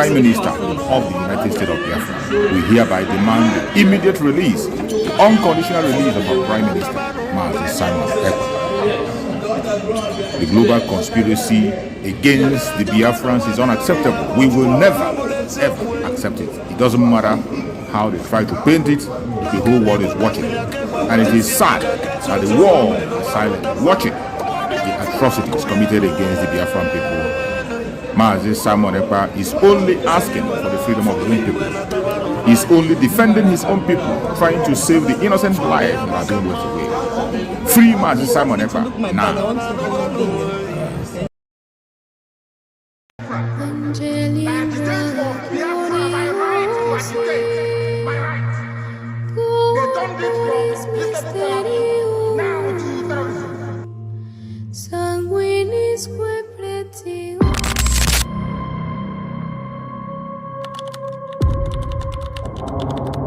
Prime Minister of the United States of Biafra, we hereby demand the immediate release, the unconditional release of our Prime Minister, Mazi Simon Ekpa. The global conspiracy against the Biafrans is unacceptable. We will never, ever accept it. It doesn't matter how they try to paint it, the whole world is watching. And it is sad that the world is silent, watching the atrocities committed against the Biafran people. Mazi Simon Ekpa is only asking for the freedom of his own people. He's only defending his own people, trying to save the innocent lives that are being wasted away. Free Mazi Simon Ekpa now.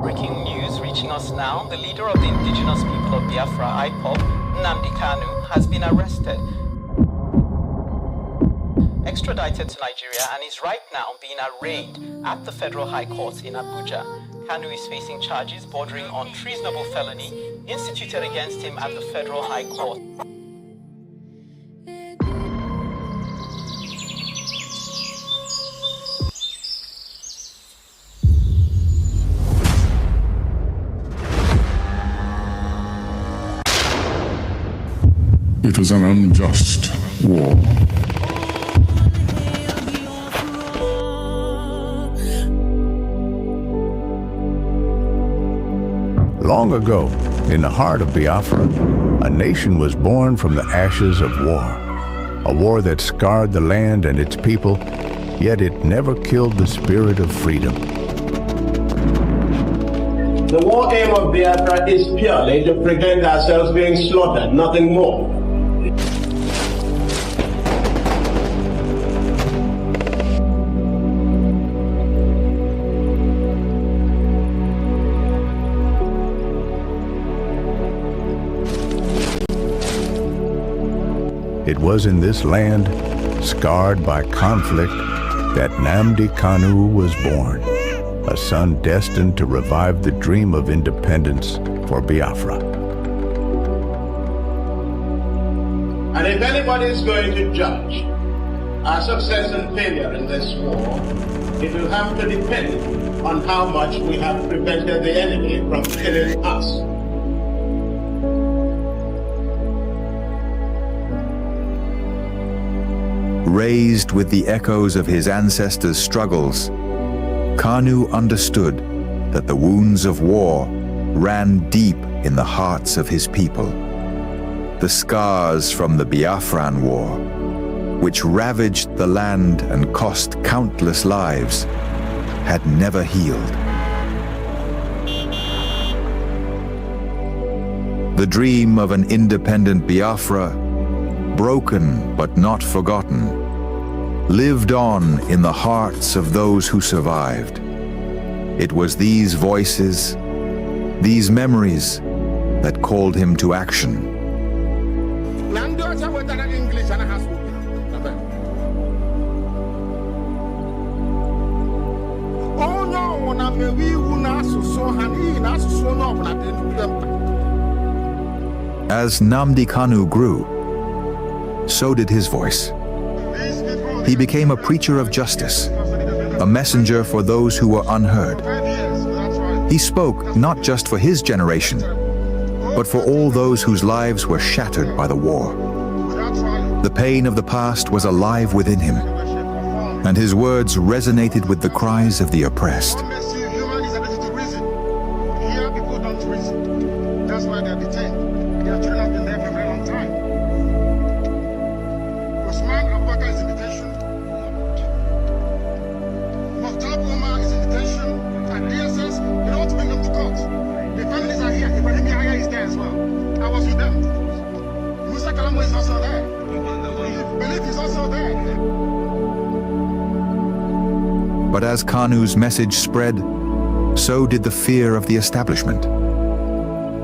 Breaking news reaching us now, the leader of the indigenous people of Biafra, Nnamdi Kanu, has been arrested, extradited to Nigeria, and is right now being arraigned at the Federal High Court in Abuja. Kanu is facing charges bordering on treasonable felony instituted against him at the Federal High Court. It was an unjust war. Long ago, in the heart of Biafra, a nation was born from the ashes of war. A war that scarred the land and its people, yet it never killed the spirit of freedom. The war aim of Biafra is purely to prevent ourselves being slaughtered, nothing more. It was in this land, scarred by conflict, that Nnamdi Kanu was born, a son destined to revive the dream of independence for Biafra. And if anybody is going to judge our success and failure in this war, it will have to depend on how much we have prevented the enemy from killing us. Raised with the echoes of his ancestors' struggles, Kanu understood that the wounds of war ran deep in the hearts of his people. The scars from the Biafran War, which ravaged the land and cost countless lives, had never healed. The dream of an independent Biafra, broken but not forgotten, lived on in the hearts of those who survived. It was these voices, these memories, that called him to action. As Nnamdi Kanu grew, so did his voice. He became a preacher of justice, a messenger for those who were unheard. He spoke not just for his generation, but for all those whose lives were shattered by the war. The pain of the past was alive within him, and his words resonated with the cries of the oppressed. But as Kanu's message spread, so did the fear of the establishment.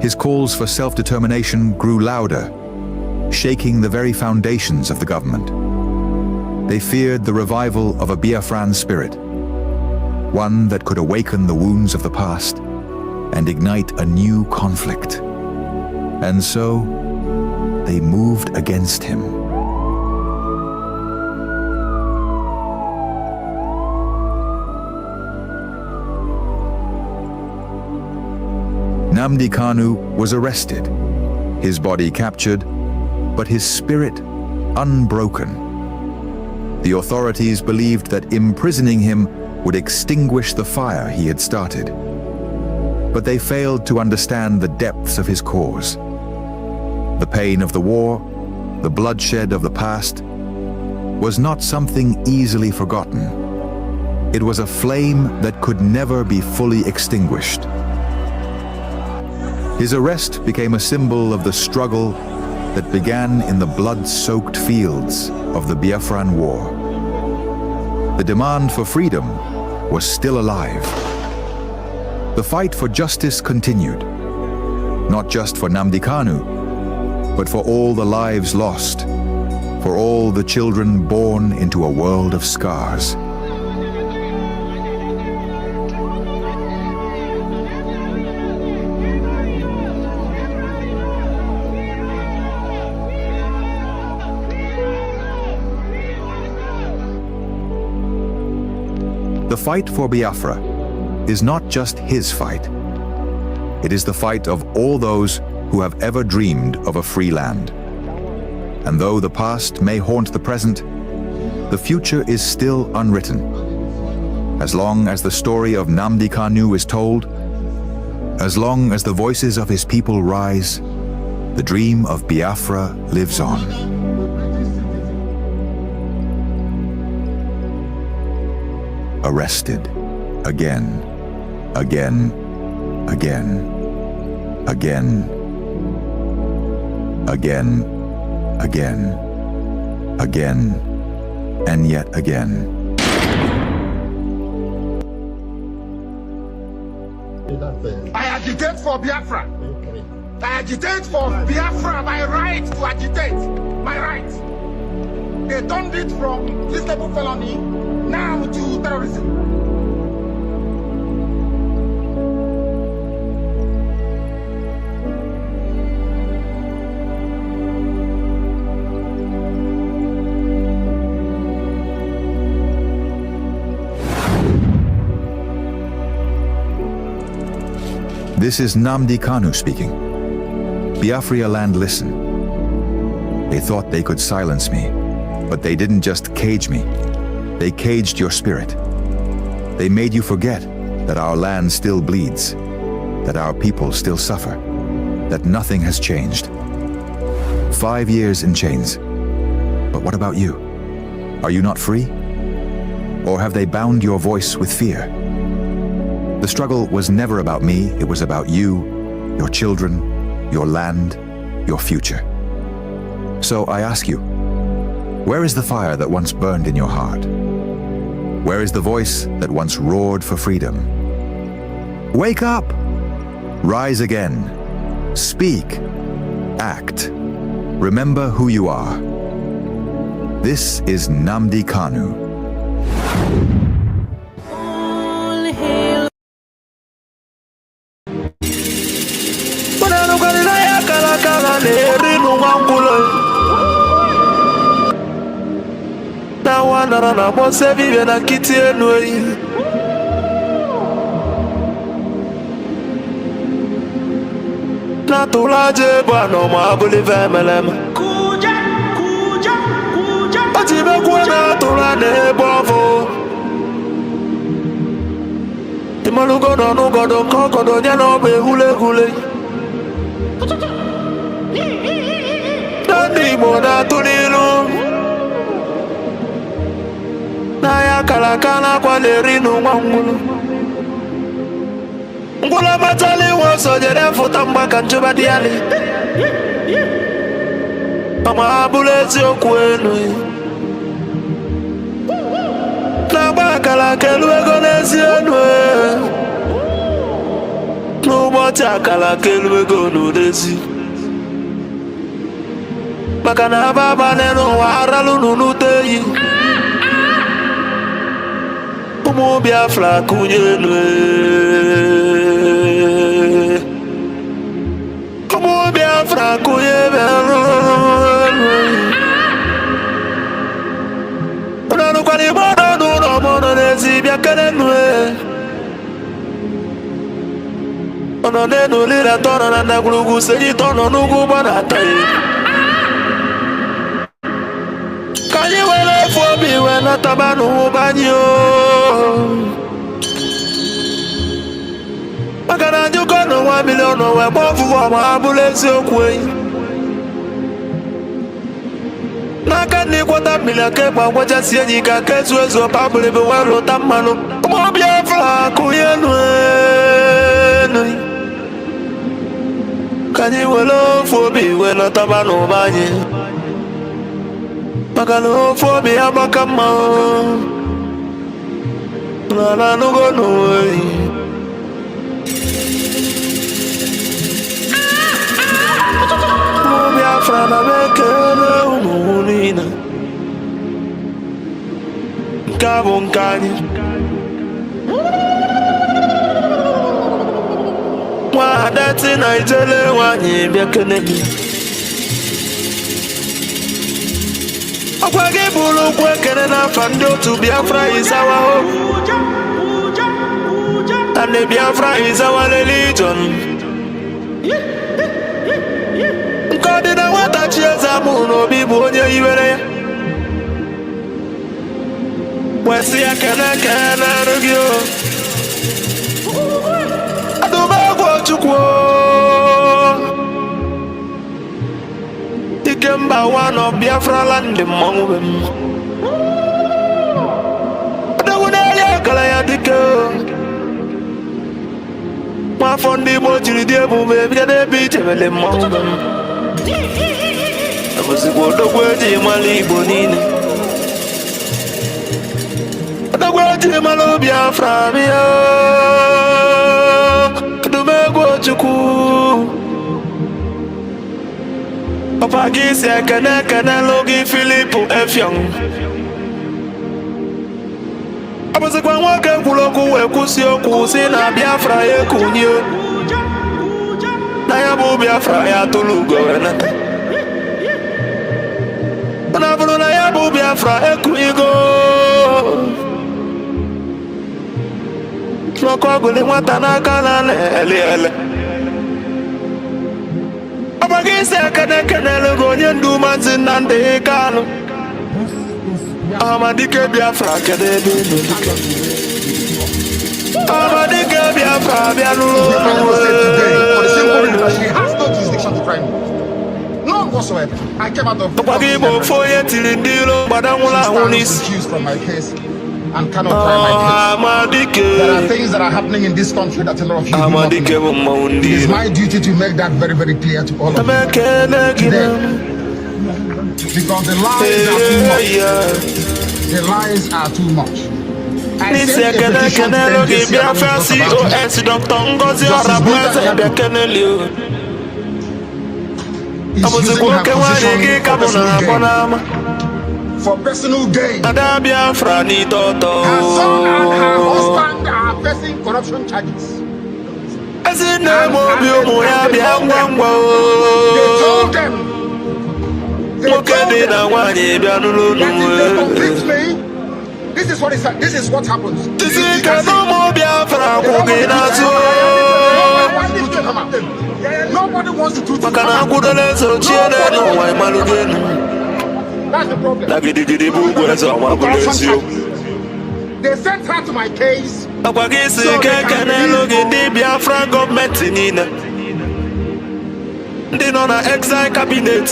His calls for self-determination grew louder, shaking the very foundations of the government. They feared the revival of a Biafran spirit, one that could awaken the wounds of the past and ignite a new conflict. And so, they moved against him. Nnamdi Kanu was arrested, his body captured, but his spirit unbroken. The authorities believed that imprisoning him would extinguish the fire he had started. But they failed to understand the depths of his cause. The pain of the war, the bloodshed of the past, was not something easily forgotten. It was a flame that could never be fully extinguished. His arrest became a symbol of the struggle that began in the blood-soaked fields of the Biafran War. The demand for freedom was still alive. The fight for justice continued, not just for Nnamdi Kanu, but for all the lives lost, for all the children born into a world of scars. The fight for Biafra is not just his fight. It is the fight of all those who have ever dreamed of a free land. And though the past may haunt the present, the future is still unwritten. As long as the story of Nnamdi Kanu is told, as long as the voices of his people rise, the dream of Biafra lives on. Arrested again, again, again, again, again, again, again, and yet again. I agitate for Biafra. I agitate for Biafra, my right to agitate, my right. They turned it from treasonable felony now to terrorism. This is Nnamdi Kanu speaking. Biafra land, listen. They thought they could silence me, but they didn't just cage me. They caged your spirit. They made you forget that our land still bleeds, that our people still suffer, that nothing has changed. 5 years in chains. But what about you? Are you not free? Or have they bound your voice with fear? The struggle was never about me, it was about you, your children, your land, your future. So I ask you, where is the fire that once burned in your heart? Where is the voice that once roared for freedom? Wake up! Rise again. Speak. Act. Remember who you are. This is Nnamdi Kanu. Na mose vive na kiti enoi na tulaje bwana mabuli vemelem kuja atibe kuona tulane bovo timalugo no godo kokodo nya no be hule dani moda tunilo na ya kalakana kwa lerinu mwangulu ngula matali woso jere futa mbaka njuba diali ama abulezi okwenu na bakala kelwego nezienwe n'ụbọchị akala kelwego n'odezi maka na ababa n'ụwa aralu n'uteyi Umu Biafra kunyenwe. Umu Biafra kunyenwe. Unanu kwa ni mono nuno mono nezi biakenenwe. Ono nenu lira tono na nagulugu seji tono nugu bana tai. Kanyi wele fobi wena tabanu ubanyo. Makana njuko no 1 million we bofu wa maabulezi okwe. Naka ni kwata million kepa kwa jasi yenyi kakesu ezo pabule bewalo tamano. Umu Biafra kuyenwe. Kanyi wele fobi wena tabanu ubanyo. Makano fobi abakama. Nana nugo nuwe. Biafra na bekele umunina. Nkabo nkani. Wadati na ijele wanyi bekele mi. Okwagi bulu kwekene na fando to Biafra is our hope. And the Biafra is our religion. Kodina watachieza muno bibu onye iwere. Wesi ya kene rugio. Adubagwo chukwo. Ikemba one of Biafra land mongwem. Adawunele kala ya dike. Mafondi mojiri diebu bebide bichevele mongwem. Amusiku kweji mali bonine. Kweji malo Biafra miyo. Kadumegwo chukwu. Papa gisi kene logi Philipu Efyong. Amusiku wake kuloku wekusi okusi na Biafra yekunyo. Na yabu Biafra ya tulugo wenata. Nabulu na yabu Biafra ekuigo. Loko guli mwata na kanane ele. Abagise kene logo nyendu manzi nande Kanu. Amadike Biafra kede dike. Amadike Biafra bianulo. She has no jurisdiction to crime. None whatsoever. I came out of There are accused from my case and cannot try my case. There are things that are happening in this country that a lot of you do not know. It is my duty to make that very, very clear to all of you today. Because the lies are too much. The lies are too much. I sent a petition to the for personal gain. Her son and her husband are facing corruption charges. They told them that if they complete me, this is what happens. Nobody wants to do this. That's the problem. They sent her to my case. So they can the Biafra government in the non-exile cabinet.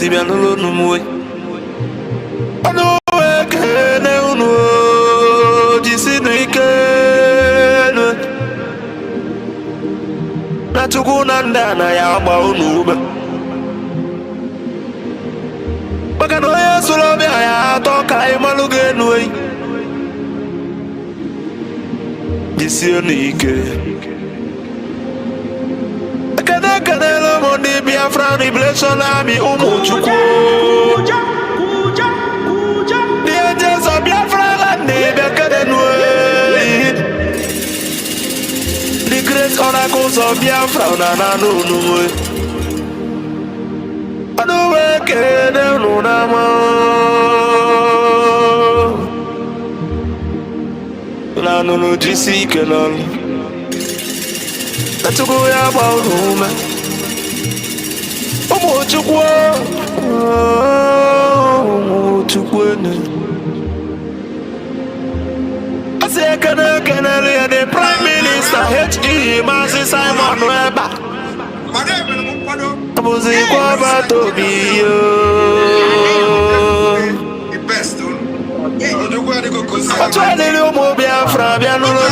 Natukunanda na ya baunube. Bakano ya sulobe ya toka imalugenwe. Disionike. Akana lo mondi Biafra Revelation Army umuchuku. The angels of Biafra land bekenwe. n'ụzọ Biafra na n'ụlọ ọnụ wee kene unu n'ama na nụrụ jisi ike n'ọrụ Chukwu ya gba unu ume ụmụ Chukwu ene asị ekene ya the Prime Minister H.E. Maazị Simon Eba abụzikwa ọbata obi otu eliri ụmụ Biafra bịa n'ụlọ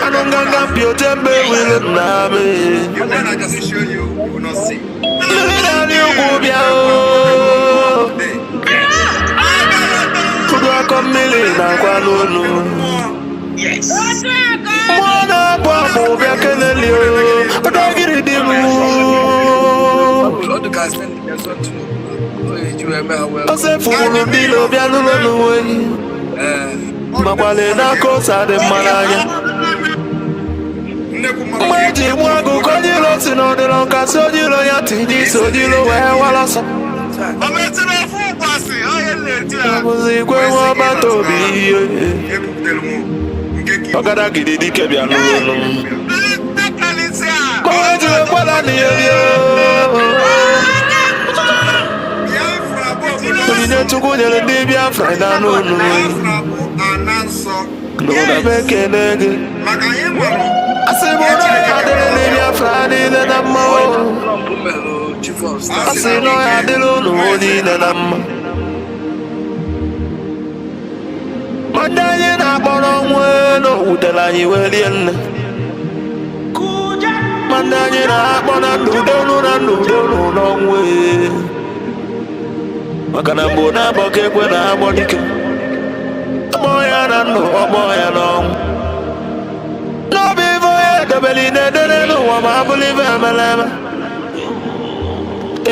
anụ nganga mpiote mgbe wile Nnamdi mmiri na-arị ugwu bịa kudu akọ mmiri na-akwa n'olu mmụọ na-abụ abụ bịa keleli ọdọgịrị dị m ose fụrụ mmiri bịa n'ụlọ n'uwe makwale n'aka ose adị mma n'anya mgbe eji mụ agụ ka onye ilo si n'ọdịrọ nkasị onye ilo ya tinye isi onye ilo wee walasọ abụzikwe nwa ọbata obi ihe ọgada gidi dike bịa n'ụlọ ka o ji ekwela n'ihe bịa onyinye Chukwu nyere ndị Biafra na n'ụlọ n'ụlọ ekele gị asị m na ya adịrị ndị Biafra niile na mma asị na ya adịrị ụlọ niile na mma ma ndị anyị na-akpọrọ nwe n'owutere anyị wee rie nne ma ndị anyị na-akpọ na n'udo n'ọnwụ maka na mgbe na-abọ ka ekwe na-agbọ dike ọgbọ ya na ndụ ọgbọ ya n'ọnwụ n'obi ife onye edobeli na-edere n'ụwa ma abụrụ ife emele eme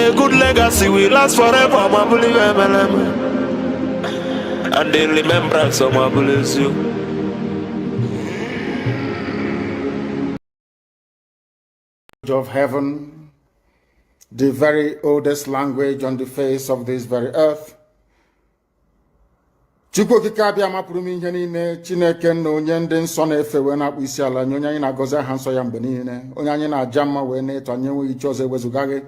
a good legacy will last forever ma abụrụ ife emele eme and the remembrance of my bless you. Of heaven, the very oldest language on the face of this very earth. Chukwu okike abịa mapụrụ m ihe niile Chineke na onye ndị nsọ na-efe wee na-akpụ isi ala nye onye anyị na-agọzi aha nsọ ya mgbe niile onye anyị na-aja mma wee na-eto anyị enweghị iche ọzọ ewezuga gị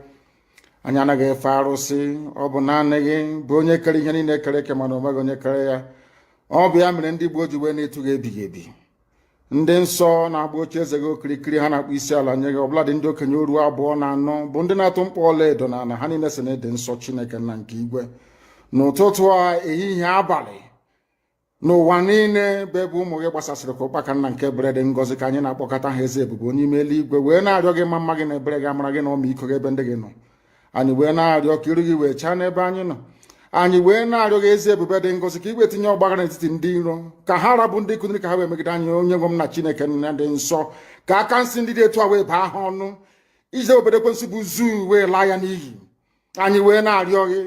anyị anaghị efe arụsị ọ bụ naanị gị bụ onye kere ihe niile kere eke mana onweghị onye kere ya ọ bụ ya mere ndị gboo ji wee na-etu gị ebighị ebi ndị nsọ na-agba oche eze gị okirikiri ha na-akpụ isi ala nye gị ọbụla dị ndị okenye oru abụọ na anọ bụ ndị na-atụ mkpọ ọla edo na ala ha niile si na-ede nsọ Chineke nna nke igwe n'ụtụtụ a ehihie abalị n'ụwa niile bụ ebe ụmụ gị gbasasịrị ka ụkpaka nna nke ebere dị ngọzi ka anyị na-akpọkọta ha eze ebube onye ime eluigwe wee na-arịọ gị ma mma gị na ebere gị amara gị na ọmịiko gị ebe ndị gị nọ anyị wee na-arịọ ka iru gị wee chaa n'ebe anyị nọ anyị wee na-arịọ gị ezi ebube dị ngọzi ka igwe tinye ọgbaghara n'etiti ndị iro ka ha rabụ ndị kụziri ka ha wee megide anyị onye nwe m na Chineke nna dị nsọ ka aka nsị ndị dị etu a wee baa ha ọnụ ije obodo ekwensị bụ zuu wee laa ya n'iyi anyị wee na-arịọ gị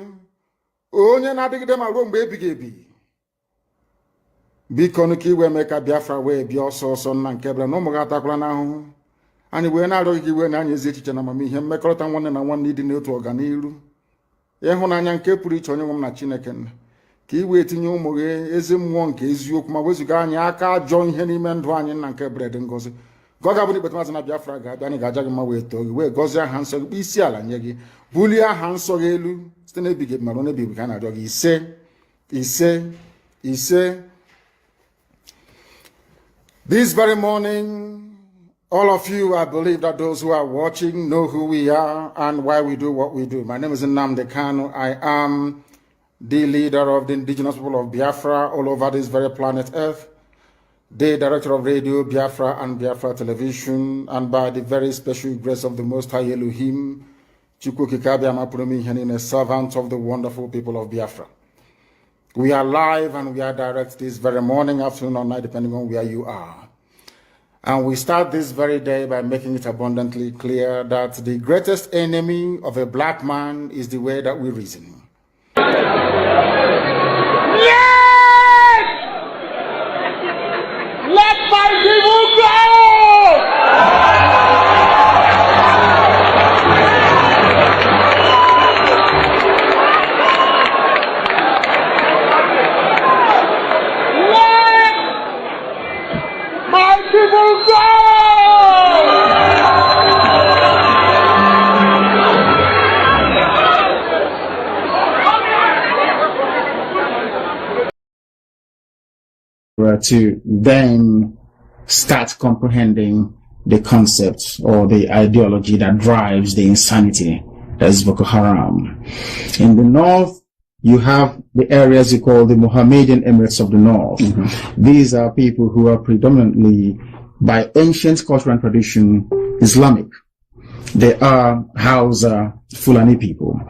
onye na-adịgide ma ruo mgbe ebighị ebi biko nụ ka iwe mee ka Biafra wee bịa ọsọ ọsọ nna nke ebere na ụmụ gị atakwala n'ahụhụ anyị wee na-arịọ gị ka iwe na anyị ezi echiche na amamihe mmekọrịta nwanne na nwanne ịdị n'otu ọganiru ịhụnanya nke pụrụ iche onye nwe m na Chineke nna ka iwe tinye ụmụ gị ezi mmụọ nke eziokwu ma wezuga anyị aka ajọ ihe n'ime ndụ anyị nna nke ebere dị ngọzi ka ọ ga-abụ na ikpeta maazị na Biafra ga-abịa anyị ga-aja gị mma wee too gị wee gọzie aha nsọ gị kpụ isi ala nye gị bulie aha nsọ gị elu site n'ebighị ebi mara n'ebighị ka a na-arịọ gị ise ise ise. This very morning, all of you, I believe that those who are watching know who we are and why we do what we do. My name is Nnamdi Kanu. I am the leader of the indigenous people of Biafra all over this very planet Earth, the director of Radio Biafra and Biafra Television, and by the very special grace of the Most High Elohim, Chukwu Kikabia Mapurumi Henine, servant of the wonderful people of Biafra. We are live and we are direct this very morning, afternoon, or night, depending on where you are. And we start this very day by making it abundantly clear that the greatest enemy of a black man is the way that we reason. Yes! Let my to then start comprehending the concept or the ideology that drives the insanity that is Boko Haram. In the north, you have the areas you call the Mohammedan Emirates of the North. These are people who are predominantly, by ancient culture and tradition, Islamic. They are Hausa, Fulani people.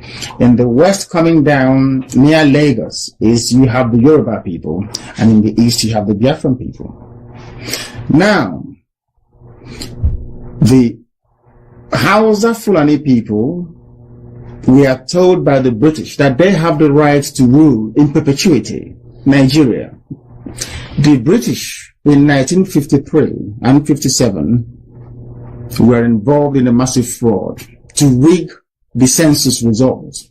In the west, coming down near Lagos, you have the Yoruba people, and in the east you have the Biafran people. Now, the Hausa Fulani people, we are told by the British that they have the right to rule in perpetuity Nigeria. The British in 1953 and 57 were involved in a massive fraud to rig the census results.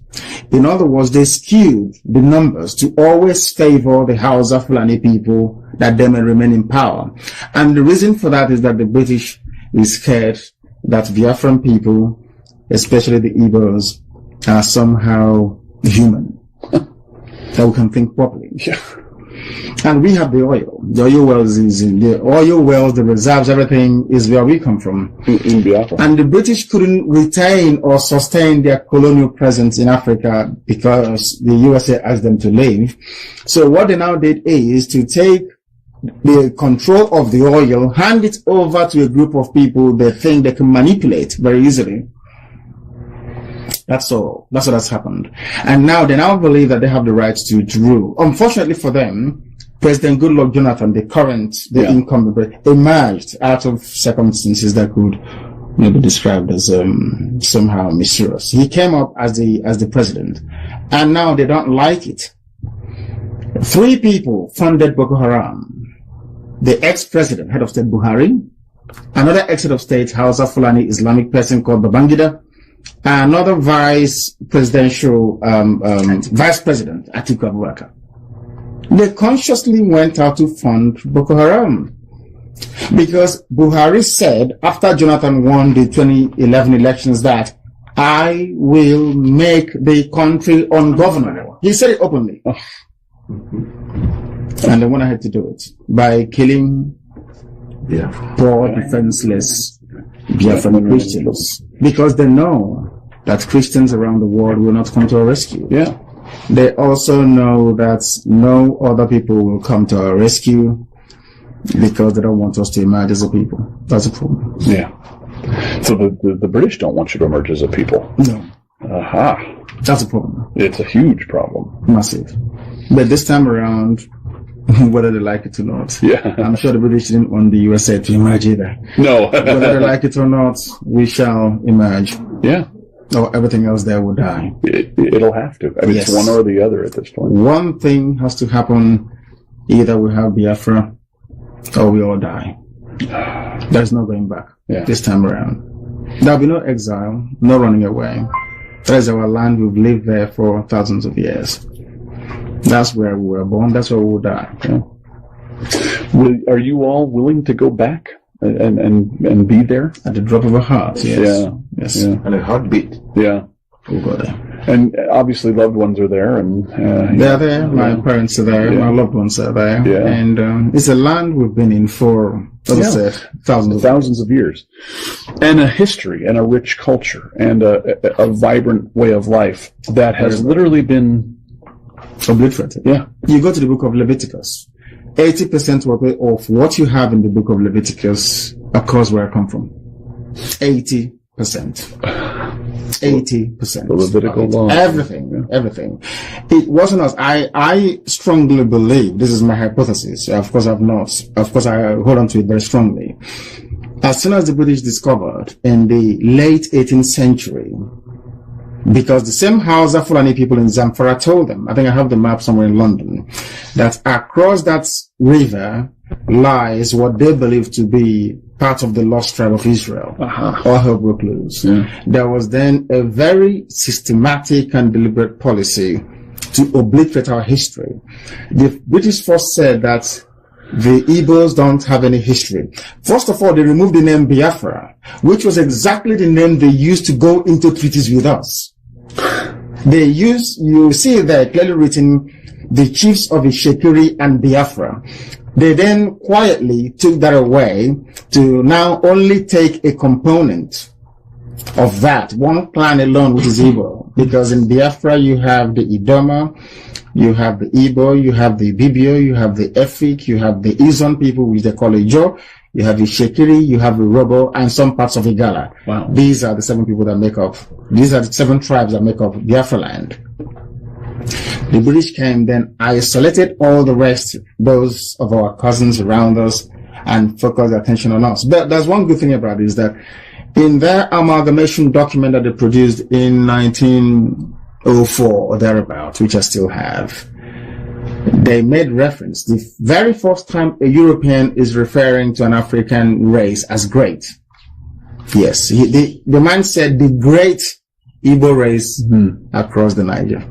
In other words, they skewed the numbers to always favor the Hausa Fulani people that they may remain in power. And the reason for that is that the British is scared that Biafran people, especially the Igbos, are somehow human, that we can think properly. Yeah. And we have the oil. The oil wells the reserves, everything is where we come from. In Biafra. And the British couldn't retain or sustain their colonial presence in Africa because the USA asked them to leave. So what they now did is to take the control of the oil, hand it over to a group of people they think they can manipulate very easily. That's all. That's what has happened. And now they now believe that they have the right to rule. Unfortunately for them, President Goodluck Jonathan, the incumbent, emerged out of circumstances that could be described as somehow mysterious. He came up as the president, and now they don't like it. 3 people funded Boko Haram. The ex-president, head of state Buhari, another ex-head of state, Hausa Fulani Islamic person called Babangida, another vice president, Atiku Abubakar. They consciously went out to fund Boko Haram because Buhari said after Jonathan won the 2011 elections that I will make the country ungovernable. He said it openly. And they went ahead to do it by killing poor, defenseless Biafran Christians, because they know that Christians around the world will not come to our rescue. Yeah. They also know that no other people will come to our rescue because they don't want us to emerge as a people. That's a problem. Yeah. So the British don't want you to emerge as a people. No. Aha. That's a problem. It's a huge problem. Massive. But this time around, whether they like it or not. Yeah. I'm sure the British didn't want the USA to emerge either. No. Whether they like it or not, we shall emerge. Yeah. Or everything else there will die. It'll have to. I mean, yes. It's one or the other at this point. One thing has to happen. Either we have Biafra or we all die. There's no going back this time around. There'll be no exile, no running away. That is our land. We've lived there for thousands of years. That's where we were born. That's where we will die. Yeah. Are you all willing to go back and be there at the drop of a heart? Yes. Yeah. Yes. Yeah. And a heartbeat. Yeah. We'll go there. And obviously, loved ones are there, and they're there. My parents are there. Yeah. My loved ones are there. Yeah. And it's a land we've been in for, thousands of years, and a history, and a rich culture, and a vibrant way of life that has literally been obliterated. Yeah. You go to the book of Leviticus. 80% of what you have in the book of Leviticus occurs where I come from. 80%. 80%. The Levitical law. Everything. It wasn't us. I strongly believe, this is my hypothesis. Of course, I hold on to it very strongly. As soon as the British discovered in the late 18th century, because the same Hausa Fulani people in Zamfara told them, I think I have the map somewhere in London, that across that river lies what they believe to be part of the lost tribe of Israel. All hell broke loose. Yeah. There was then a very systematic and deliberate policy to obliterate our history. The British first said that the Igbos don't have any history. First of all, they removed the name Biafra, which was exactly the name they used to go into treaties with us. You see there clearly written, the chiefs of Ishekiri and Biafra. They then quietly took that away to now only take a component of that, one clan alone, which is Igbo. Because in Biafra, you have the Idoma, you have the Igbo, you have the Bibio, you have the Efik, you have the Izon people, which they call Ijo, you have the Shekiri, you have the Robo, and some parts of Igala. Wow. These are the 7 people that make up, these are the 7 tribes that make up Biafra land. The British came, then isolated all the rest, those of our cousins around us, and focused their attention on us. But there's one good thing about it, is that in their amalgamation document that they produced in 1904 or thereabouts, which I still have, they made reference, the very first time a European is referring to an African race as great. Yes, the man said the great Igbo race across the Niger.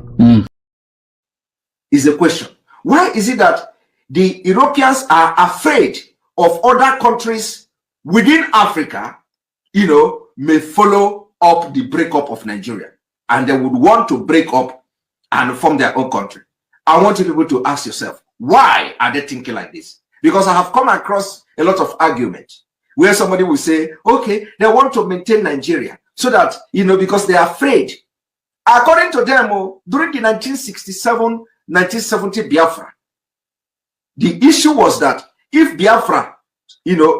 Is the question. Why is it that the Europeans are afraid of other countries within Africa, may follow up the breakup of Nigeria, and they would want to break up and form their own country? I want you people to ask yourself, why are they thinking like this? Because I have come across a lot of arguments where somebody will say, okay, they want to maintain Nigeria so that, because they are afraid. According to them, during the 1970 Biafra, the issue was that if Biafra,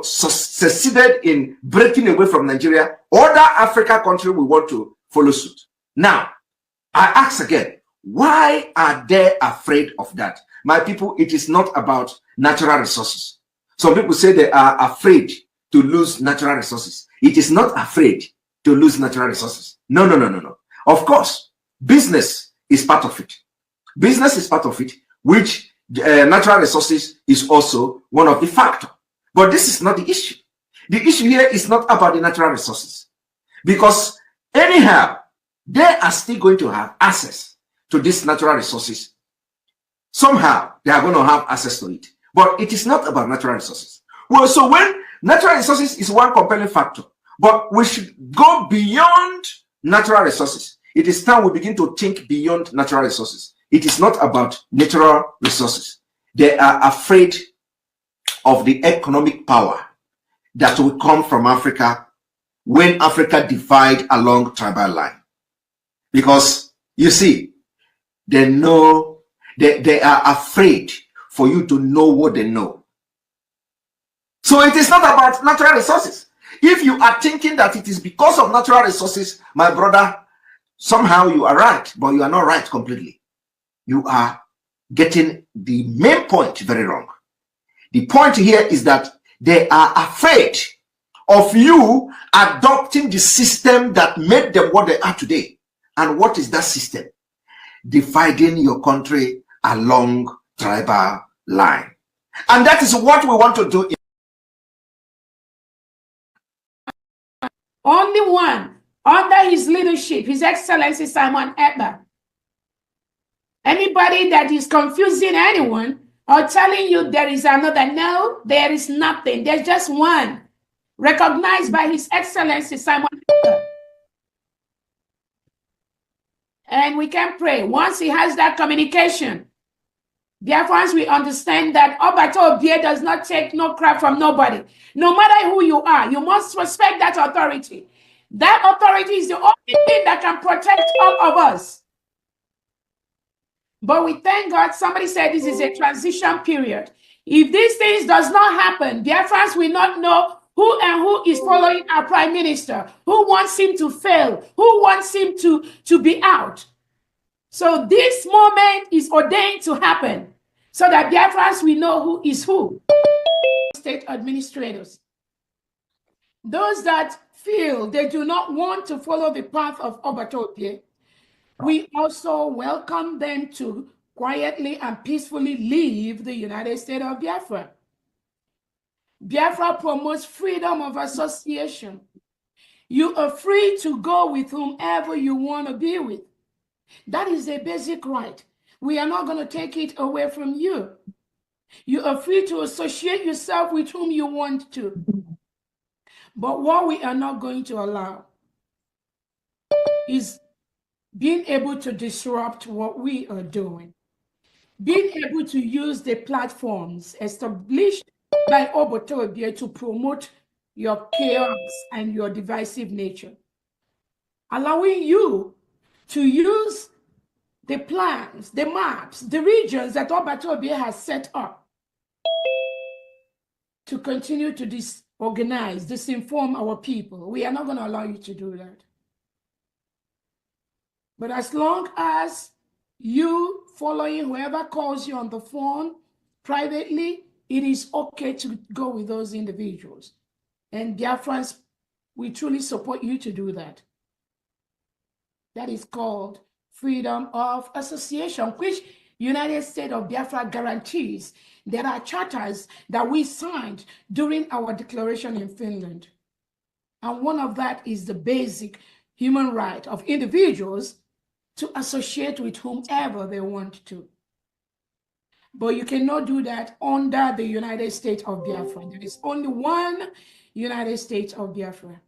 succeeded in breaking away from Nigeria, other African countries will want to follow suit. Now, I ask again, why are they afraid of that? My people, it is not about natural resources. Some people say they are afraid to lose natural resources. It is not afraid to lose natural resources. No. Of course, business is part of it. Business is part of it, which natural resources is also one of the factors. But this is not the issue. The issue here is not about the natural resources. Because anyhow, they are still going to have access to these natural resources. Somehow, they are going to have access to it. But it is not about natural resources. Well, so when natural resources is one compelling factor, but we should go beyond natural resources. It is time we begin to think beyond natural resources. It is not about natural resources. They are afraid of the economic power that will come from Africa when Africa divide along tribal line. Because you see, they know, they are afraid for you to know what they know. So it is not about natural resources. If you are thinking that it is because of natural resources, my brother, somehow you are right, but you are not right completely. You are getting the main point very wrong. The point here is that they are afraid of you adopting the system that made them what they are today. And what is that system? Dividing your country along tribal line. And that is what we want to do. Only one, under his leadership, His Excellency Simon Ekpa. Anybody that is confusing anyone or telling you there is another, no, there is nothing. There's just one, recognized by His Excellency Simon Ekpa. And we can pray. Once he has that communication, Biafrans, we understand that Obato Obie does not take no crap from nobody. No matter who you are, you must respect that authority. That authority is the only thing that can protect all of us. But we thank God, somebody said this is a transition period. If these things does not happen, Biafrans will not know who and who is following our prime minister, who wants him to fail, who wants him to be out. So this moment is ordained to happen so that Biafrans will know who is who. State administrators, those that feel they do not want to follow the path of Obatopie, we also welcome them to quietly and peacefully leave the United States of Biafra. Biafra promotes freedom of association. You are free to go with whomever you want to be with. That is a basic right. We are not going to take it away from you. You are free to associate yourself with whom you want to. But what we are not going to allow is being able to disrupt what we are doing. being able to use the platforms established by Obotobie to promote your chaos and your divisive nature, allowing you to use the plans, the maps, the regions that Obotobie has set up to continue to disorganize, disinform our people. We are not going to allow you to do that. But as long as you following whoever calls you on the phone privately, it is okay to go with those individuals. And Biafrans, we truly support you to do that. That is called freedom of association, which United States of Biafra guarantees. There are charters that we signed during our declaration in Finland. And one of that is the basic human right of individuals to associate with whomever they want to. But you cannot do that under the United States of Biafra. There is only one United States of Biafra.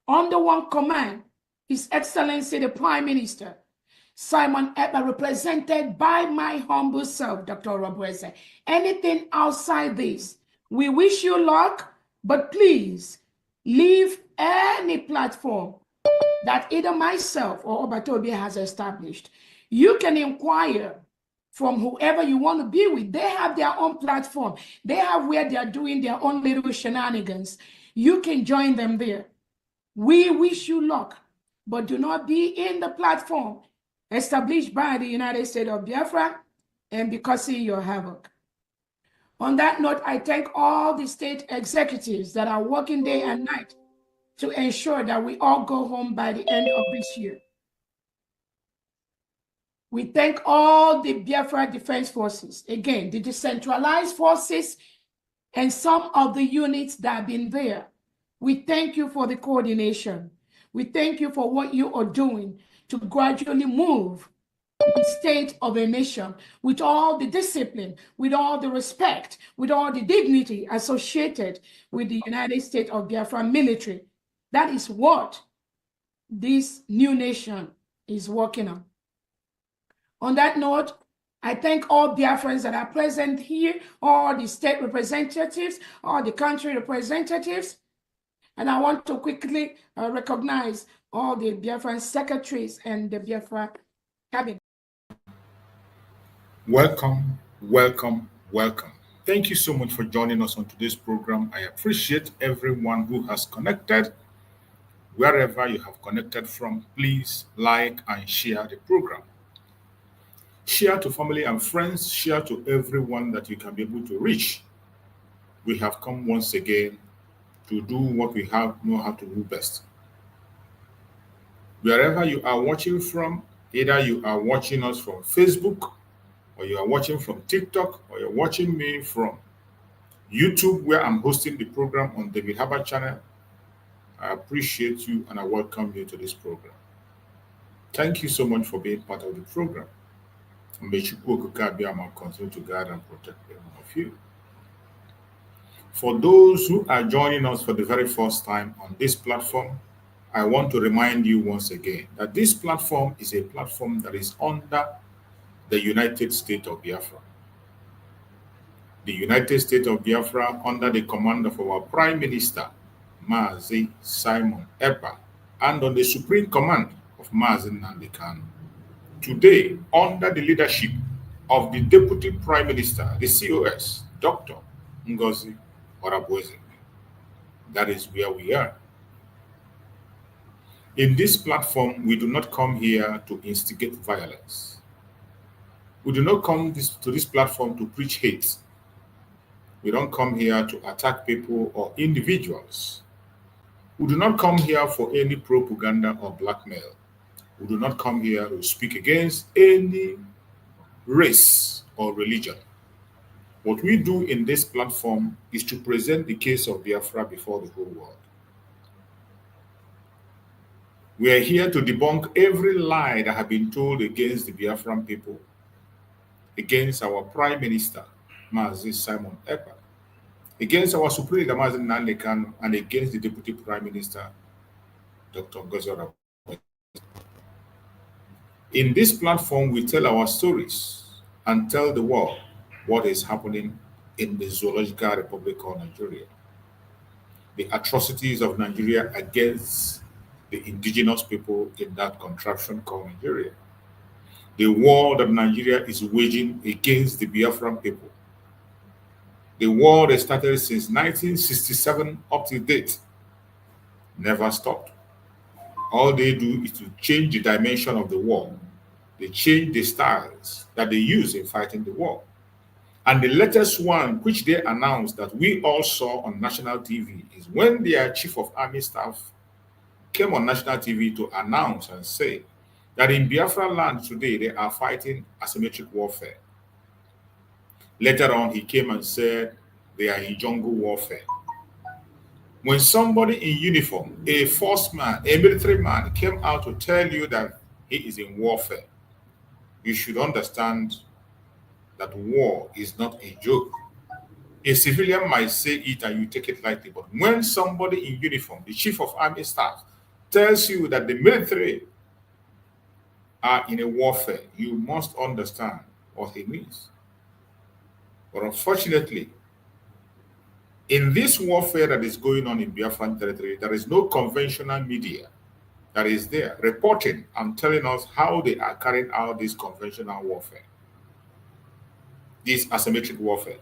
Under one command, His Excellency the Prime Minister, Simon Ekpa, represented by my humble self, Dr. Orabueze. Anything outside this, we wish you luck, but please leave any platform that either myself or Obotobie has established. You can inquire from whoever you want to be with. They have their own platform. They have where they are doing their own little shenanigans. You can join them there. We wish you luck, but do not be in the platform established by the United States of Biafra and be causing your havoc. On that note, I thank all the state executives that are working day and night to ensure that we all go home by the end of this year. We thank all the Biafra Defense Forces, again, the decentralized forces and some of the units that have been there. We thank you for the coordination. We thank you for what you are doing to gradually move the state of a nation with all the discipline, with all the respect, with all the dignity associated with the United States of Biafra military. That is what this new nation is working on. On that note, I thank all Biafrans that are present here, all the state representatives, all the country representatives. And I want to quickly recognize all the Biafran secretaries and the Biafra cabinet. Welcome, welcome, welcome. Thank you so much for joining us on today's program. I appreciate everyone who has connected. Wherever you have connected from, please like and share the program. Share to family and friends, share to everyone that you can be able to reach. We have come once again to do what we know how to do best. Wherever you are watching from, either you are watching us from Facebook, or you are watching from TikTok, or you're watching me from YouTube, where I'm hosting the program on the Biafra channel, I appreciate you and I welcome you to this program. Thank you so much for being part of the program. May Chukwu continue to guide and protect every one of you. For those who are joining us for the very first time on this platform, I want to remind you once again that this platform is a platform that is under the United States of Biafra. The United States of Biafra, under the command of our Prime Minister, Mazi Simon Ekpa, and on the supreme command of Mazi Nnamdi Kanu. Today, under the leadership of the Deputy Prime Minister, the COS, Dr. Ngozi That is where we are. In this platform, we do not come here to instigate violence. We do not come to this platform to preach hate. We don't come here to attack people or individuals. We do not come here for any propaganda or blackmail. We do not come here to speak against any race or religion. What we do in this platform is to present the case of Biafra before the whole world. We are here to debunk every lie that has been told against the Biafran people, against our Prime Minister, Mazi Simon Ekpa, against our Supreme Leader, Mazi Nnamdi Kanu, and against the Deputy Prime Minister, Dr. NgoziOrabueze. In this platform, we tell our stories and tell the world what is happening in the zoological republic called Nigeria. The atrocities of Nigeria against the indigenous people in that contraption called Nigeria. The war that Nigeria is waging against the Biafran people. The war that started since 1967 up to date never stopped. All they do is to change the dimension of the war. They change the styles that they use in fighting the war. And the latest one, which they announced that we all saw on national TV, is when their chief of army staff came on national TV to announce and say that in Biafra land today, they are fighting asymmetric warfare. Later on, he came and said they are in jungle warfare. When somebody in uniform, a force man, a military man, came out to tell you that he is in warfare, you should understand that war is not a joke. A civilian might say it and you take it lightly, but when somebody in uniform, the chief of army staff, tells you that the military are in a warfare, you must understand what he means. But unfortunately, in this warfare that is going on in Biafran territory, there is no conventional media that is there reporting and telling us how they are carrying out this conventional warfare, this asymmetric warfare.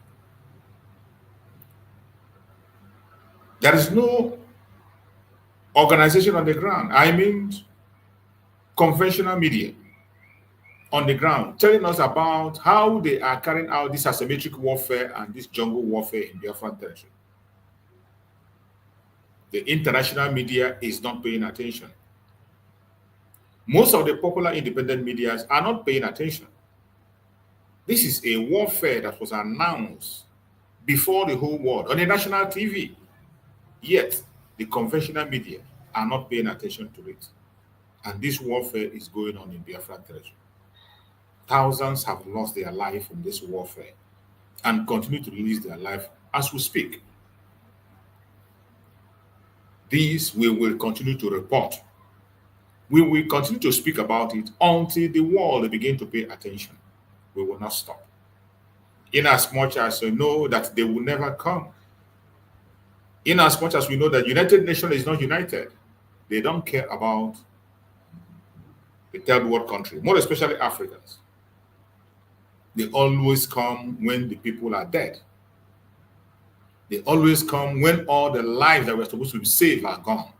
There is no organization on the ground, I mean conventional media on the ground, telling us about how they are carrying out this asymmetric warfare and this jungle warfare in Biafran territory. The international media is not paying attention. Most of the popular independent media are not paying attention. This is a warfare that was announced before the whole world on a national TV. Yet, the conventional media are not paying attention to it. And this warfare is going on in Biafran territory. Thousands have lost their life in this warfare and continue to lose their life as we speak. This we will continue to report. We will continue to speak about it until the world begin to pay attention. We will not stop. In as much as we know that they will never come. In as much as we know that United Nations is not united, they don't care about the third world country, more especially Africans. They always come when the people are dead. They always come when all the lives that were supposed to be saved are gone.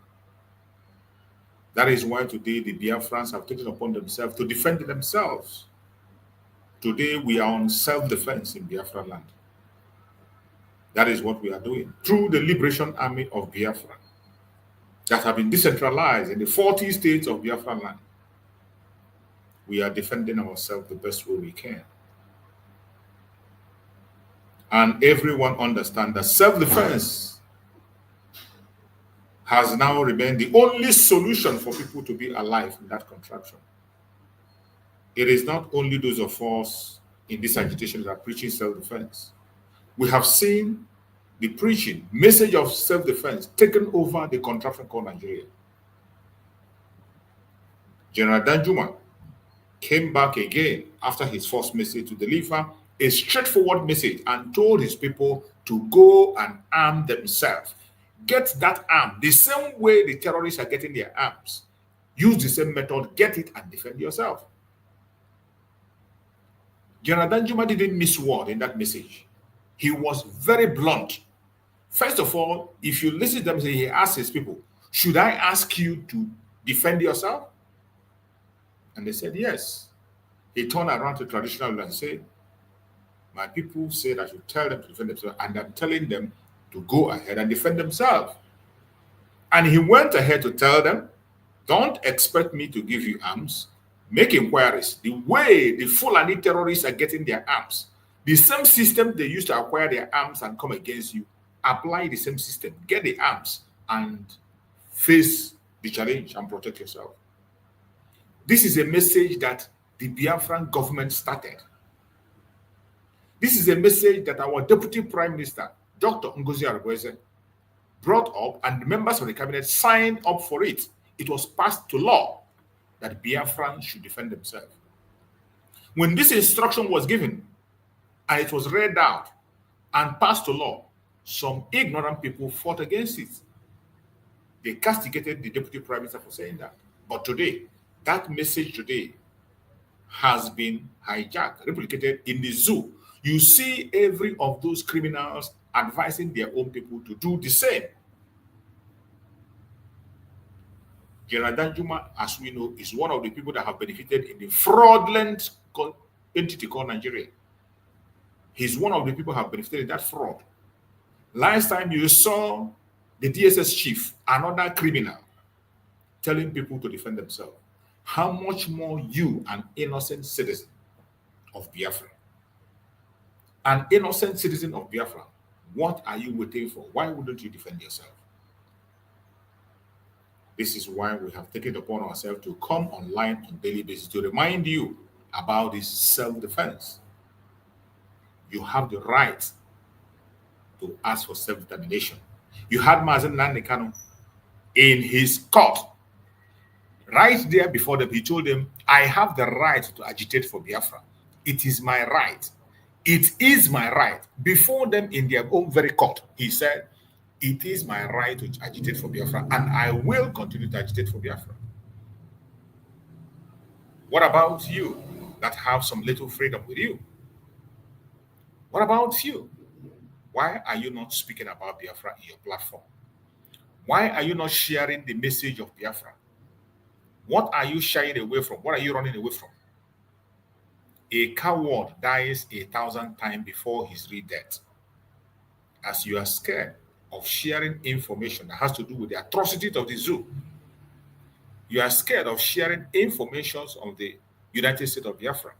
That is why today the Biafrans have taken upon themselves to defend themselves. Today we are on self-defense in Biafra land. That is what we are doing through the Liberation Army of Biafra that have been decentralized in the 40 states of Biafra land. We are defending ourselves the best way we can. And everyone understands that self-defense has now remained the only solution for people to be alive in that contraption. It is not only those of us in this agitation that are preaching self-defense. We have seen the preaching, message of self-defense taken over the contraption called Nigeria. General Danjuma came back again after his first message to deliver a straightforward message and told his people to go and arm themselves. Get that arm the same way the terrorists are getting their arms. Use the same method, get it and defend yourself. General Danjuma didn't miss word in that message. He was very blunt. First of all, if you listen to them, he asked his people, should I ask you to defend yourself? And they said, yes. He turned around to traditional and said, my people said I should tell them to defend themselves, and I'm telling them to go ahead and defend themselves. And he went ahead to tell them, don't expect me to give you arms. Make inquiries. The way the Fulani terrorists are getting their arms, the same system they used to acquire their arms and come against you, apply the same system, get the arms and face the challenge and protect yourself. This is a message that the Biafran government started. This is a message that our Deputy Prime Minister, Dr. NgoziOrabueze, brought up, and the members of the cabinet signed up for it. It was passed to law that Biafrans should defend themselves. When this instruction was given and it was read out and passed to law, some ignorant people fought against it. They castigated the deputy prime minister for saying that. But today, that message today has been hijacked, replicated in the zoo. You see every of those criminals advising their own people to do the same. General Danjuma, as we know, is one of the people that have benefited in the fraudulent entity called Nigeria. He's one of the people who have benefited in that fraud. Last time you saw the DSS chief, another criminal, telling people to defend themselves. How much more you, an innocent citizen of Biafra? An innocent citizen of Biafra, what are you waiting for? Why wouldn't you defend yourself? This is why we have taken it upon ourselves to come online on a daily basis to remind you about this self-defense. You have the right to ask for self-determination. You had Nnamdi Kanu in his court. Right there before them, he told them, I have the right to agitate for Biafra. It is my right. It is my right. Before them in their own very court, he said, it is my right to agitate for Biafra, and I will continue to agitate for Biafra. What about you that have some little freedom with you? What about you? Why are you not speaking about Biafra in your platform? Why are you not sharing the message of Biafra? What are you shying away from? What are you running away from? A coward dies 1,000 times before his real death. As you are scared of sharing information that has to do with the atrocities of the zoo, you are scared of sharing information on the United States of Biafra.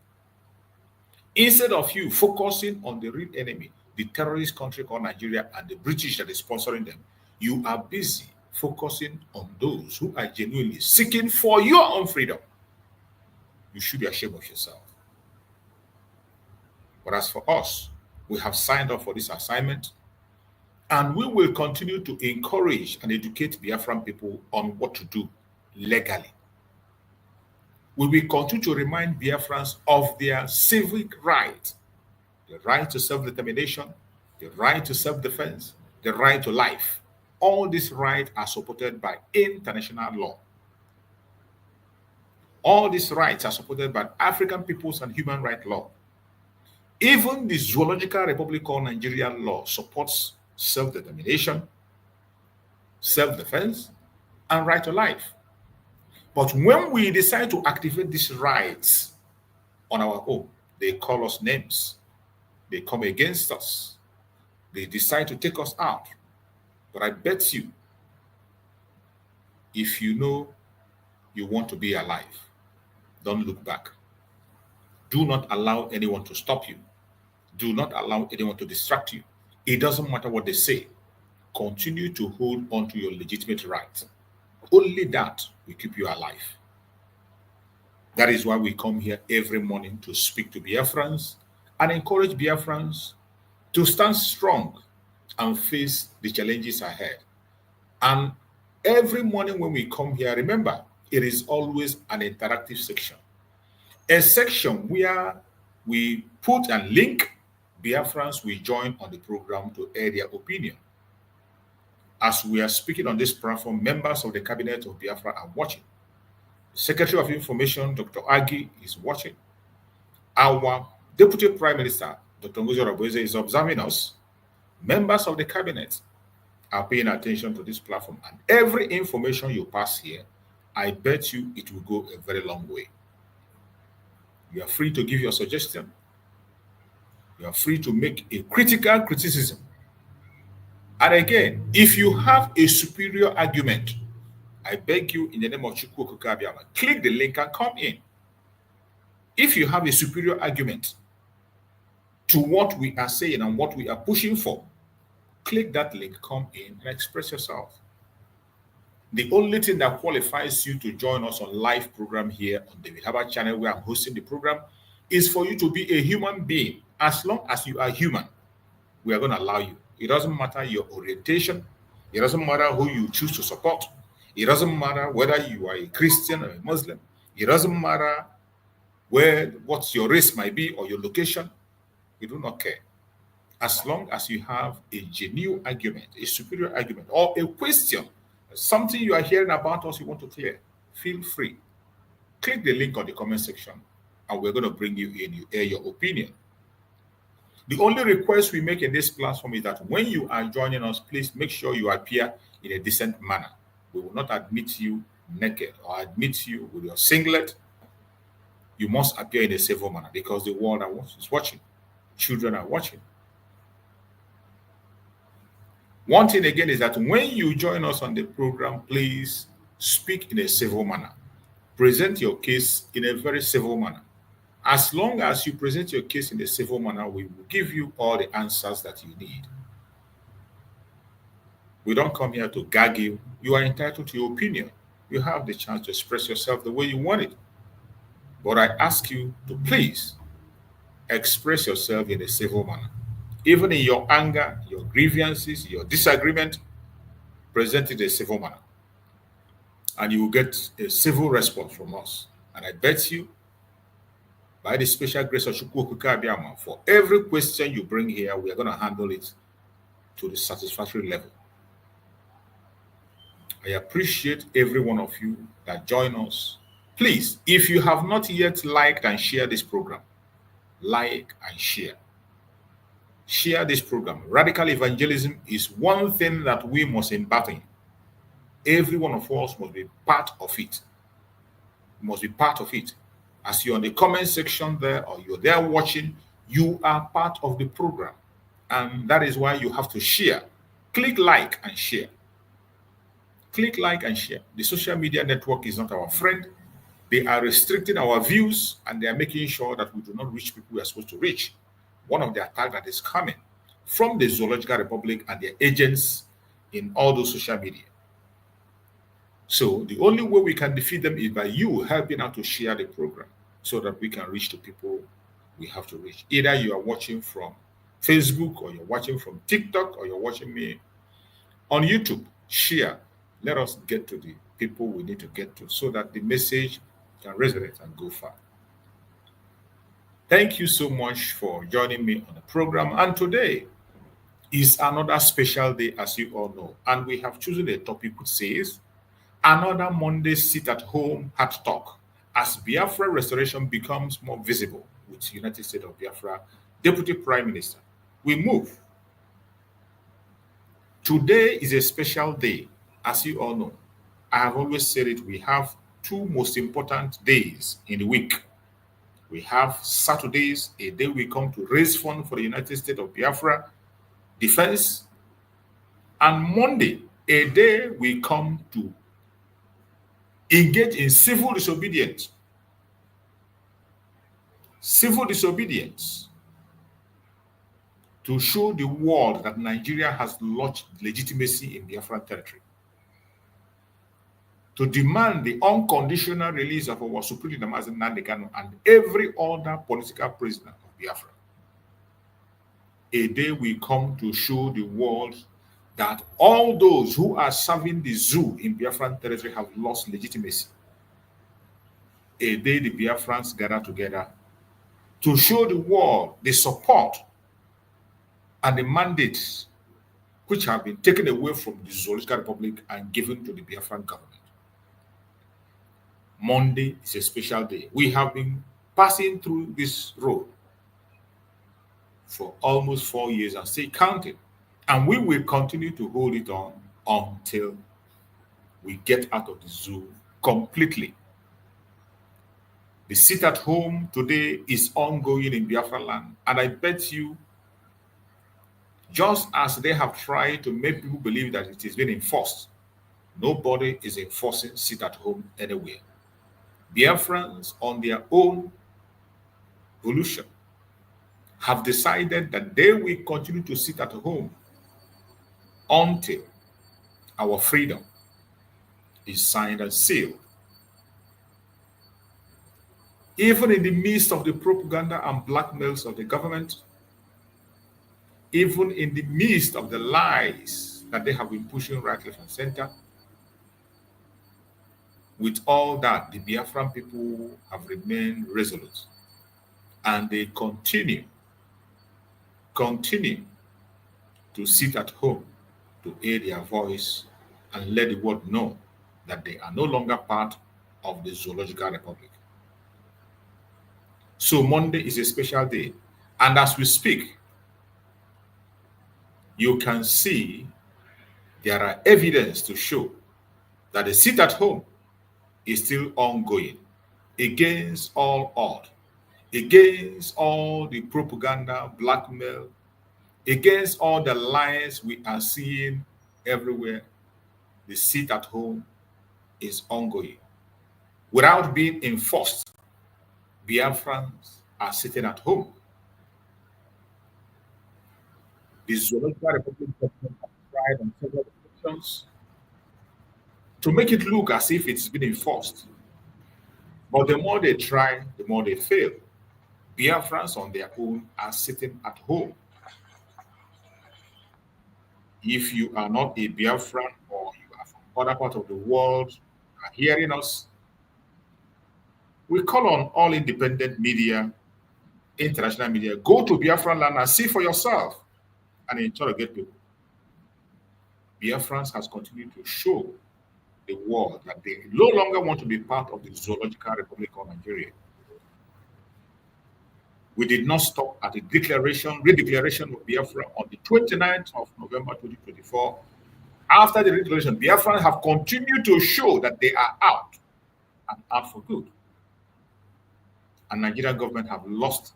Instead of you focusing on the real enemy, the terrorist country called Nigeria and the British that is sponsoring them, you are busy focusing on those who are genuinely seeking for your own freedom. You should be ashamed of yourself. But as for us, we have signed up for this assignment, and we will continue to encourage and educate Biafran people on what to do legally. We will continue to remind Biafrans of their civic right, the right to self-determination, the right to self-defense, the right to life. All these rights are supported by international law. All these rights are supported by African Peoples and Human Rights Law. Even the Zoological Republic called Nigerian law supports self-determination, self-defense, and right to life. But when we decide to activate these rights on our own, they call us names. They come against us. They decide to take us out. But I bet you, if you know you want to be alive, don't look back. Do not allow anyone to stop you. Do not allow anyone to distract you. It doesn't matter what they say. Continue to hold on to your legitimate right. Only that will keep you alive. That is why we come here every morning to speak to Biafrans and encourage Biafrans to stand strong and face the challenges ahead. And every morning when we come here, remember, it is always an interactive section. A section where we put and link Biafrans we join on the program to air their opinion. As we are speaking on this platform, members of the cabinet of Biafra are watching. Secretary of Information, Dr. Agi, is watching. Our Deputy Prime Minister, Dr. NgoziOrabueze, is observing us. Members of the cabinet are paying attention to this platform. And every information you pass here, I bet you it will go a very long way. You are free to give your suggestion. You are free to make a critical criticism. And again, if you have a superior argument, I beg you in the name of Chukwu Okike Abiyama, click the link and come in. If you have a superior argument to what we are saying and what we are pushing for, click that link, come in and express yourself. The only thing that qualifies you to join us on live program here on the Biafra channel where I'm hosting the program is for you to be a human being. As long as you are human, we are going to allow you. It doesn't matter your orientation. It doesn't matter who you choose to support. It doesn't matter whether you are a Christian or a Muslim. It doesn't matter what your race might be or your location. We do not care. As long as you have a genuine argument, a superior argument, or a question, something you are hearing about us you want to clear, feel free. Click the link on the comment section and we're going to bring you in. You air your opinion. The only request we make in this platform is that when you are joining us, please make sure you appear in a decent manner. We will not admit you naked or admit you with your singlet. You must appear in a civil manner because the world is watching. Children are watching. One thing again is that when you join us on the program, please speak in a civil manner. Present your case in a very civil manner. As long as you present your case in a civil manner, we will give you all the answers that you need. We don't come here to gag you. You are entitled to your opinion. You have the chance to express yourself the way you want it. But I ask you to please express yourself in a civil manner. Even in your anger, your grievances, your disagreement, present it in a civil manner. And you will get a civil response from us. And I bet you, by the special grace of Chukwu Okike Abiama, for every question you bring here, we are going to handle it to the satisfactory level. I appreciate every one of you that join us. Please, if you have not yet liked and shared this program, like and share. Share this program. Radical evangelism is one thing that we must embark in. Every one of us must be part of it. Must be part of it. As you're on the comment section there or you're there watching, you are part of the program. And that is why you have to share. Click like and share. Click like and share. The social media network is not our friend. They are restricting our views and they are making sure that we do not reach people we are supposed to reach. One of the attacks that is coming from the Zoological Republic and their agents in all those social media. So the only way we can defeat them is by you helping out to share the program so that we can reach the people we have to reach. Either you are watching from Facebook or you're watching from TikTok or you're watching me on YouTube. Share. Let us get to the people we need to get to so that the message can resonate and go far. Thank you so much for joining me on the program. And today is another special day, as you all know. And we have chosen a topic which says, another Monday sit-at-home Hardtalk as Biafra restoration becomes more visible with United States of Biafra Deputy Prime Minister. We move. Today is a special day, as you all know. I have always said it, we have two most important days in the week. We have Saturdays, a day we come to raise funds for the United States of Biafra defense, and Monday, a day we come to engage in civil disobedience. Civil disobedience to show the world that Nigeria has lost legitimacy in Biafran territory. To demand the unconditional release of our Supreme Leader Nnamdi Kanu and every other political prisoner of Biafra. A day we come to show the world that all those who are serving the zoo in Biafran territory have lost legitimacy. A day the Biafrans gather together to show the world the support and the mandates which have been taken away from the Zoological Republic and given to the Biafran government. Monday is a special day. We have been passing through this road for almost 4 years and still counting. And we will continue to hold it on until we get out of the zoo completely. The sit at home today is ongoing in Biafra land. And I bet you, just as they have tried to make people believe that it is being enforced, nobody is enforcing sit at home anywhere. Biafrans, on their own volition, have decided that they will continue to sit at home until our freedom is signed and sealed. Even in the midst of the propaganda and blackmails of the government, even in the midst of the lies that they have been pushing right, left, and center, With all that, the Biafran people have remained resolute, and they continue to sit at home to aid their voice and let the world know that they are no longer part of the Zoological Republic. So Monday is a special day. And as we speak, you can see there are evidence to show that the sit at home is still ongoing against all odds, against all the propaganda, blackmail, against all the lies we are seeing everywhere. The sit at home is ongoing. Without being enforced, Biafrans are sitting at home. The Zoological Republic government has tried on several occasions to make it look as if it's been enforced. But the more they try, the more they fail. Biafrans on their own are sitting at home. If you are not a Biafran or you are from other part of the world are hearing us, we call on all independent media, international media, go to Biafran land and see for yourself and interrogate people. Biafrans has continued to show the world that they no longer want to be part of the Zoological Republic of Nigeria. We did not stop at the redeclaration of Biafra on the 29th of November 2024. After the redeclaration, Biafrans have continued to show that they are out and out for good. And Nigerian government have lost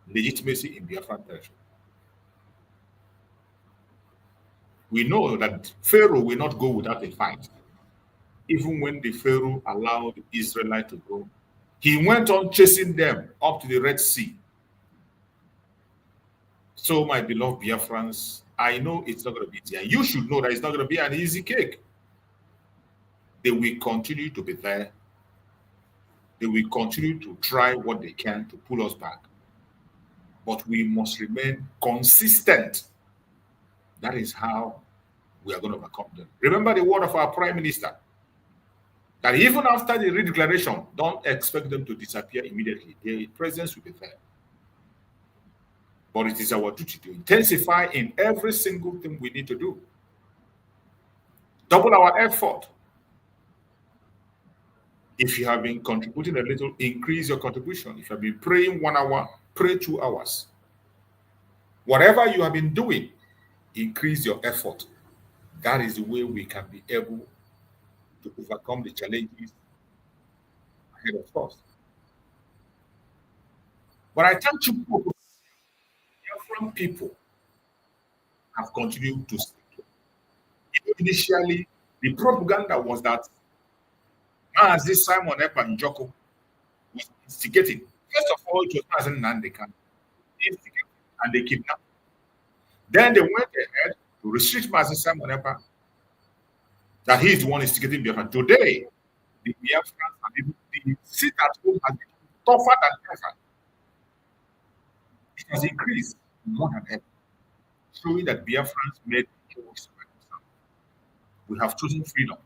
legitimacy in Biafran territory. We know that Pharaoh will not go without a fight. Even when the Pharaoh allowed the Israelites to go, he went on chasing them up to the Red Sea. So, my beloved Biafrans, I know it's not going to be easy. And you should know that it's not going to be an easy cake. They will continue to be there. They will continue to try what they can to pull us back. But we must remain consistent. That is how we are going to overcome them. Remember the word of our Prime Minister, that even after the redeclaration, don't expect them to disappear immediately. Their presence will be there. But it is our duty to intensify in every single thing we need to do. Double our effort. If you have been contributing a little, increase your contribution. If you have been praying 1 hour, pray 2 hours. Whatever you have been doing, increase your effort. That is the way we can be able to overcome the challenges ahead of us. But I tell you, Biafran people have continued to speak. Initially, the propaganda was that this Simon Ekpa Njoko was instigating. First of all, it was Nnamdi Kanu instigating, and they kidnapped. Then they went ahead to restrict Simon Ekpa, that he is the one instigating Biafra. Today, the Biafrans and the sit at home has become tougher than ever. It has increased more than ever, showing that Biafrans made a choice. We have chosen freedom.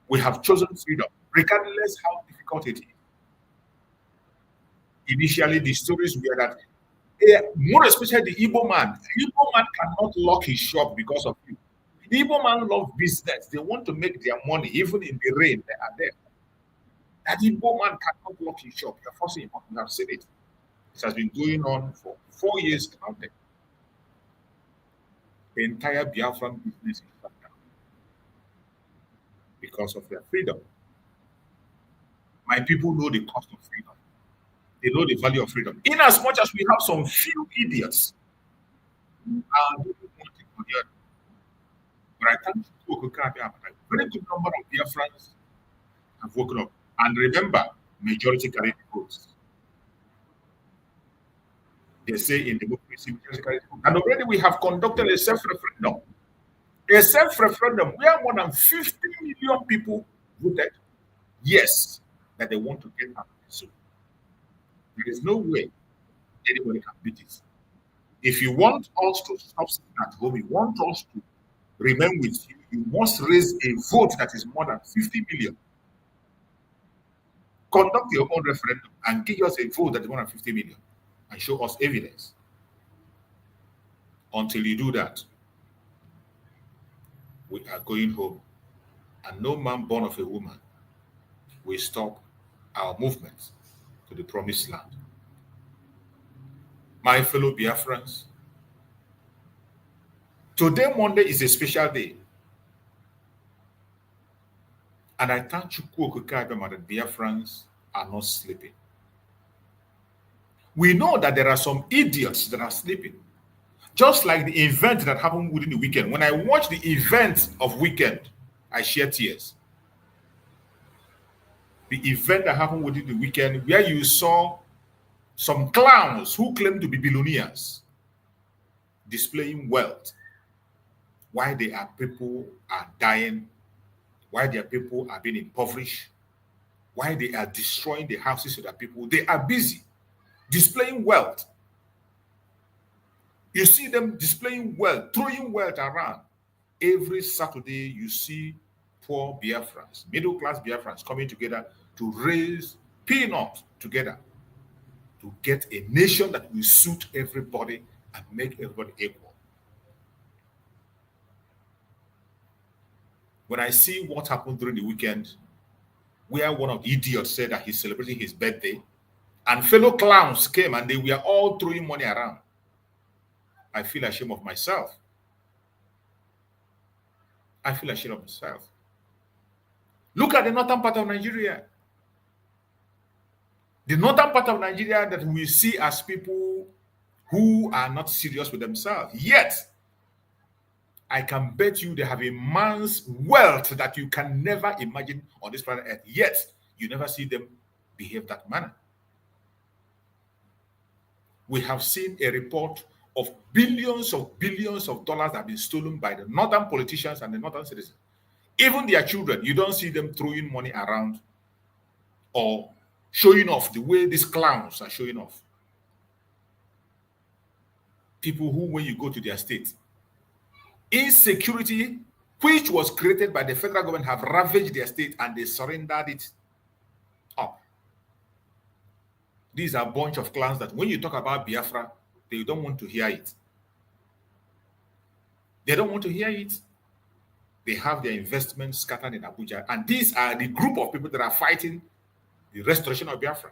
We have chosen freedom, regardless how difficult it is. Initially, the stories were that, more especially the Igbo man cannot lock his shop because of you. The Igbo man loves business. They want to make their money, even in the rain, they are there. That Igbo man cannot lock his shop. You're forcing him. You have seen it. This has been going on for 4 years now. The entire Biafran business is shut down because of their freedom. My people know the cost of freedom. They know the value of freedom. In as much as we have some few idiots who are doing one thing or the other. But I thank you, a very good number of Biafrans have woken up. And remember, majority carry the votes. They say in democracy, majority carry the vote. And already we have conducted a self-referendum. A self-referendum where more than 50 million people voted yes, that they want to get out of the zone. There is no way anybody can beat it. If you want us to stop sitting at home, you want us to remain with you, You must raise a vote that is more than 50 million. Conduct your own referendum and give us a vote that is more than 50 million and show us evidence. Until you do that, we are going home. And no man born of a woman will stop our movement to the promised land. My fellow Biafrans, today, Monday, is a special day. And I thank Chukwu Okike that Biafrans are not sleeping. We know that there are some idiots that are sleeping. Just like the event that happened within the weekend. When I watched the event of weekend, I shed tears. The event that happened within the weekend, where you saw some clowns who claim to be billionaires displaying wealth, why their people are dying, why their people are being impoverished, why they are destroying the houses of their people. They are busy displaying wealth. You see them displaying wealth, throwing wealth around. Every Saturday, you see poor Biafrans, middle-class Biafrans coming together to raise peanuts together to get a nation that will suit everybody and make everybody equal. When I see what happened during the weekend, where one of the idiots said that he's celebrating his birthday, and fellow clowns came and they were all throwing money around, I feel ashamed of myself. I feel ashamed of myself. Look at the northern part of Nigeria. The northern part of Nigeria that we see as people who are not serious with themselves. Yet, I can bet you they have a man's wealth that you can never imagine on this planet Earth. Yet, you never see them behave that manner. We have seen a report of billions of dollars that have been stolen by the northern politicians and the northern citizens. Even their children, you don't see them throwing money around or showing off the way these clowns are showing off. People who, when you go to their state, insecurity, which was created by the federal government, have ravaged their state and they surrendered it up. These are a bunch of clowns that when you talk about Biafra, they don't want to hear it. They don't want to hear it. They have their investments scattered in Abuja. And these are the group of people that are fighting the restoration of Biafra.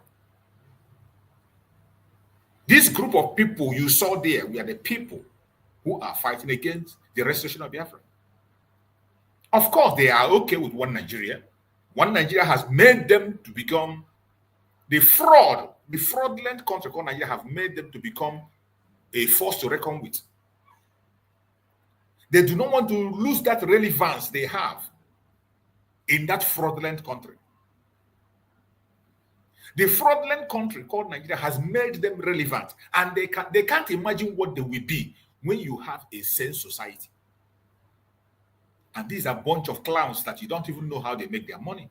This group of people you saw there, we are the people who are fighting against the restoration of Biafra. Of course, they are okay with one Nigeria. One Nigeria has made them to become the fraudulent country called Nigeria have made them to become a force to reckon with. They do not want to lose that relevance they have in that fraudulent country. The fraudulent country called Nigeria has made them relevant, and they can't imagine what they will be when you have a sane society. And these are a bunch of clowns that you don't even know how they make their money.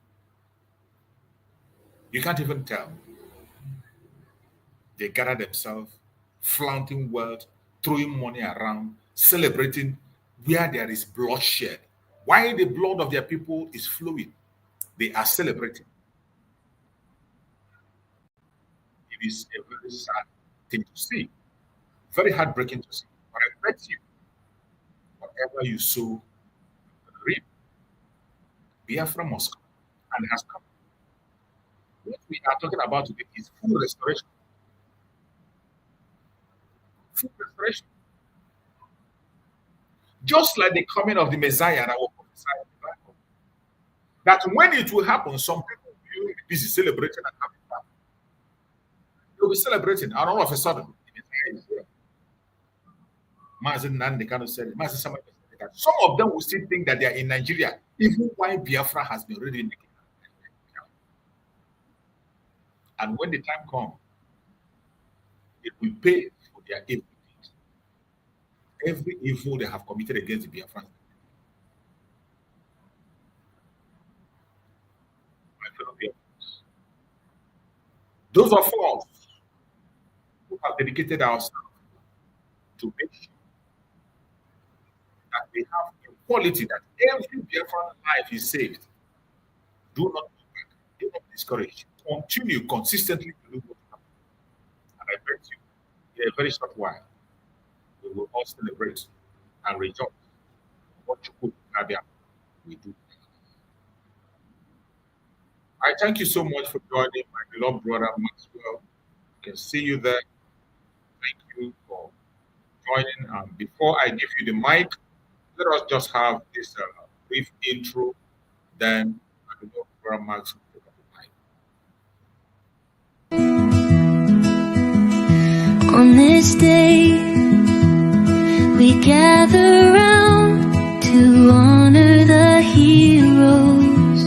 You can't even tell. They gather themselves, flaunting wealth, throwing money around, celebrating where there is bloodshed. While the blood of their people is flowing, they are celebrating. It is a very sad thing to see, very heartbreaking to see. But I bet you, whatever you sow, reap. Biafra must come, and has come. What we are talking about today is full restoration. Full restoration. Just like the coming of the Messiah that was prophesied in the Bible. That when it will happen, some people will be busy celebrating and having fun. They'll be celebrating, and all of a sudden, the Messiah is here. Nnamdi Kanu said it. Somebody said that. Some of them will still think that they are in Nigeria, even while Biafra has been already in the kingdom. And when the time comes, it will pay for their evil deeds. Every evil they have committed against the Biafrans. My fellow Biafrans, those of us who have dedicated ourselves to make sure that we have quality that every Biafran life is saved. Do not go back. Do not be discouraged. Continue consistently to do what you have. And I bet you, in a very short while, we will all celebrate and rejoice. What you put we do. I thank you so much for joining my beloved brother Maxwell. I can see you there. Thank you for joining. Before I give you the mic, let us just have this brief intro. Then my beloved brother Max will pick up the mic. On this day, we gather round to honor the heroes,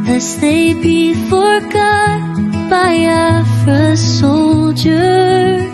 lest they be forgot by Biafra's soldiers.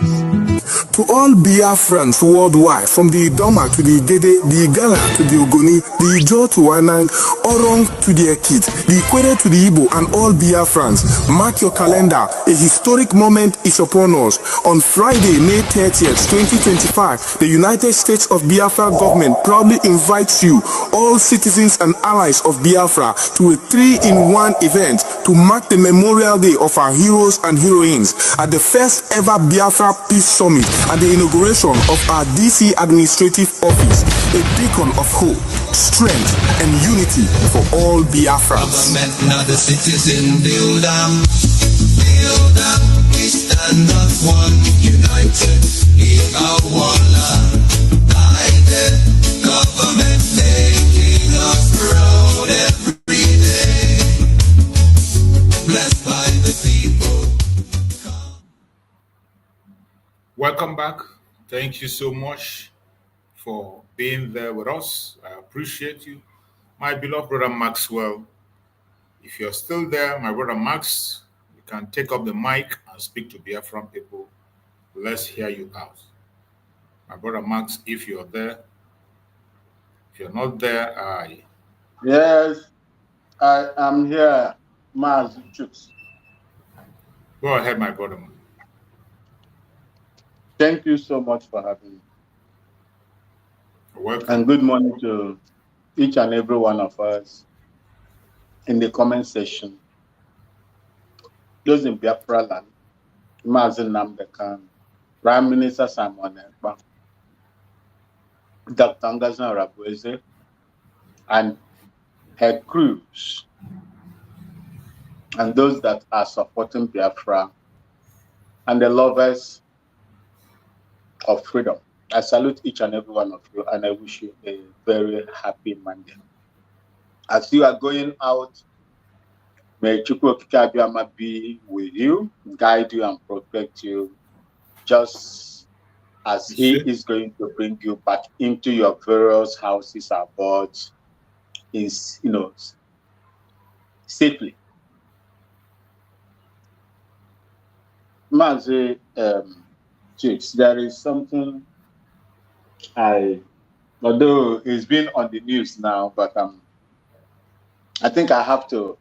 To all Biafrans worldwide, from the Idoma to the Igede, the Igala to the Ogoni, the Ijo to Wanang, Orong to the Ekit, the Ikwere to the Igbo, and all Biafrans, mark your calendar. A historic moment is upon us. On Friday, May 30th, 2025, the United States of Biafra government proudly invites you, all citizens and allies of Biafra, to a 3-in-1 event to mark the Memorial Day of our heroes and heroines at the first ever Biafra Peace Summit and the inauguration of our DC administrative office, a beacon of hope, strength, and unity for all Biafrans. Not the citizen, build up, we stand up one, united, in our one guided, government making us proud every day, blessed by the people. Welcome back. Thank you so much for being there with us. I appreciate you. My beloved brother Maxwell, if you're still there, my brother Max, you can take up the mic and speak to Biafran people. Let's hear you out. My brother Max, if you're there. If you're not there, Yes, I am here, Maz. Go ahead, my brother. Thank you so much for having me. You're welcome. And good morning to each and every one of us in the comment section. Those in Biafra land, Nnamdi Kanu, Prime Minister Simon Ekpa, Dr. NgoziOrabueze, and her crews, and those that are supporting Biafra, and the lovers of freedom. I salute each and every one of you, and I wish you a very happy Monday. As you are going out, may Chukwu Okike Abiyama be with you, guide you, and protect you, just as he is going to bring you back into your various houses and boards, safely. Mazi, there is something although it's been on the news now, but I think I have to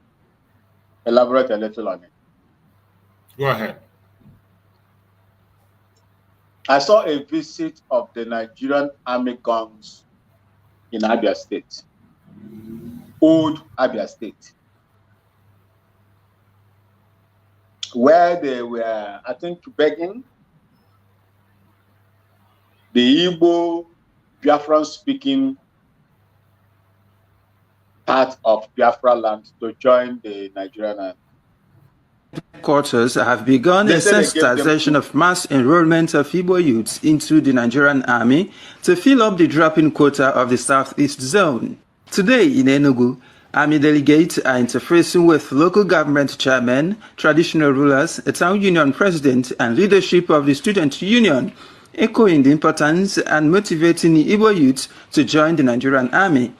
elaborate a little on it. Go ahead. I saw a visit of the Nigerian army guns in Abia State, old Abia State, where they were, I think, begging the Igbo Biafran speaking part of Biafra land to join the Nigerian army. Headquarters have begun a sensitization of mass enrollment of Igbo youths into the Nigerian army to fill up the drop-in quota of the Southeast Zone. Today in Enugu, army delegates are interfacing with local government chairmen, traditional rulers, a town union president, and leadership of the student union, echoing the importance and motivating Igbo youth to join the Nigerian army,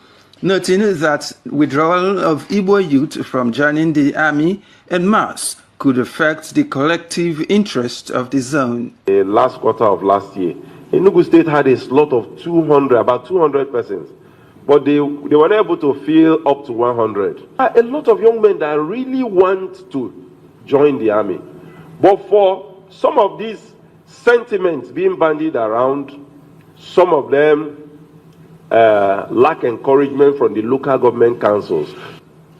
noting that withdrawal of Igbo youth from joining the army en masse could affect the collective interest of the zone. The last quarter of last year, Enugu State had a slot of about 200 persons, but they were not able to fill up to 100. A lot of young men that really want to join the army, but for some of these sentiments being bandied around, some of them lack encouragement from the local government councils.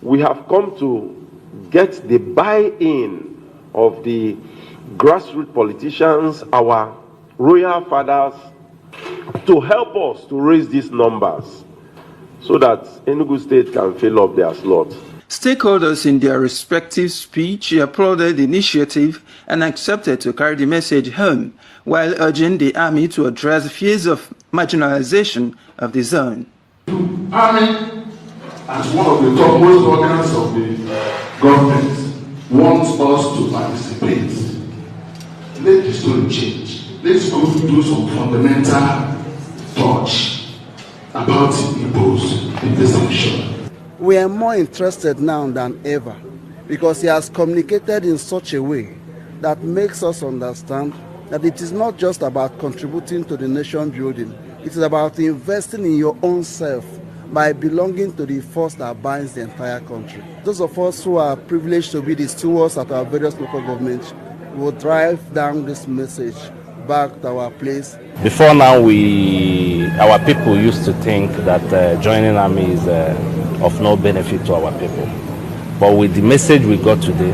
We have come to get the buy-in of the grassroots politicians, our royal fathers, to help us to raise these numbers so that Enugu State can fill up their slots. Stakeholders in their respective speech applauded the initiative and accepted to carry the message home, while urging the army to address fears of marginalization of the zone. Army, as one of the topmost organs of the government, wants us to participate. Let the story change. Let's go do some fundamental touch about Igbo's investigation. We are more interested now than ever because he has communicated in such a way that makes us understand that it is not just about contributing to the nation building, it is about investing in your own self by belonging to the force that binds the entire country. Those of us who are privileged to be the stewards at our various local governments will drive down this message back to our place. Before now, our people used to think that joining army is of no benefit to our people. But with the message we got today,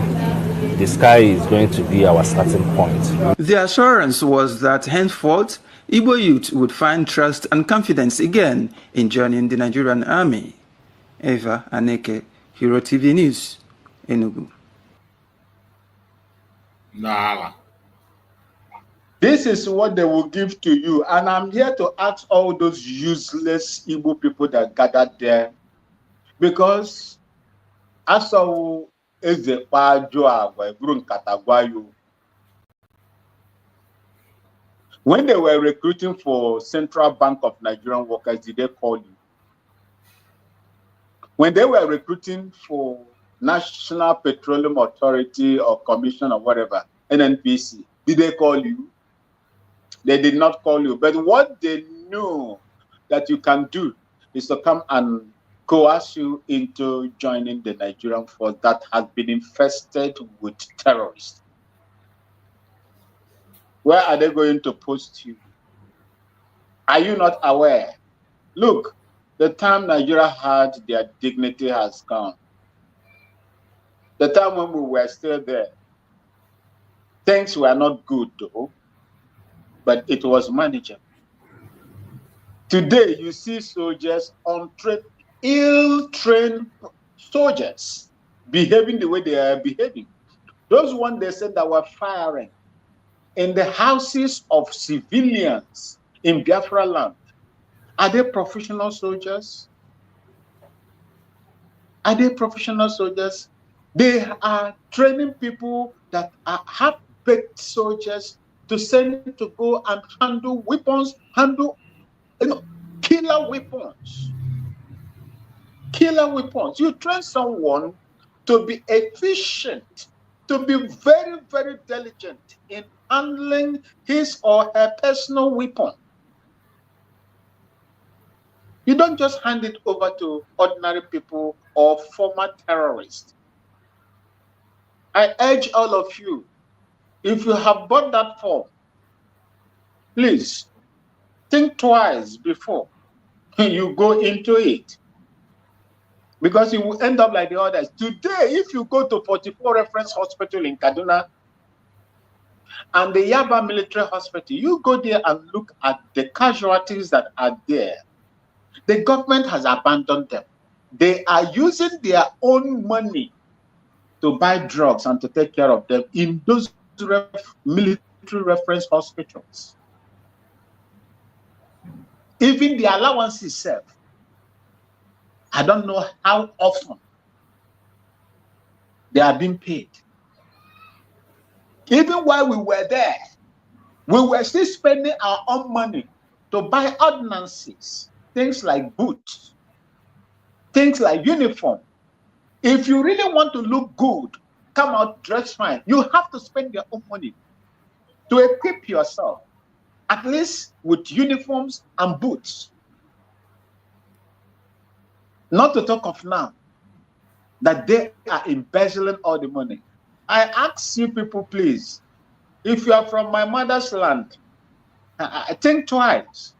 the sky is going to be our starting point. The assurance was that henceforth, Igbo youth would find trust and confidence again in joining the Nigerian army. Eva Aneke, Hero TV News, Enugu. Nala. This is what they will give to you. And I'm here to ask all those useless Igbo people that gathered there. Because as when they were recruiting for Central Bank of Nigerian workers, did they call you? When they were recruiting for National Petroleum Authority or Commission or whatever, NNPC, did they call you? They did not call you. But what they knew that you can do is to come and coerce you into joining the Nigerian force that has been infested with terrorists. Where are they going to post you? Are you not aware? Look, the time Nigeria had their dignity has come. The time when we were still there, things were not good though, but it was manageable. Today, you see soldiers, ill-trained soldiers behaving the way they are behaving. Those ones they said that were firing in the houses of civilians in Biafra land. Are they professional soldiers? Are they professional soldiers? They are training people that are half-baked soldiers to send to go and handle weapons, killer weapons. Killer weapons. You train someone to be efficient, to be very, very diligent in handling his or her personal weapon. You don't just hand it over to ordinary people or former terrorists. I urge all of you, if you have bought that form, please think twice before you go into it. Because you will end up like the others. Today, if you go to 44 Reference Hospital in Kaduna and the Yaba Military Hospital, you go there and look at the casualties that are there. The government has abandoned them. They are using their own money to buy drugs and to take care of them in those military reference hospitals. Even the allowances serve. I don't know how often they are being paid. Even while we were there, we were still spending our own money to buy ordinances, things like boots, things like uniform. If you really want to look good, come out dressed fine, you have to spend your own money to equip yourself, at least with uniforms and boots. Not to talk of now that they are embezzling all the money. I ask you people, please, if you are from my mother's land, think twice.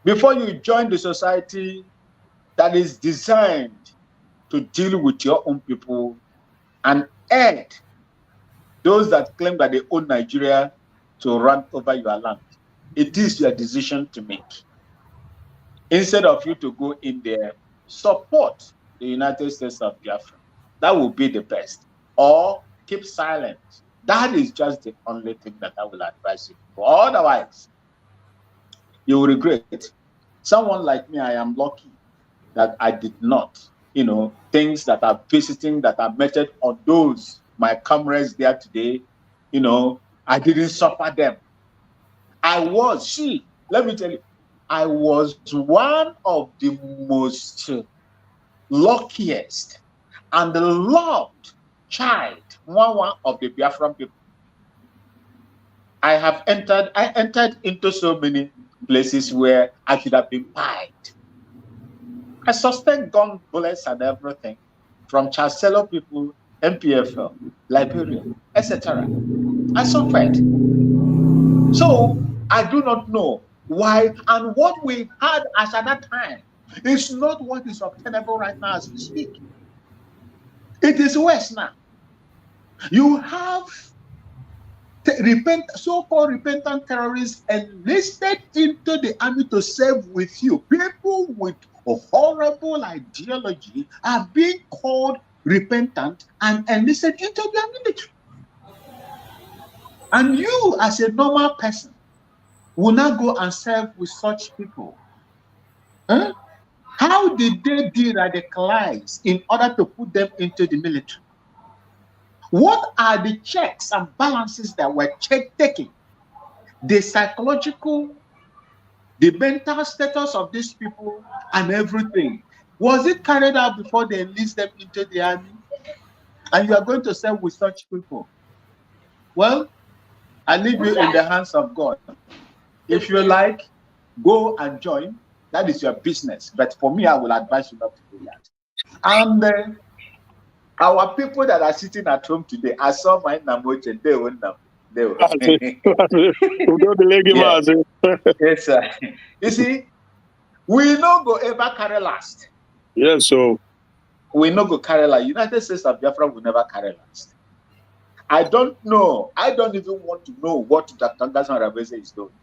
before you join the society that is designed to deal with your own people and aid those that claim that they own Nigeria to run over your land. It is your decision to make. Instead of you to go in there, support the United States of Biafra. That would be the best. Or keep silent. That is just the only thing that I will advise you. Otherwise, you will regret it. Someone like me, I am lucky that I did not, things that are visiting, that are meted on those, my comrades there today, I didn't suffer them. Let me tell you, I was one of the most luckiest and loved child, one of the Biafran people. I entered into so many places where I should have been pied. I sustained gun bullets and everything from Chancellor people, MPFL, Liberia, etc. I suffered. So I do not know why, and what we had as at that time is not what is obtainable right now as we speak. It is worse now. You have so-called repentant terrorists enlisted into the army to serve with you. People with a horrible ideology are being called repentant and enlisted into their military. And you, as a normal person, will not go and serve with such people. Huh? How did they de-radicalize in order to put them into the military? What are the checks and balances that were taken? The psychological, the mental status of these people and everything. Was it carried out before they enlist them into the army? And you are going to serve with such people? Well, I leave you in the hands of God. If you like, go and join. That is your business. But for me, I will advise you not to do that. And our people that are sitting at home today, I saw my Nnamdi, they will know. They will. Yes, sir. You see, we no go ever carry last. Yes, so we no go carry last. United States of Biafra will never carry last. I don't know. I don't even want to know what Dr. NgoziOrabueze is doing.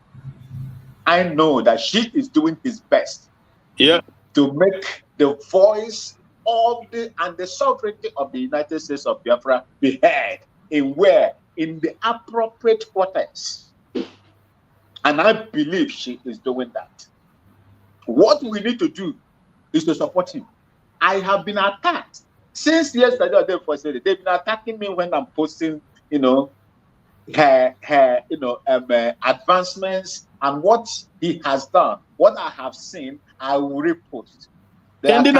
I know that she is doing his best to make the voice of the sovereignty of the United States of Biafra be heard in the appropriate quarters. And I believe she is doing that. What we need to do is to support him. I have been attacked since yesterday or day before yesterday. They've been attacking me when I'm posting, her advancements and what he has done. What I have seen, I will repost. If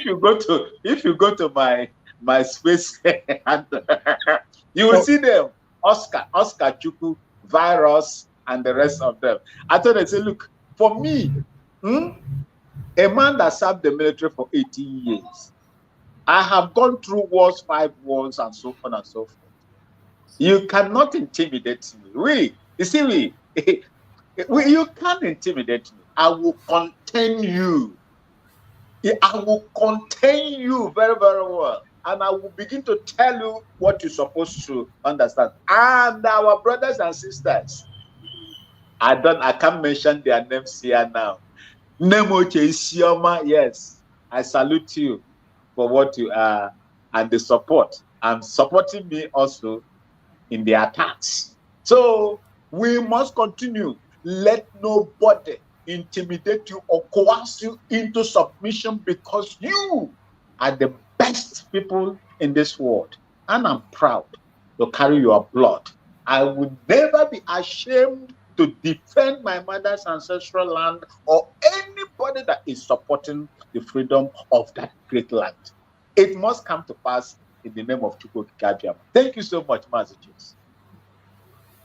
you go to my space, you will see them. Oscar Chukwu, Virus, and the rest of them. I thought they say, look, for me, a man that served the military for 18 years, I have gone through wars, 5 wars, and so on and so forth. You cannot intimidate me. You can't intimidate me. I will contain you. I will contain you very, very well. And I will begin to tell you what you're supposed to understand. And our brothers and sisters, I can't mention their names here now. Nemoche Isioma, yes, I salute you for what you are and the support. And supporting me also in the attacks. So we must continue. Let nobody intimidate you or coerce you into submission, because you are the best people in this world. And I'm proud to carry your blood. I would never be ashamed to defend my mother's ancestral land or anybody that is supporting the freedom of that great land. It must come to pass in the name of Chukwu Kikabiam. Thank you so much, Mazichus.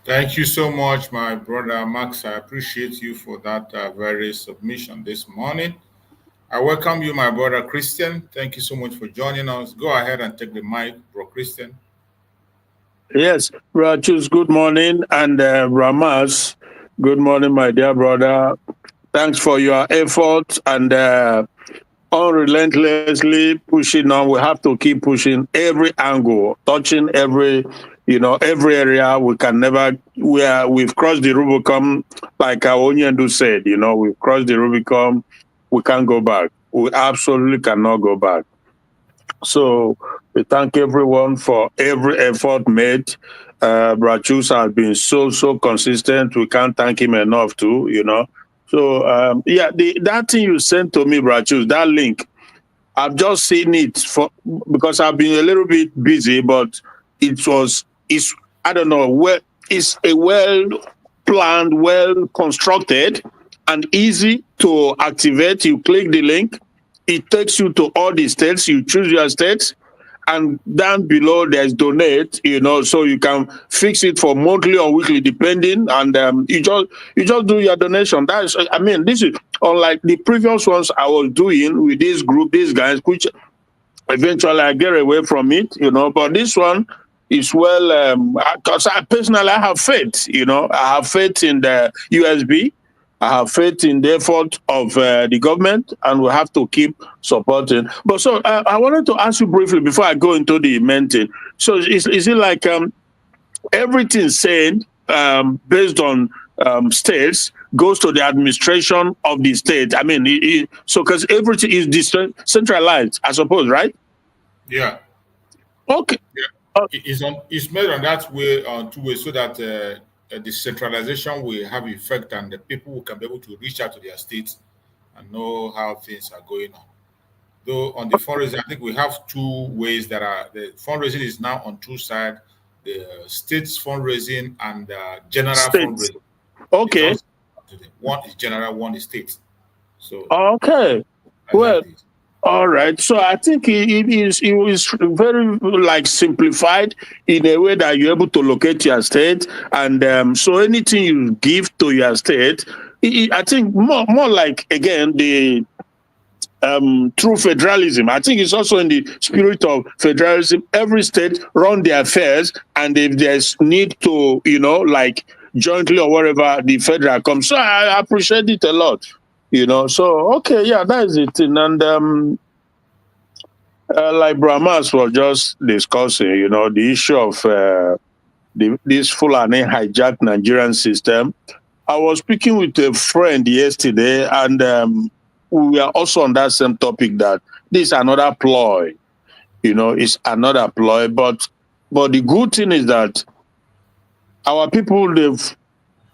Thank you so much, my brother Max. I appreciate you for that very submission this morning. I welcome you, my brother Christian. Thank you so much for joining us. Go ahead and take the mic, bro Christian. Yes, Rachus, good morning. And Ramas, Good morning, my dear brother. Thanks for your effort and unrelentlessly pushing on. We have to keep pushing every angle, touching every, every area. We can never. We've crossed the Rubicon, like our Onyendu said. We've crossed the Rubicon. We can't go back. We absolutely cannot go back. So we thank everyone for every effort made. Brachus has been so consistent. We can't thank him enough too, So that thing you sent to me, Brachus, that link, I've just seen it because I've been a little bit busy, but it's I don't know, it's a well planned, well constructed, and easy to activate. You click the link, it takes you to all the states. You choose your states, and down below there's donate. So you can fix it for monthly or weekly, depending. And you just do your donation. This is unlike the previous ones I was doing with this group, these guys, which eventually I get away from it. But this one is well, because I personally have faith. I have faith in the USB. I have faith in the effort of the government, and we have to keep supporting. But so I wanted to ask you briefly before I go into the main thing. So is it like everything said based on states goes to the administration of the state? I mean, so because everything is decentralized, I suppose, right? Yeah. Okay. Yeah. It's made on that way, on two ways, so that the centralization will have effect, and the people can be able to reach out to their states and know how things are going on. Though on the fundraising, I think we have two ways that are the fundraising is now on two sides: the states fundraising and general fundraising. Okay. One is general, one is state. So okay. Well. All right. So I think it is very simplified in a way that you're able to locate your state, and so anything you give to your state, I think more like, again, the true federalism. I think it's also in the spirit of federalism. Every state run their affairs, and if there's need to, jointly or whatever, the federal comes. So I appreciate it a lot. So okay, yeah, that is it. And like Brahmas was just discussing, the issue of this Fulani hijacked Nigerian system. I was speaking with a friend yesterday, and we are also on that same topic, that this is another ploy. It's another ploy. But the good thing is that our people live.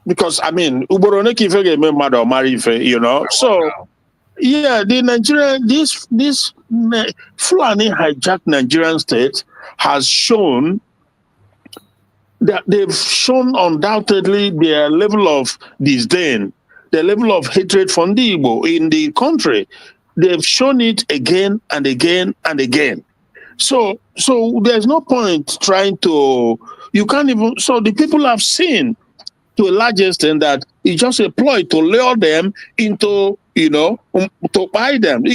Because Uboroneki Ife mad or marry Ife, So yeah, the Nigerian this Fulani hijacked Nigerian state has shown that they've shown undoubtedly their level of disdain, their level of hatred for the Igbo in the country. They've shown it again and again and again. So there's no point trying to. You can't even. So the people have seen, to a large extent, that it's just a ploy to lure them into, to buy them.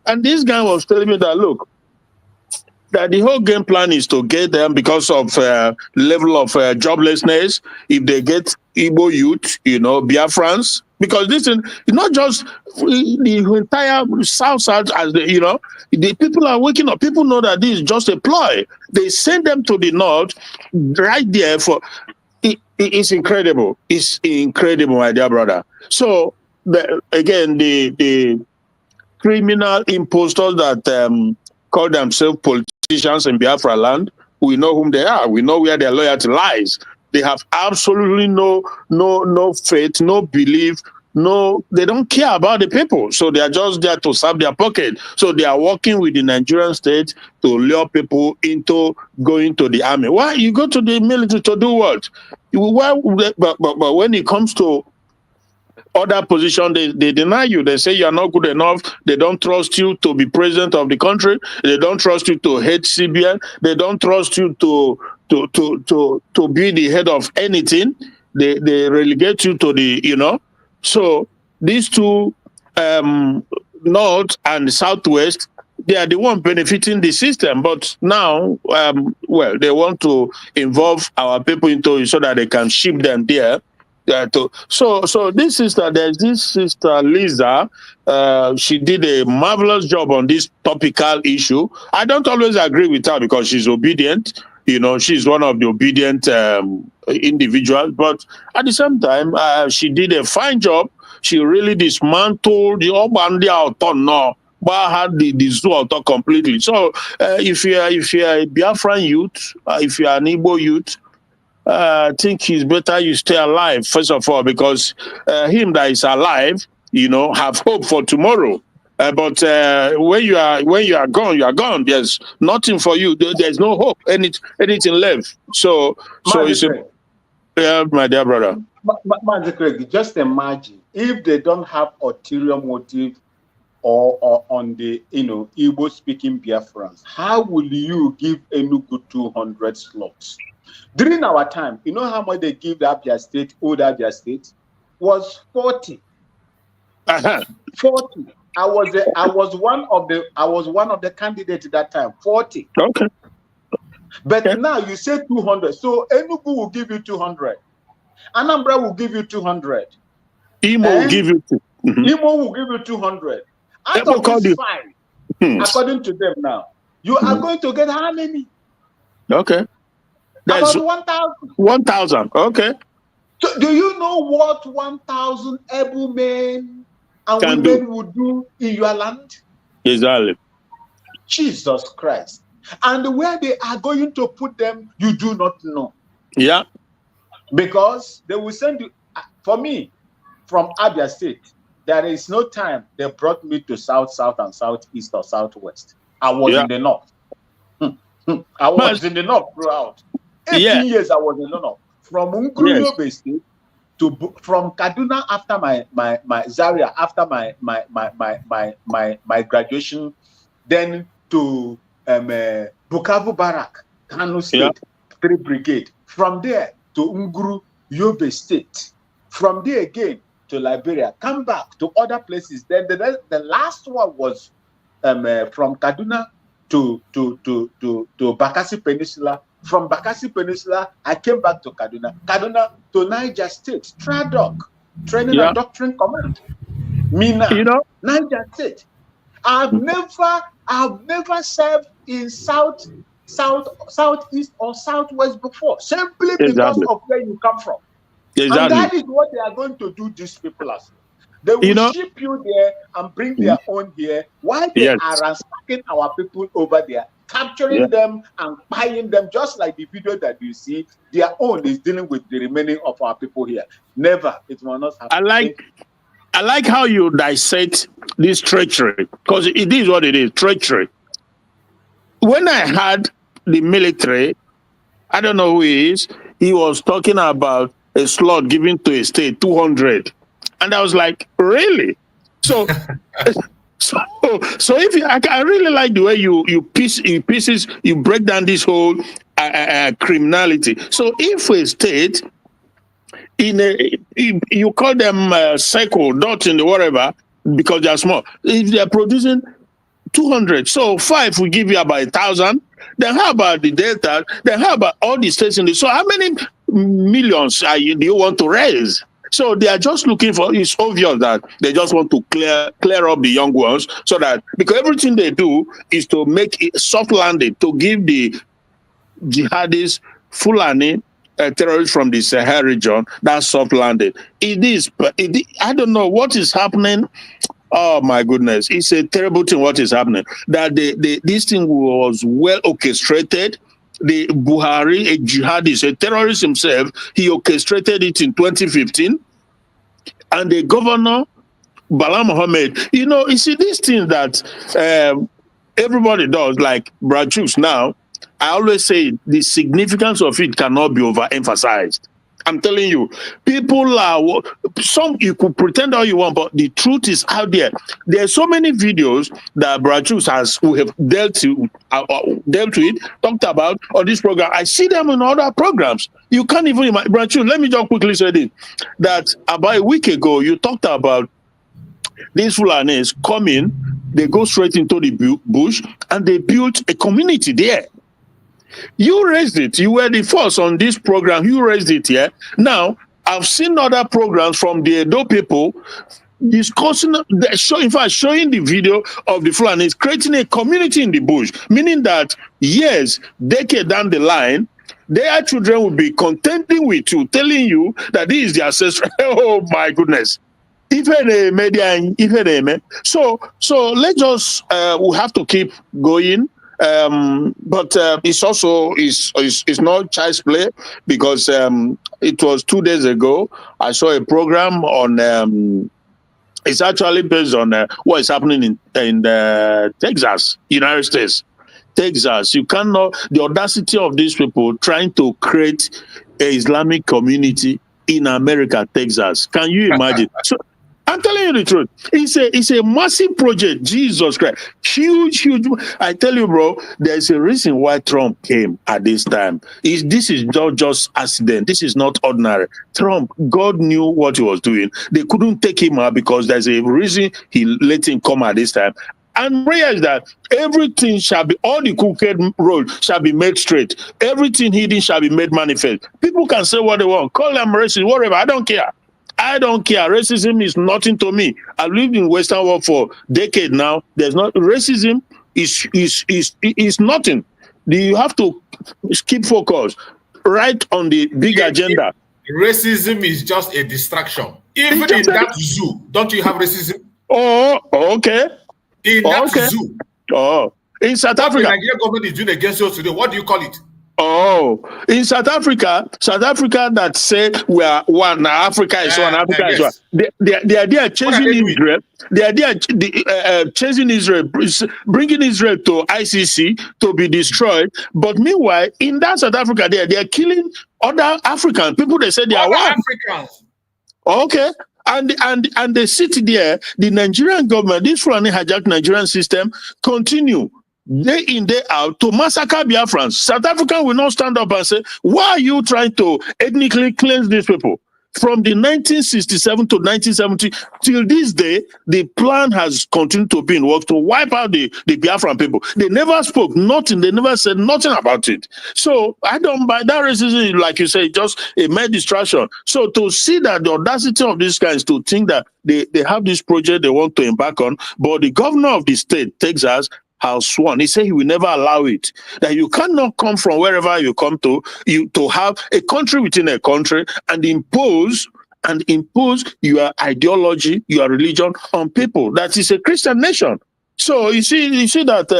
And this guy was telling me that, look, that the whole game plan is to get them because of level of joblessness. If they get Igbo youth, Biafrans, because this is not just the entire South, as the people are waking up. People know that this is just a ploy. They send them to the north right there for. It's incredible. It's incredible, my dear brother. So, again, the criminal impostors that call themselves politicians in Biafra land, we know whom they are. We know where their loyalty lies. They have absolutely no faith, no belief, they don't care about the people. So they are just there to serve their pocket. So they are working with the Nigerian state to lure people into going to the army. Why? You go to the military to do what? But when it comes to other position, they deny you. They say you are not good enough. They don't trust you to be president of the country. They don't trust you to head CBN. They don't trust you to be the head of anything. They relegate you to the, So these two, North and Southwest, they are the one benefiting the system. But now, they want to involve our people into it so that they can ship them there. So this sister, there's this sister Lisa. She did a marvelous job on this topical issue. I don't always agree with her because she's obedient. You know, she's one of the obedient individuals. But at the same time, she did a fine job. She really dismantled the Obandi Auto had the zoo auto completely. So if you're a Biafran youth, if you're an Igbo youth, I think it's better you stay alive, first of all, because him that is alive, you know, have hope for tomorrow. But when you are gone, you are gone. There's nothing for you. There's no hope, anything left. So it's my dear brother. Just imagine if they don't have ulterior motive or on the Igbo speaking Biafrans, how will you give Enugu 200 slots? During our time, you know how much they give the Abia State, old Abia State? Was 40. 40. I was one of the candidates at that time. 40. Okay. But now you say 200. So Enugu will give you 200. Anambra will give you 200. Imo will give you 200. Imo will give you 200. Out of this 5, according to them now, you are going to get how many? Okay. That's about 1,000. 1,000. Okay. So do you know what 1,000 able men and women would do in your land? Exactly. Jesus Christ. And where they are going to put them, you do not know. Yeah. Because they will send you, for me, from Abia State, there is no time they brought me to South, and Southeast or Southwest. I was in the North. I was in the North throughout. 18 years I was in the North. From Nguru State to from Kaduna after my Zaria after my graduation, then to Bukavu Barrack, Kanu State, 3 Brigade. From there to Nguru Yobe State. From there again to Liberia. Come back to other places. Then the last one was from Kaduna to Bakassi Peninsula. From Bakassi Peninsula, I came back to Kaduna. Kaduna to Niger State, TRADOC, Training and Doctrine Command. Mina, Niger State. I've never served in Southeast or Southwest before, simply because of where you come from. Exactly. And that is what they are going to do these people as. They will ship you there and bring their own here while they are ransacking our people over there, capturing them and buying them, just like the video that you see. Their own is dealing with the remaining of our people here. Never. It will not happen. I like how you dissect this treachery, because it is what it is, treachery. When I had the military, I don't know who he is, he was talking about a slot given to a state, 200. And I was like, really? So if you, I really like the way you break down this whole criminality. So if a state, you call them cycle, dot in the whatever, because they're small. If they're producing 200, so 5 will give you about 1,000. Then how about the Delta? Then how about all the states in the? So how many millions do you want to raise? So they are just looking for. It's obvious that they just want to clear up the young ones, so that because everything they do is to make it soft landing, to give the jihadis, Fulani, terrorists from the Sahel region that soft landing. It is, but I don't know what is happening. Oh my goodness, it's a terrible thing what is happening. That this thing was well orchestrated. The Buhari, a jihadist, a terrorist himself, he orchestrated it in 2015. And the governor, Bala Mohammed, you see these things that everybody does, like Brachus now, I always say the significance of it cannot be overemphasized. I'm telling you, people are, you could pretend all you want, but the truth is out there. There are so many videos that Brachus who have dealt with, talked about on this program. I see them in other programs. You can't even imagine. Brachus, let me just quickly say this, that about a week ago, you talked about these Fulanis coming, they go straight into the bush, and they built a community there. You raised it. You were the first on this program. You raised it here. Now, I've seen other programs from the Edo people discussing, showing the video of the Fulanis creating a community in the bush, meaning that, yes, decade down the line, their children will be contending with you, telling you that this is their ancestral. Oh my goodness. So let's just we have to keep going. But it's also it's not child's play, because it was 2 days ago I saw a program on it's actually based on what is happening in Texas, United States. Texas, you cannot, the audacity of these people trying to create an Islamic community in America, Texas. Can you imagine? So I'm telling you the truth. It's a massive project. Jesus Christ. Huge. I tell you, bro, there's a reason why Trump came at this time. This is not just accident. This is not ordinary. Trump, God knew what he was doing. They couldn't take him out because there's a reason he let him come at this time. And prayer is that everything shall be, all the crooked road shall be made straight. Everything hidden shall be made manifest. People can say what they want. Call them racist, whatever. I don't care. Racism is nothing to me. I've lived in Western world for decades now. There's not racism is nothing. You have to keep focus right on the big agenda. Racism is just a distraction. Even in that zoo, don't you have racism? Oh, okay. In that zoo. Oh, in South Africa. The Nigerian government is doing against us today. What do you call it? Oh, in South Africa that say we are one, Africa is one, Africa is one. The idea chasing Israel, chasing Israel, bringing Israel to ICC to be destroyed. But meanwhile, in that South Africa, they are killing other African people. They say they are one. Africans. Okay. And they sit there, the Nigerian government, this Fulani hijacked Nigerian system, continue day in, day out to massacre Biafrans. South Africa will not stand up and say, why are you trying to ethnically cleanse these people? From the 1967 to 1970, till this day, the plan has continued to be in work to wipe out the Biafran people. They never spoke nothing. They never said nothing about it. So I don't buy that racism, like you say, just a mere distraction. So to see that the audacity of these guys to think that they have this project they want to embark on, but the governor of the state, Texas, has sworn. He said he will never allow it. That you cannot come from wherever you come to have a country within a country and impose your ideology, your religion on people. That is a Christian nation. So you see that,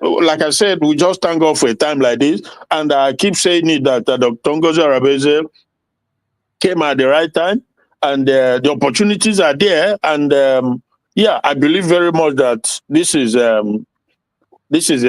like I said, we just thank God for a time like this, and I keep saying it that Dr. NgoziOrabueze came at the right time, and the opportunities are there, and yeah, I believe very much that this is the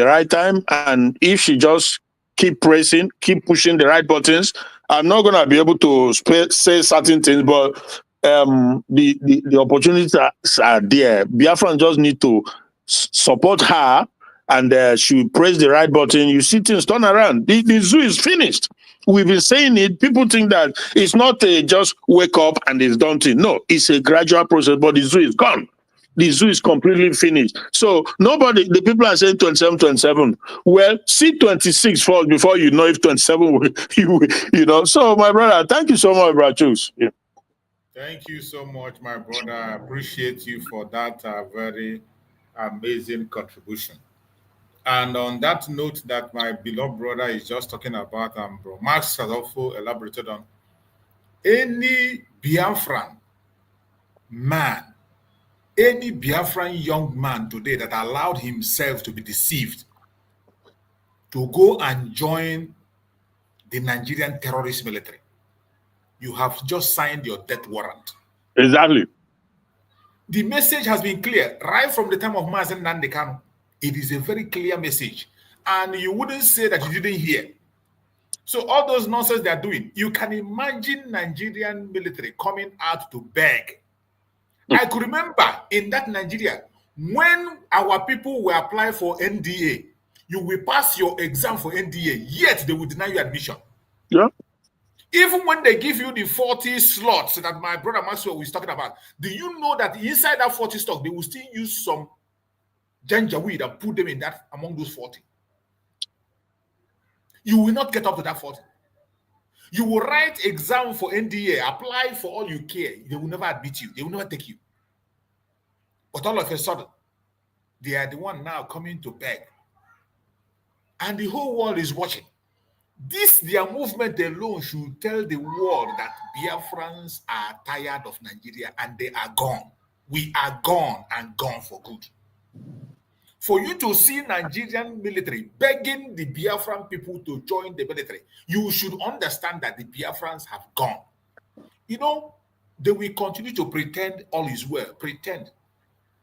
right time, and if she just keep pressing, keep pushing the right buttons, I'm not gonna be able to say certain things, but the opportunities are there. Biafran just need to support her, and she press the right button. You see things turn around. The zoo is finished. We've been saying it. People think that it's not just wake up and it's done thing. No, it's a gradual process, but the zoo is gone. The zoo is completely finished. So the people are saying 27. Well, see 26 first before you know if 27 you know. So my brother, thank you so much, brother Chooks. Yeah. Thank you so much, my brother. I appreciate you for that very amazing contribution. And on that note that my beloved brother is just talking about, bro Max has also elaborated on, any Biafran man, any Biafran young man today that allowed himself to be deceived to go and join the Nigerian terrorist military, you have just signed your death warrant. Exactly. The message has been clear right from the time of Nnamdi Kanu. It is a very clear message, and you wouldn't say that you didn't hear. So all those nonsense they are doing, you can imagine Nigerian military coming out to beg. I could remember in that Nigeria, when our people were applying for NDA, you will pass your exam for NDA, yet they will deny you admission. Yeah. Even when they give you the 40 slots that my brother Maxwell was talking about, do you know that inside that 40 slots, they will still use some janjaweed and put them in that among those 40? You will not get up to that 40. You will write exam for NDA, apply for all you care. They will never admit you. They will never take you. But all of a sudden, they are the one now coming to beg. And the whole world is watching. This, their movement alone should tell the world that Biafrans are tired of Nigeria and they are gone. We are gone and gone for good. For you to see Nigerian military begging the Biafran people to join the military, you should understand that the Biafrans have gone. You know, they will continue to pretend all is well, pretend.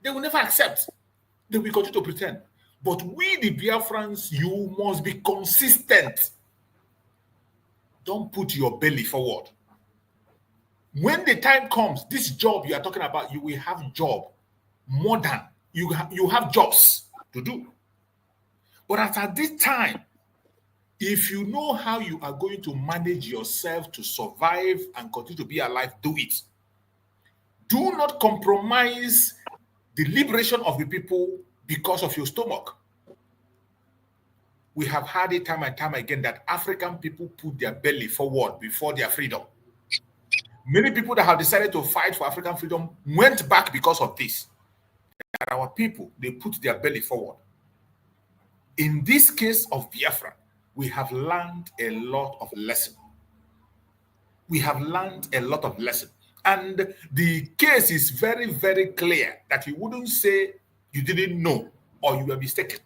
They will never accept. They will continue to pretend. But we, the Biafrans, you must be consistent. Don't put your belly forward. When the time comes, this job you are talking about, you will have job more than you have jobs to do. But at this time, if you know how you are going to manage yourself to survive and continue to be alive, do it. Do not compromise the liberation of the people because of your stomach. We have had it time and time again that African people put their belly forward before their freedom. Many people that have decided to fight for African freedom went back because of this. And our people, they put their belly forward. In this case of Biafra, we have learned a lot of lessons. We have learned a lot of lessons. And the case is very, very clear that you wouldn't say you didn't know or you were mistaken.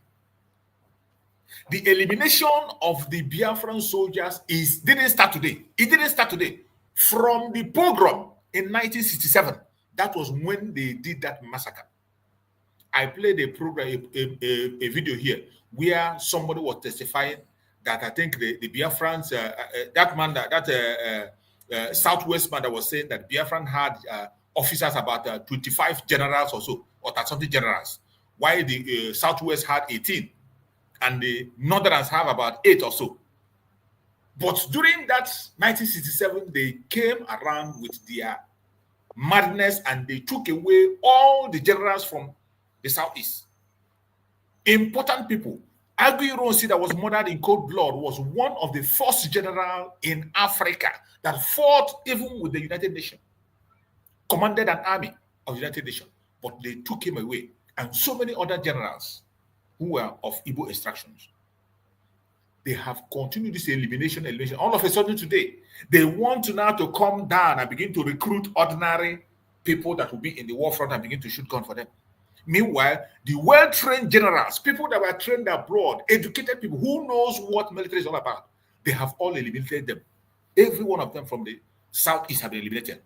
The elimination of the Biafran soldiers didn't start today. It didn't start today. From the pogrom in 1967, that was when they did that massacre. I played a program, a video here, where somebody was testifying that I think the Biafrans, that man, that Southwest man that was saying that Biafran had officers about 25 generals or so, or 30 generals, while the Southwest had 18, and the Northerners have about 8 or so. But during that 1967, they came around with their madness and they took away all the generals from the Southeast. Important people. Aguiyi that was murdered in cold blood was one of the first generals in Africa that fought even with the United Nations, commanded an army of the United Nations, but they took him away. And so many other generals who were of Igbo extractions. They have continued this elimination. All of a sudden today, they want to now to come down and begin to recruit ordinary people that will be in the war front and begin to shoot guns for them. Meanwhile, the well-trained generals, people that were trained abroad, educated people who knows what military is all about, they have all eliminated them. Every one of them from the Southeast have been eliminated.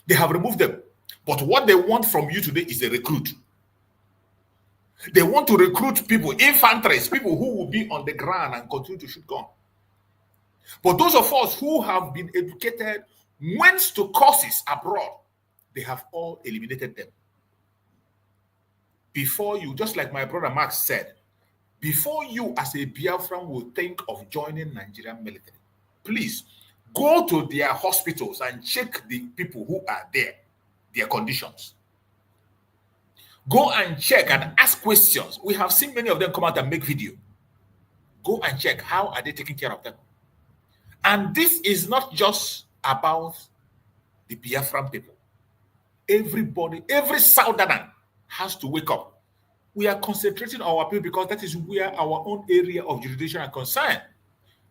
They have removed them. But what they want from you today is a recruit. They want to recruit people, infanteries, people who will be on the ground and continue to shoot guns. But those of us who have been educated, went to courses abroad, they have all eliminated them. Before you, just like my brother Max said, before you as a Biafran will think of joining Nigerian military, please go to their hospitals and check the people who are there, their conditions. Go and check and ask questions. We have seen many of them come out and make video. Go and check how are they taking care of them. And this is not just about the Biafran people. Everybody, every Southerner has to wake up. We are concentrating on our people because that is where our own area of jurisdiction are concerned.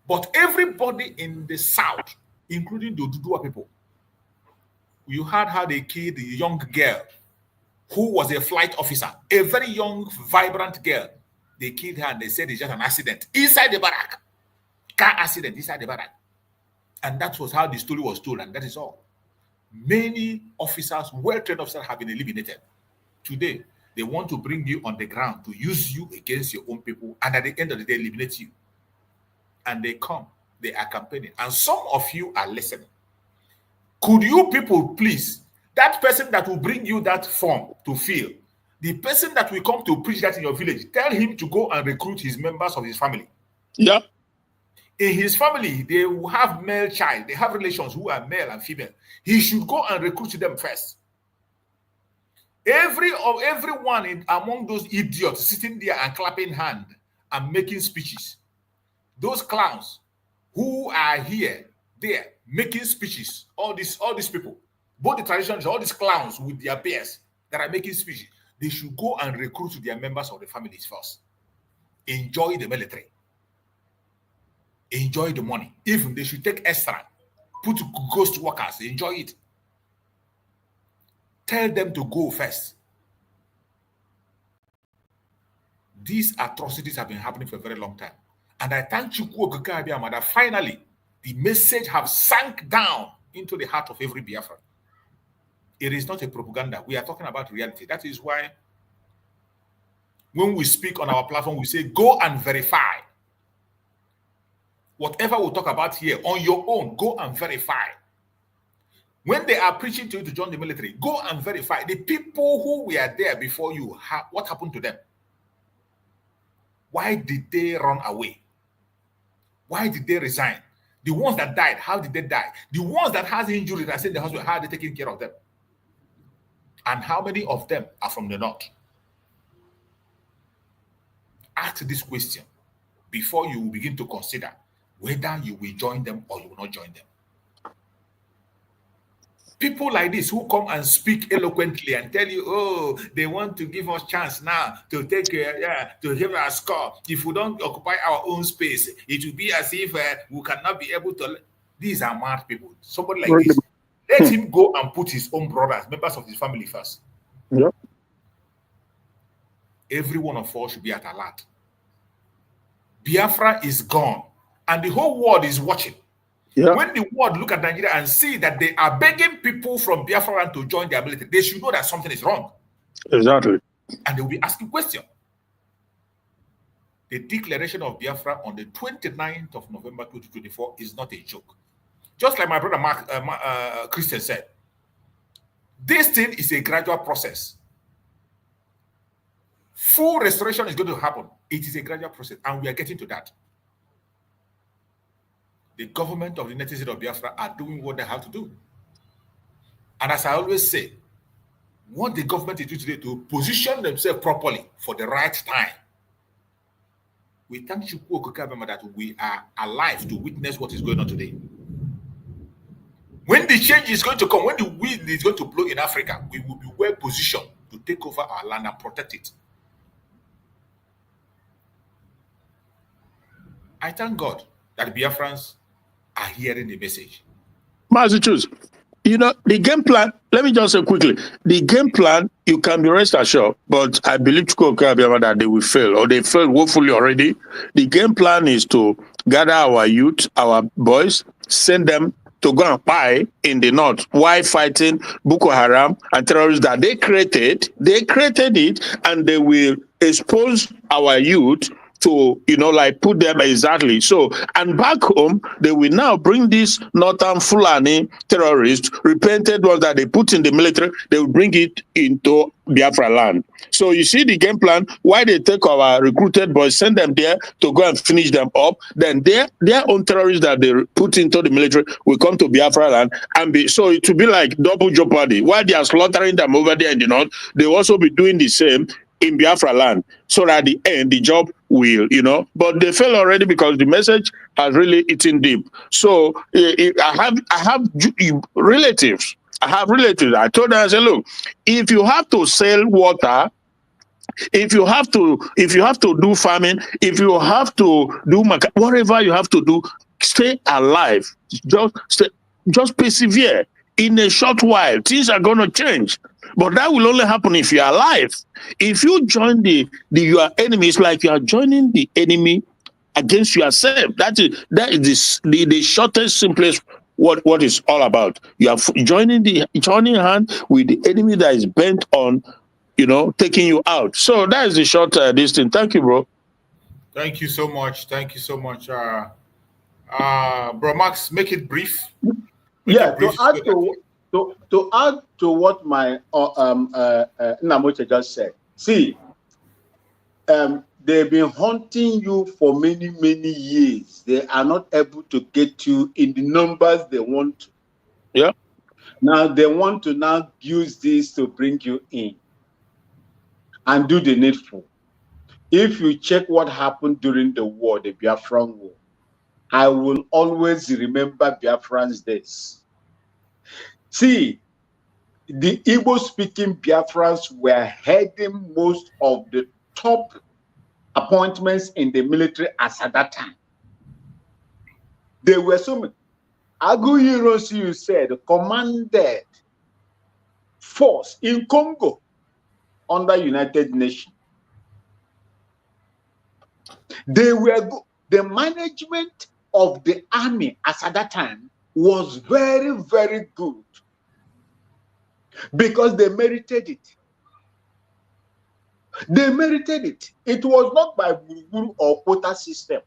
But everybody in the South, including the Dudua people, you heard how they killed the young girl who was a flight officer, a very young, vibrant girl. They killed her and they said it's just an accident inside the barrack. Car accident inside the barrack. And that was how the story was told, and that is all. Many officers, well-trained officers, have been eliminated. Today, they want to bring you on the ground to use you against your own people, and at the end of the day, eliminate you. And they come, they are campaigning, and some of you are listening. Could you people please, that person that will bring you that form to fill, the person that will come to preach that in your village, tell him to go and recruit his members of his family. Yeah. In his family, they will have male child. They have relations who are male and female. He should go and recruit them first. Everyone among those idiots sitting there and clapping hand and making speeches, those clowns who are here there making speeches. All these people, both the traditions, all these clowns with their bears that are making speeches, they should go and recruit their members of the families first. Enjoy the military. Enjoy the money. Even they should take extra, put ghost workers, enjoy it. Tell them to go first. These atrocities have been happening for a very long time. And I thank Chukwu Okike Abiyama that finally the message have sank down into the heart of every Biafran. It is not a propaganda. We are talking about reality. That is why when we speak on our platform, we say, go and verify. Whatever we talk about here, on your own, go and verify. When they are preaching to you to join the military, go and verify. The people who were there before you, what happened to them? Why did they run away? Why did they resign? The ones that died, how did they die? The ones that has injuries that in the hospital, how are they taking care of them? And how many of them are from the north? Ask this question before you begin to consider whether you will join them or you will not join them. People like this who come and speak eloquently and tell you, oh, they want to give us chance now to take to give our score. If we don't occupy our own space, it will be as if we cannot be able to. These are mad people. Somebody like this, let him go and put his own brothers, members of his family first. Yeah. Every one of us should be at alert. Biafra is gone, and the whole world is watching. Yeah. When the world look at Nigeria and see that they are begging people from Biafra to join their military, they should know that something is wrong. Exactly. And they will be asking questions. The declaration of Biafra on the 29th of November 2024 is not a joke. Just like my brother Christian said, this thing is a gradual process. Full restoration is going to happen. It is a gradual process, and we are getting to that. The government of the United States of Biafra are doing what they have to do. And as I always say, what the government is doing today to position themselves properly for the right time. We thank Chukwu Okike Abiyama that we are alive to witness what is going on today. When the change is going to come, when the wind is going to blow in Africa, we will be well positioned to take over our land and protect it. I thank God that Biafrans are hearing the message. Massachusetts, you know, the game plan, let me just say quickly, the game plan, you can be rest assured, but I believe that they will fail, or they failed woefully already. The game plan is to gather our youth, our boys, send them to go and buy in the north while fighting Boko Haram and terrorists that they created it, and they will expose our youth to, you know, like put them exactly. So, and back home, they will now bring these northern Fulani terrorists, repented ones that they put in the military, they will bring it into Biafra land. So you see the game plan, why they take our recruited boys, send them there to go and finish them up, then their own terrorists that they put into the military will come to Biafra land and be, so it will be like double jeopardy. While they are slaughtering them over there in the north, they will also be doing the same in Biafra land, so that at the end the job will, you know, but they fail already because the message has really eaten deep. So I have relatives. I told them, I said, look, if you have to sell water, if you have to do farming, if you have to do whatever you have to do, stay alive. Just persevere. In a short while, things are going to change. But that will only happen if you are alive. If you join your enemy, it's like you are joining the enemy against yourself. That is the shortest, simplest what it's all about. You are joining hand with the enemy that is bent on, you know, taking you out. So that is the short distance. Thank you, bro. Thank you so much. Thank you so much, bro Max. Make it brief. To add to what my Nnamdi just said. See, they've been hunting you for many years. They are not able to get you in the numbers they want to. Yeah. Now they want to now use this to bring you in and do the needful. If you check what happened during the war, the Biafran war, I will always remember Biafrans days. See, the Igbo-speaking Biafrans were heading most of the top appointments in the military as at that time. There were so many. Agu Hiroshi, you said, commanded force in Congo under United Nations. They were the management of the army as at that time was very, very good because they merited it. They merited it. It was not by Guru or quota system.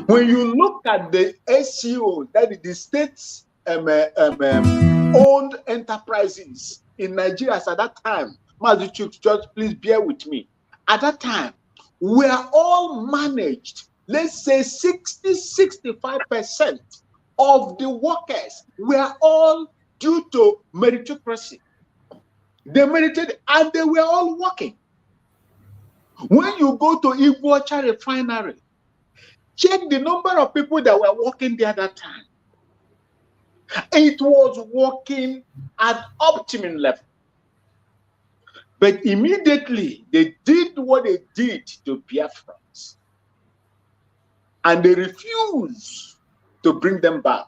When you look at the SEO, that is the states owned enterprises in Nigeria at that time, Mazi Chief Judge, please bear with me. At that time, we are all managed, let's say 60-65% of the workers were all due to meritocracy. They merited and they were all working. When you go to Iguacha refinery, check the number of people that were working there at that time. It was working at optimum level. But immediately they did what they did to Biafrans. And they refused to bring them back.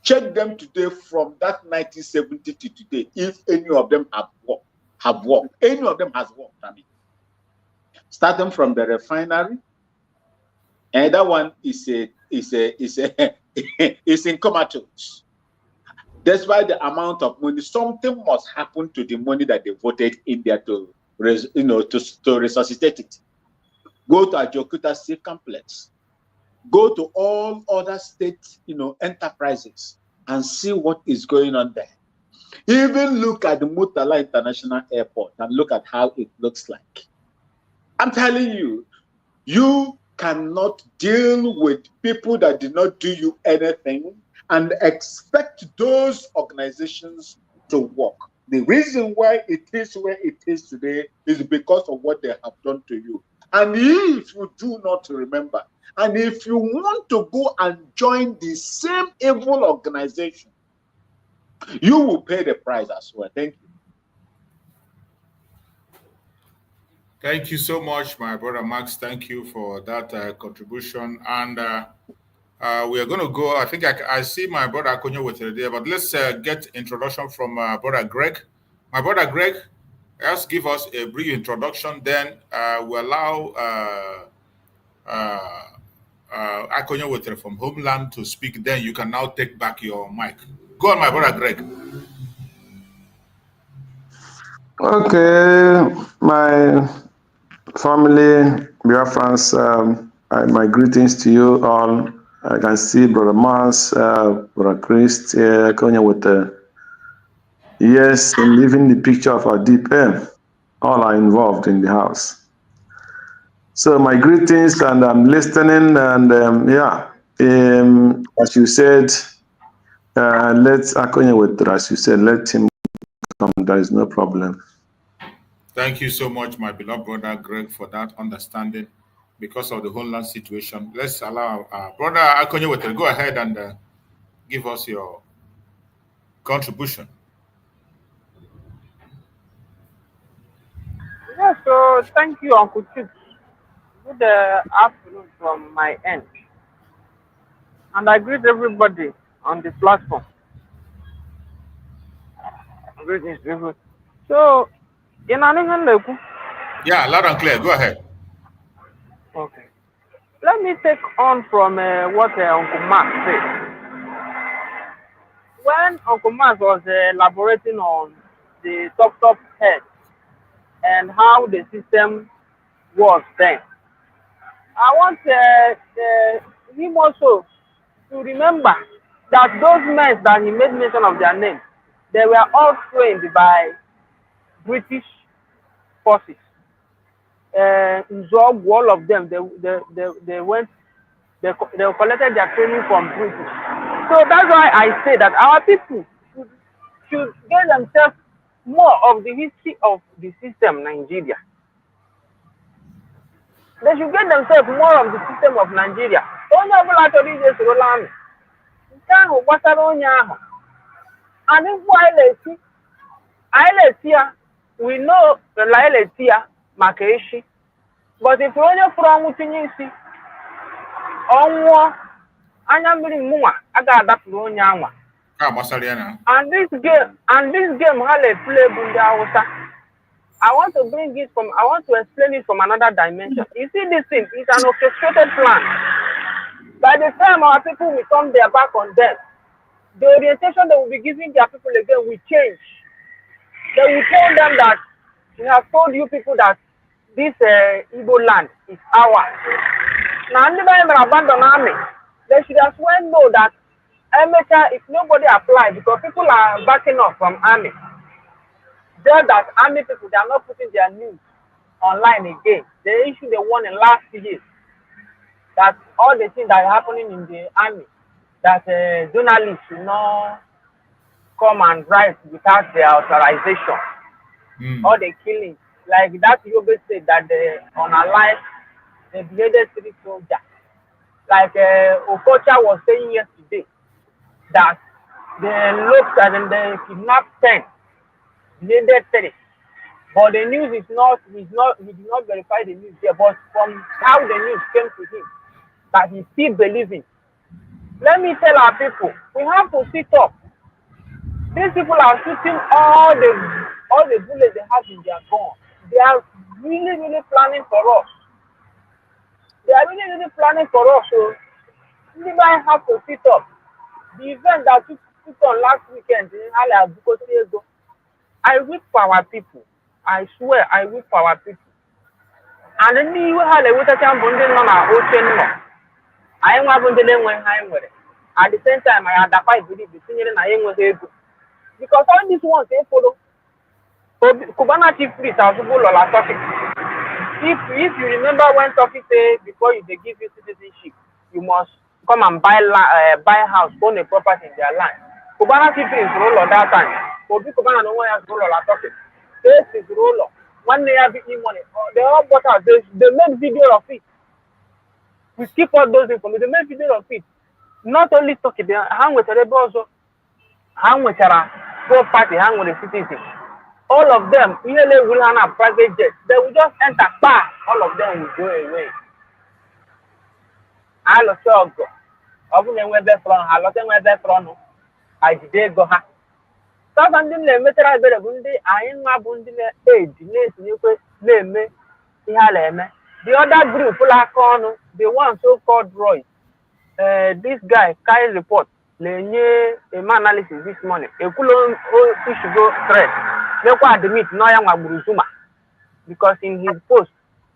Check them today from that 1970 to today, if any of them have worked. Any of them has worked, I mean. Starting from the refinery, and that one is in comatose. That's why the amount of money, something must happen to the money that they voted in there to resuscitate it. Go to Ajokuta State Complex. Go to all other state, enterprises and see what is going on there. Even look at the Murtala International Airport and look at how it looks like. I'm telling you, you cannot deal with people that did not do you anything and expect those organizations to work. The reason why it is where it is today is because of what they have done to you. And if you do not remember, and if you want to go and join the same evil organization, you will pay the price as well. Thank you. Thank you so much, my brother Max. Thank you for that contribution. And we are going to go. I think I see my brother Akonyo with you there, but let's get introduction from brother Greg. My brother Greg, let's give us a brief introduction. Then we allow Akonyo with from Homeland to speak. Then you can now take back your mic. Go on, my brother Greg. Okay, my family, Biafrans, my greetings to you all. I can see Brother Mars, Brother Christ, Konya with yes, and leaving the picture of our DPM. All are involved in the house. So my greetings, and I'm listening, and as you said, let's Akonya with, as you said, let him come. There is no problem. Thank you so much, my beloved brother Greg, for that understanding. Because of the Homeland situation, let's allow brother Akonyo to go ahead and give us your contribution. Yeah, so thank you, Uncle Chief. Good afternoon from my end. And I greet everybody on the platform. Greetings, people. So, in yeah, loud and clear. Go ahead. Okay. Let me take on from what Uncle Mark said. When Uncle Mark was elaborating on the top head and how the system was then, I want him also to remember that those men that he made mention of their names, they were all trained by British forces. All of them, they collected their training from British. So that's why I say that our people should get themselves more of the history of the system Nigeria. They should get themselves more of the system of Nigeria. onye ọbụla chọrọ ije sorola amị nke ahụ gbasara onye ahụ and mkpu anyị na-eti ya we know na anyị na-eti ya maka echi but if onye fụrụ ọnwụ tinye isi ọnwụọ anya mmiri mụnwa agaghị adapụrụ onye anwa and this game ha na-play bụ ndị Hausa. I want to explain it from another dimension. You see, this thing is an orchestrated plan. By the time our people will turn their back on them, the orientation they will be giving their people again will change. They will tell them that we have told you people that this Igbo land is ours. Now, never abandon army. They should as well know that if nobody applies, because people are backing off from army, just that army people, they are not putting their news online again. They issued the one in last year that all the things that are happening in the army, that journalists should not come and write without their authorization. All the killings, like that Yobe said that on a life, they beheaded 3 soldiers. Like Okocha was saying yesterday, that they looked and they kidnapped 10. Beheaded 30. But the news is not, he did not verify the news there, but from how the news came to him, that he still believing. Let me tell our people, we have to sit up. These people are shooting all the bullets they have in their gun. They are really planning for us. They are really planning for us. So we might have to sit up. The event that took on last weekend in Hala Bukotiego, I weep for our people. I swear, I weep for our people. And then you have a water chamber on our ocean. I am one of the at the same time, I had a fight with the senior and I was able. Because all these ones they follow. Kubana chief priest are full of Turkey. If you remember when Turkey said before they give you citizenship, you must come and buy house, own a property in their land. Kubana chief priest rule of that time. Kubana no one has rule of Turkey. This is rule of 1 year big money. They all bought out. They made video of it. We keep all those information. They made video of it. Not only Turkey, they hang with the also hang with a property, hang with the citizens. All of them, really will have a private jet. They will just enter bar. All of them will go away. I lost all go. Often where they're from, I lost where they're from. I did go. Sometimes they met a better Bundi, I am my Bundi aid, the other group, the one so called Roy. This guy, Kai report, a analysis this morning. A cool should go threat. They quite admit Noyama Buruzuma because in his post,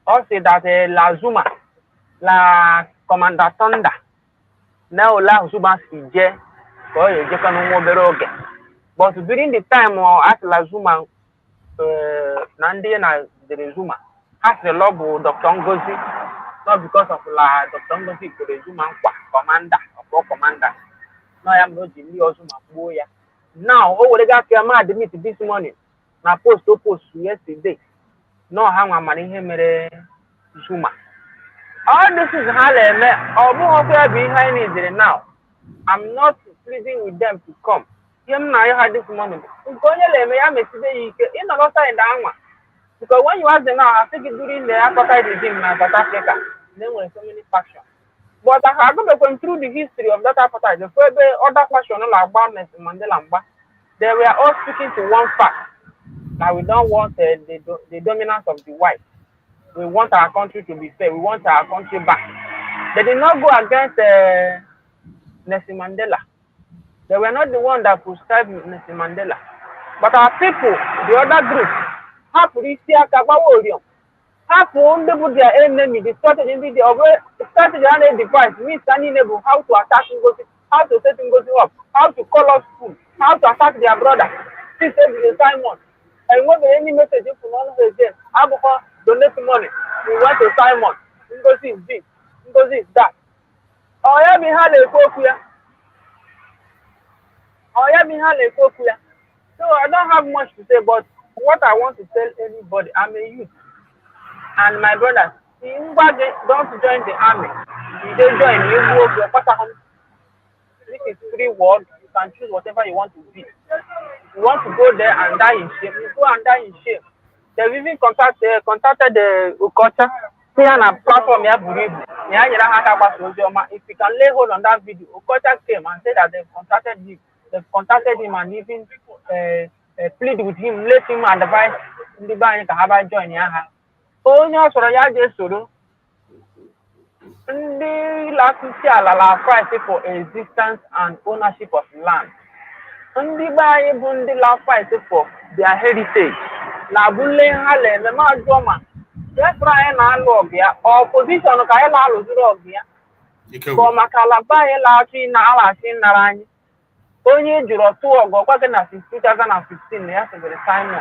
also that La Zuma, La Commander Thunder, now La Zuma Sije, or you can no more. But during the time at La Zuma, Nnamdi and the Zuma, has the love of Dr. Ngozi. Not because of La Dr. Ngozi to the Zuma commander or commander. No, I am not Jimmy or Zuma Boya. Now, over the guy came out admit this morning. Now, post yesterday. No, how am I here? Zuma. All this is how they met. Although behind it now, I'm not pleasing with them to come. Him now, you had this morning. Because when you ask them now, I think during the apartheid regime in South Africa, there were so many factions. But I have gone through the history of that apartheid. The further other factions like Mandela, they were all speaking to one fact that we don't want the dominance of the white. We want our country to be fair. We want our country back. They did not go against Nelson Mandela. They were not the one that prescribed Nelson Mandela. But our people, the other group, half their enemy, the strategy and device, me standing able how to attack Ngozi, how to set Ngozi up, how to call us food, how to attack their brother. This is the Simon. And when the enemy message from all of them, Abuha donate money. We went to Simon. Ngozi is this, Ngozi is that. Oh yeah, me had a copia. Oh yeah, me had a copia. So I don't have much to say, but what I want to tell anybody, I'm a youth. And my brothers, don't join the army. You don't join, you move your home. This is free world. You can choose whatever you want to be. You want to go there and die in shame, you go and die in shame. They've even contacted the culture. Say on a platform, if you can lay hold on that video, Okocha came and said that they've contacted him and even plead with him, let him advise the bank to have a join. Only for a just solo. The last fight for existence and ownership of land. And the Bible, the last fight for their heritage. La bulle hale me ma joma yes ra na log ya opposition ka e la lo log ya ko makala ba e la chi na ala chi na ranyi onye juro tu ogo kwa na 2015 ya se the time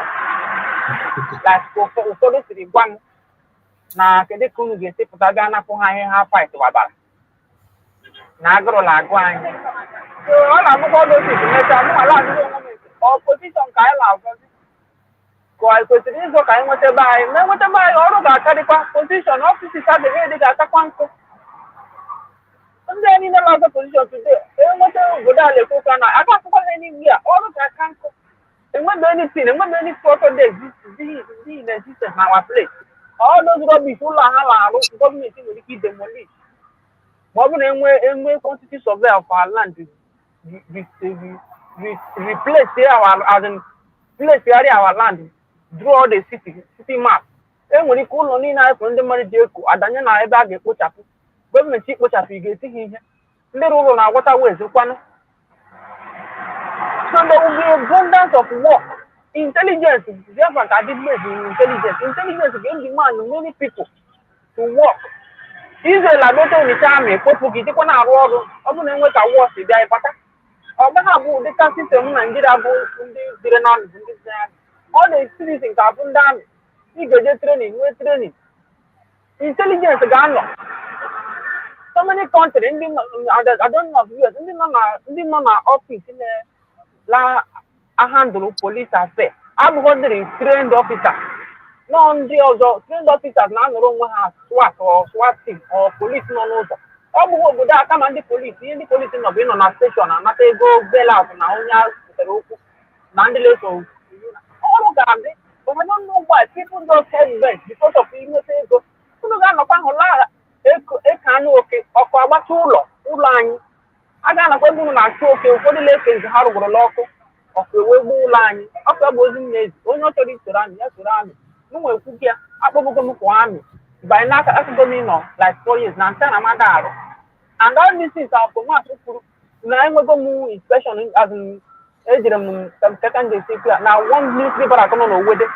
like ko do siri gwam na kede kunu ge se puta ga na ko ha fight wa bara na agro la gwa anyi so ala mo ko do si me ta mo ala ni opposition ka e la I consider so kind what buy, no what buy all about position offices are the way they got a quantum. And then in another position today, what go down the cook and I can't call any year, all of that can't. And when anything, and when any photo they exist in existence in our place. All those rubbish full of government will keep them only. What would any quantity of our land replace our as in place our land. Draw the city map. And when you call on in I from the money, Adanya na eba get put up. Government cheap what you get here. Little on our waterways, one. So there will be abundance of work. Intelligence, Biafra did intelligence. Intelligence again demand many people to work. Israel are not only time, Popu Gitikona Rogo, open and work a war to die, but the system Nigeria didn't understand. All the citizens are put down. You get training, no training. Intelligence gone. So many countries, I don't know of US, in the office in la handle police affairs. I'm wondering trained officer. No, only also trained officers now no one has SWAT or SWAT team or police no also. All who go there come and the police not being on a station and not go bail out now only all of them, but I don't know why people don't head back because of innocent. So, look at a Kanu okay, or Kwabatulo, Ulan. I got a question on okay, what the lake is how to go local of the Webu line, after wasn't made, or not to run, yes, run. No one could get up over Kwami. By now, like 4 years, now, and all these things are for much. Now, I'm going to especially as in. Second day now one newspaper are coming on with it.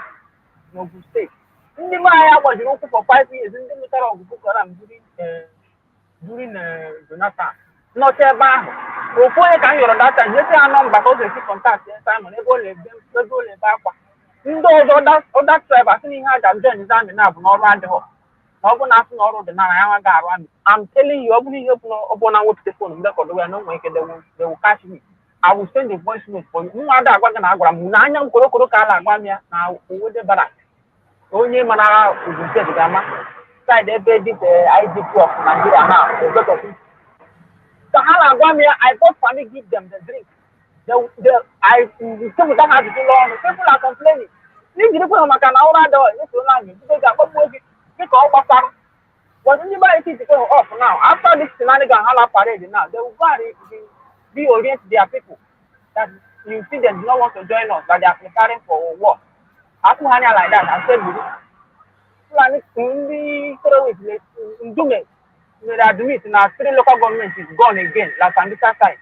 No mistake. In the Maya was for 5 years in the middle of the book during Jonathan. Not a bar. Before you can that time, let's say a number because they keep contact Simon, they go back. Those that tribe, I think he had a joint exam enough, no around the hall. I'm telling you, opening up upon our phone, they will catch me. I will send a voice note for you. No other one Nanyam Koro Kala Guamia now over the barak. Only Mana will say the Gamma. Side every did the IDP of Nigeria now. So Hala Guamia, I thought family give them the drink. I some of them have to do long. People are complaining. You can put on a canal door, it's so long. Because I got working. Because all was anybody to go off now. After this shenanigan Hala parade now, they will be orient their people that you see they do not want to join us, that they are preparing for war. Akuhania like that, I said, in the admit now 3 local governments is gone again, like on this side.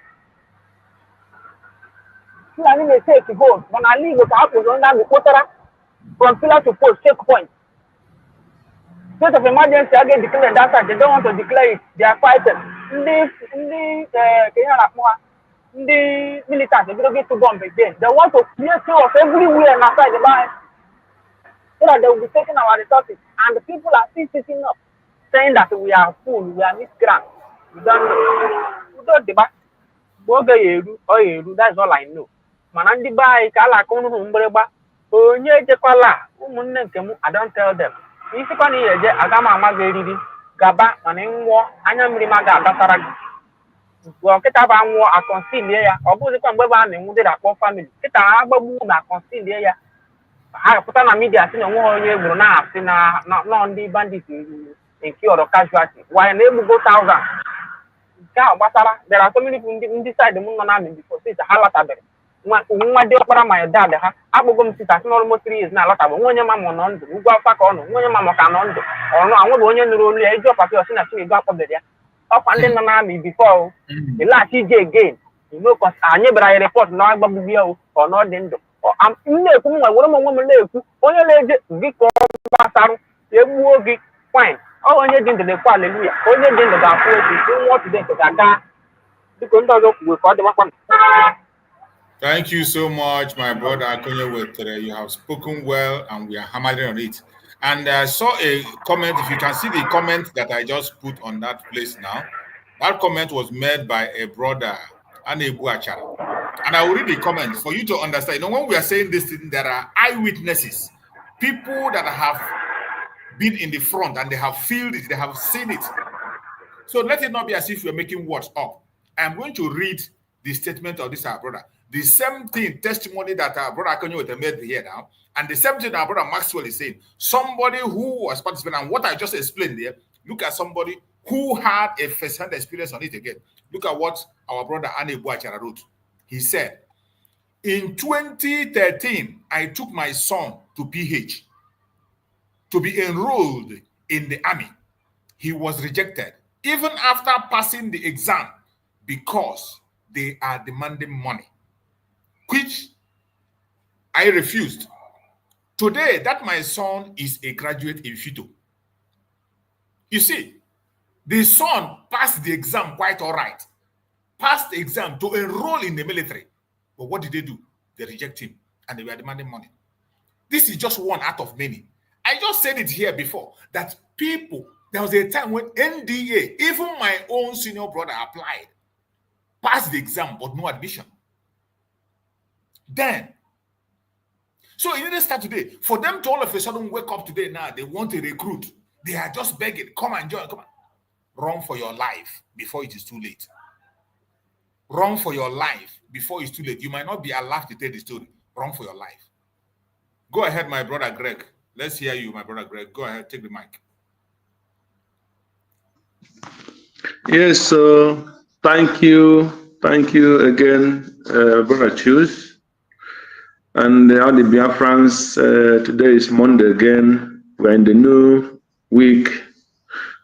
Fulani may take to vote, but I leave the apples under the quota from pillar to post, checkpoint. State of emergency again declared that side, they don't want to declare it, they are fighting. The militants, they don't get to bomb again. They want to clear chaos everywhere outside the line so that they will be taking our resources. And the people are still sitting up saying that we are full, we are miscreants. We don't debate. That's all I know. Manandi by Kala Kunu Umbreba, Onye Jekwala, I don't tell them. If you can hear Agama Magari, gaba mana nwụọ anya mmiri ma ga-adatara gị gụọ nkịta ba nwụọ akọnsilie ya ọ bụghịkwa mgbe bụ a na-enwu dịra akpọ famili nkịta agbagbu na akọnsilie ya ha pụta na midia si na onwe onye egburu na-asị na nọ ndị bandit nke ọrọ casualty wanye na-egbugo 1000 nke ahụ gbasara there are so many ndị side m nọ na amị before since ha lọtabere nwa dị ọkpara ma dad ha akpụgo m sita si n'ọrụ mo 3 years na-alọtabụ nwa onye ma mụ nọ ndụ ugwu afọ ka ọ nọ nwa onye ma mụ ka nọ ndụ ọnụ anwụghị onye nụrụ olu ya iji ọpapị ọsị na Chinego akpọbere ya ọkwa ndị nọ na amị before ịlaghachi ije again anyị bịara ya report na agbagbubi ya ọ nọ dị ndụ na-ekwu m nwe were m onwe m na-ekwu onye na-eje gị ka ọ gbasarụ egbuo gị fine onye dị ndụ na-ekwu aleluya onye dị ndụ ga-afụ echi nwa ọtụdị nke ga-aga dịka ndị ọzọ kwuwe ka ọ dịmakwa. Thank you so much, my brother Akonyewetere. You have spoken well, and we are hammering on it. And I saw a comment. If you can see the comment that I just put on that place now, that comment was made by a brother, Anebu Achara. And I will read the comment for you to understand. You know, when we are saying this thing, there are eyewitnesses, people that have been in the front and they have felt it, they have seen it. So let it not be as if we're making words up. I'm going to read the statement of this our brother. The same thing, testimony that our brother Akonyewetere made here now, and the same thing our brother Maxwell is saying. Somebody who was participating, and what I just explained there, look at somebody who had a first-hand experience on it again. Look at what our brother Anebu Achara wrote. He said, in 2013, I took my son to PH to be enrolled in the army. He was rejected, even after passing the exam, because they are demanding money, which I refused. Today, that my son is a graduate in FITO. You see, the son passed the exam quite all right. Passed the exam to enroll in the military. But what did they do? They reject him, and they were demanding money. This is just one out of many. I just said it here before, that people, there was a time when NDA, even my own senior brother applied, passed the exam, but no admission. Then, so it didn't start today. For them to all of a sudden wake up today now, they want to recruit. They are just begging, come and join, come on. Run for your life before it is too late. Run for your life before it's too late. You might not be alive to tell the story. Run for your life. Go ahead, my brother Greg. Let's hear you, my brother Greg. Go ahead, take the mic. Yes, so thank you again, Brother Choose. And all the Biafrans, today is Monday again. We're in the new week,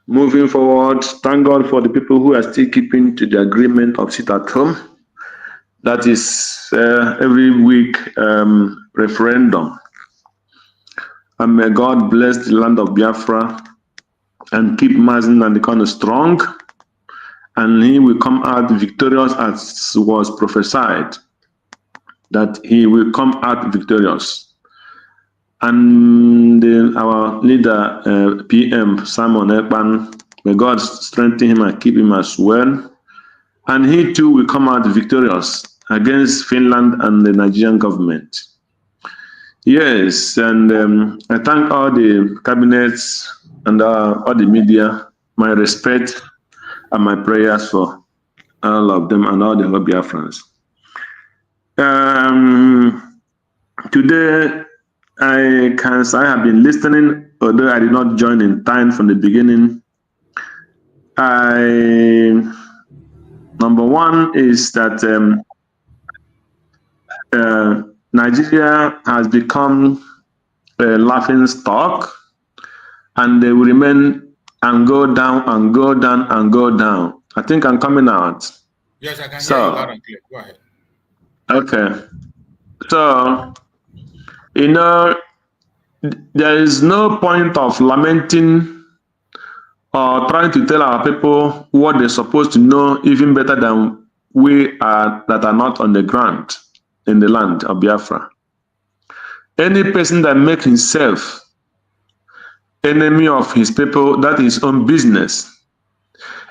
moving forward. Thank God for the people who are still keeping to the agreement of sit at home. That is every week referendum. And may God bless the land of Biafra and keep Mazen and the Kanu strong. And he will come out victorious as was prophesied, that he will come out victorious. And our leader, PM Simon Ekpan, may God strengthen him and keep him as well. And he too will come out victorious against Finland and the Nigerian government. Yes, and I thank all the cabinets and all the media. My respect and my prayers for all of them and all the Biafrans. Today, I have been listening, although I did not join in time from the beginning. Number one is that Nigeria has become a laughing stock, and they will remain and go down and go down and go down. I think I'm coming out. Yes, I can hear you loud and clear. Go ahead. Okay. So, you know, there is no point of lamenting or trying to tell our people what they're supposed to know even better than we are that are not on the ground in the land of Biafra. Any person that makes himself enemy of his people, that is his own business.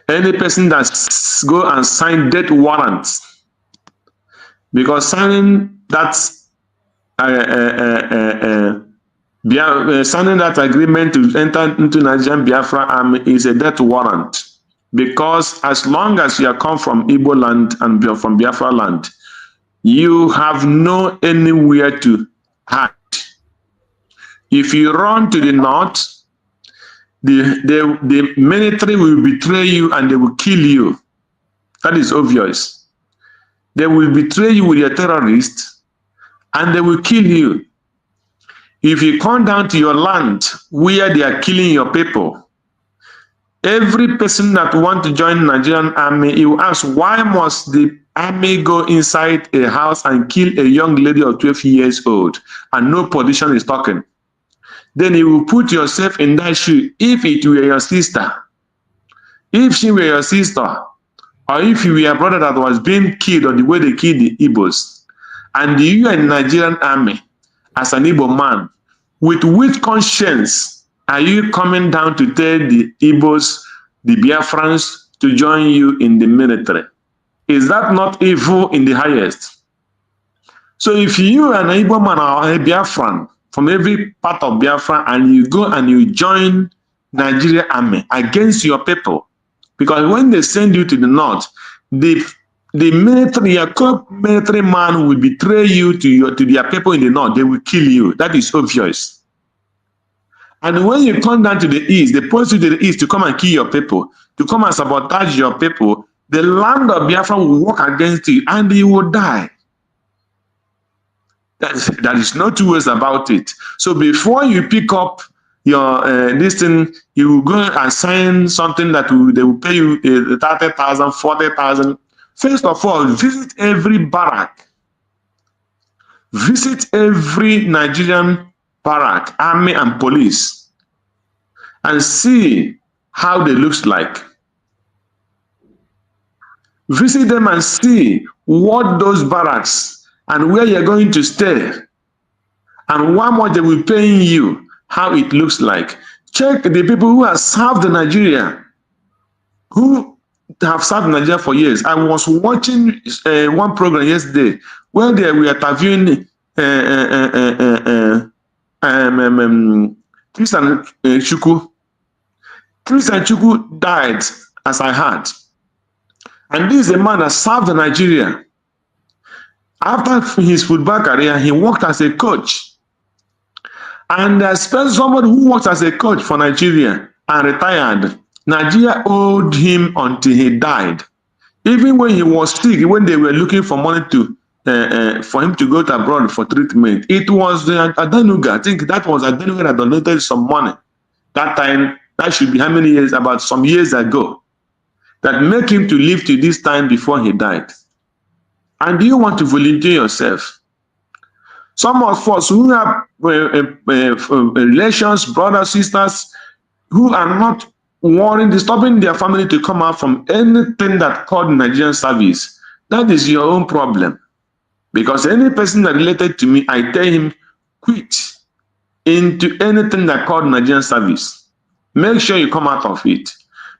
Any person that go and sign death warrants, because signing that signing that agreement to enter into Nigerian Biafra army is a death warrant, because as long as you have come from Igbo land and from Biafra land, you have no anywhere to hide. If you run to the north, the military will betray you and they will kill you. That is obvious. They will betray you with your terrorists and they will kill you. If you come down to your land where they are killing your people, every person that wants to join Nigerian army, you ask, why must the army go inside a house and kill a young lady of 12 years old and no politician is talking? Then you will put yourself in that shoe. If it were your sister, if she were your sister, or if you were a brother that was being killed or the way they killed the Igbos, and you are in the Nigerian army as an Igbo man, with which conscience are you coming down to tell the Igbos, the Biafrans, to join you in the military? Is that not evil in the highest? So if you are an Igbo man or a Biafran from every part of Biafra and you go and you join Nigerian army against your people, because when they send you to the north, the military, your military man will betray you to their people in the north. They will kill you. That is obvious. And when you come down to the east, they post you to the east to come and kill your people, to come and sabotage your people. The land of Biafra will work against you and you will die. There is no two ways about it. So before you pick up your this thing, you will go and sign something that they will pay you 30,000, 40,000. First of all, visit every barrack. Visit every Nigerian barrack, army and police, and see how they look like. Visit them and see what those barracks and where you're going to stay and how much they will pay you, how it looks like. Check the people who have served Nigeria, who have served Nigeria for years. I was watching one program yesterday where they were interviewing Christian Chukwu. Christian Chukwu died, as I heard. And this is a man that served Nigeria. After his football career, he worked as a coach. And especially somebody who worked as a coach for Nigeria and retired, Nigeria owed him until he died. Even when he was sick, when they were looking for money to for him to go to abroad for treatment, it was Adanuga. I think that was Adanuga that donated some money. That time, that should be how many years? About some years ago. That make him to live to this time before he died. And do you want to volunteer yourself? Some of us who have relations, brothers, sisters, who are not worrying, disturbing their family to come out from anything that called Nigerian service, that is your own problem. Because any person that related to me, I tell him, quit into anything that called Nigerian service. Make sure you come out of it.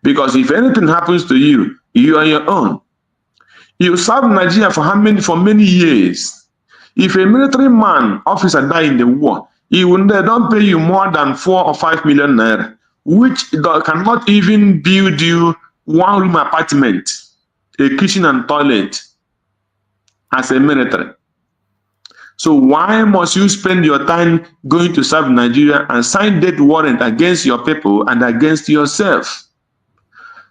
Because if anything happens to you, you are your own. You serve Nigeria for many years. If a military man, officer die in the war, they don't pay you more than 4 or 5 million naira, which cannot even build you one room apartment, a kitchen and toilet as a military. So why must you spend your time going to serve Nigeria and sign death warrant against your people and against yourself?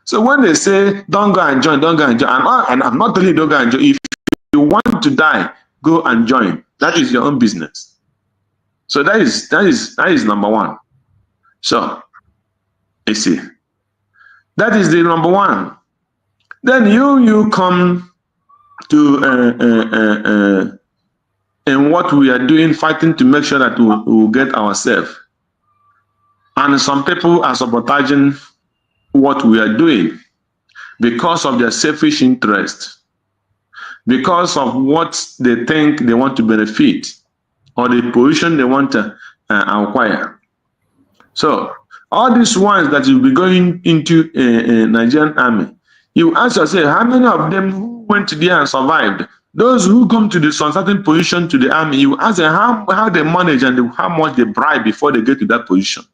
So when they say, don't go and join, don't go and join, and I'm not telling you don't go and join. If you want to die, go and join. That is your own business. So that is number one. So, you see, that is the number one. Then you come to and what we are doing, fighting to make sure that we will get ourselves. And some people are sabotaging what we are doing because of their selfish interest, because of what they think they want to benefit or the position they want to acquire. So all these ones that will be going into a Nigerian army, you ask yourself, how many of them who went there and survived Those who come to the certain position to the army, you ask them how they manage and how much they bribe before they get to that position.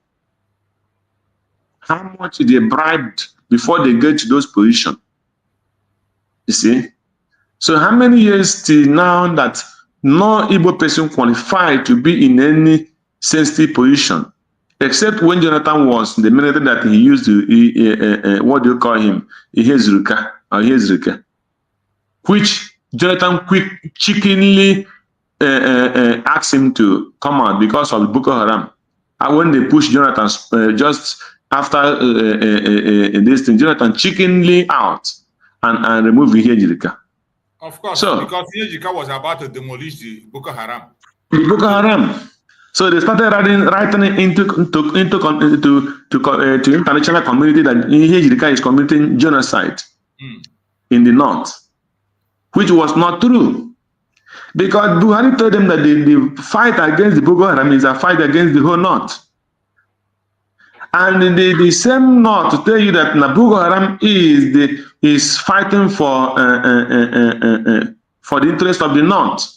How much they bribed before they get to those positions. You see? So how many years till now that no Igbo person qualified to be in any sensitive position, except when Jonathan was the military that he used to, what do you call him? Ihezruka, which Jonathan chickenly asked him to come out because of Boko Haram. And when they pushed Jonathan just after this thing, Jonathan chickenly out and removed Ihezruka. Of course, so, because Ihezruka was about to demolish the Boko Haram. The Boko Haram. So they started writing into international community that Ihezruka is committing genocide in the north, which was not true. Because Buhari told them that the fight against the Boko Haram is a fight against the whole north. And the same north to tell you that Boko Haram is fighting for the interest of the north.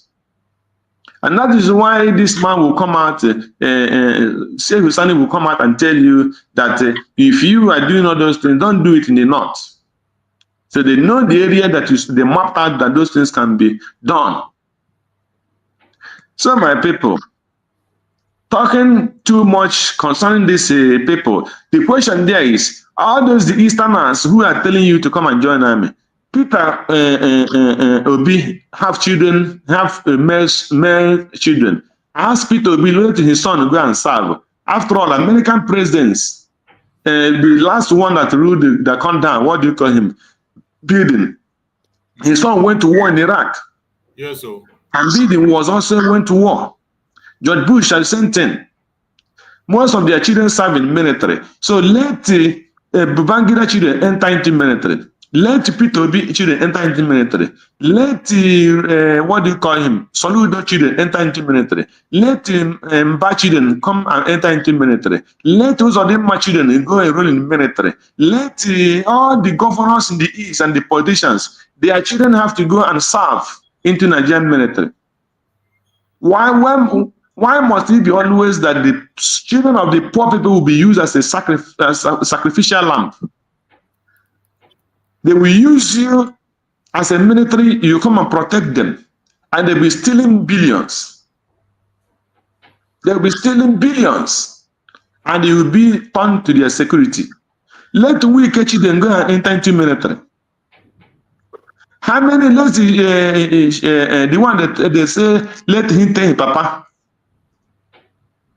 And that is why this man will come out, Sheikh Husani will come out and tell you that if you are doing all those things, don't do it in the north. So they know the area that they mapped out that those things can be done. So my people, talking too much concerning these people, the question there is, all those the Easterners who are telling you to come and join army, Peter Obi have children, have male children. Ask Peter Obi to his son to go and serve. After all, American presidents, the last one that ruled the country, what do you call him? Biden. His son went to war in Iraq. Yes, sir. And Biden was also went to war. George Bush had sent in. Most of their children serve in military. So let Babangida children enter into military. Let Peter Obi children enter into military. Let what do you call him? Soludo children enter into military. Let Mba children come and enter into military. Let those of them children go enroll in military. Let all the governors in the east and the politicians, their children have to go and serve into Nigerian military. Why must it be always that the children of the poor people will be used as a sacrificial lamb? They will use you as a military, you come and protect them, and they'll be stealing billions. They'll be stealing billions, and you will be turned to their security. Let we catch them go and enter into military. How many? Let's the one that they say, let him tell Papa.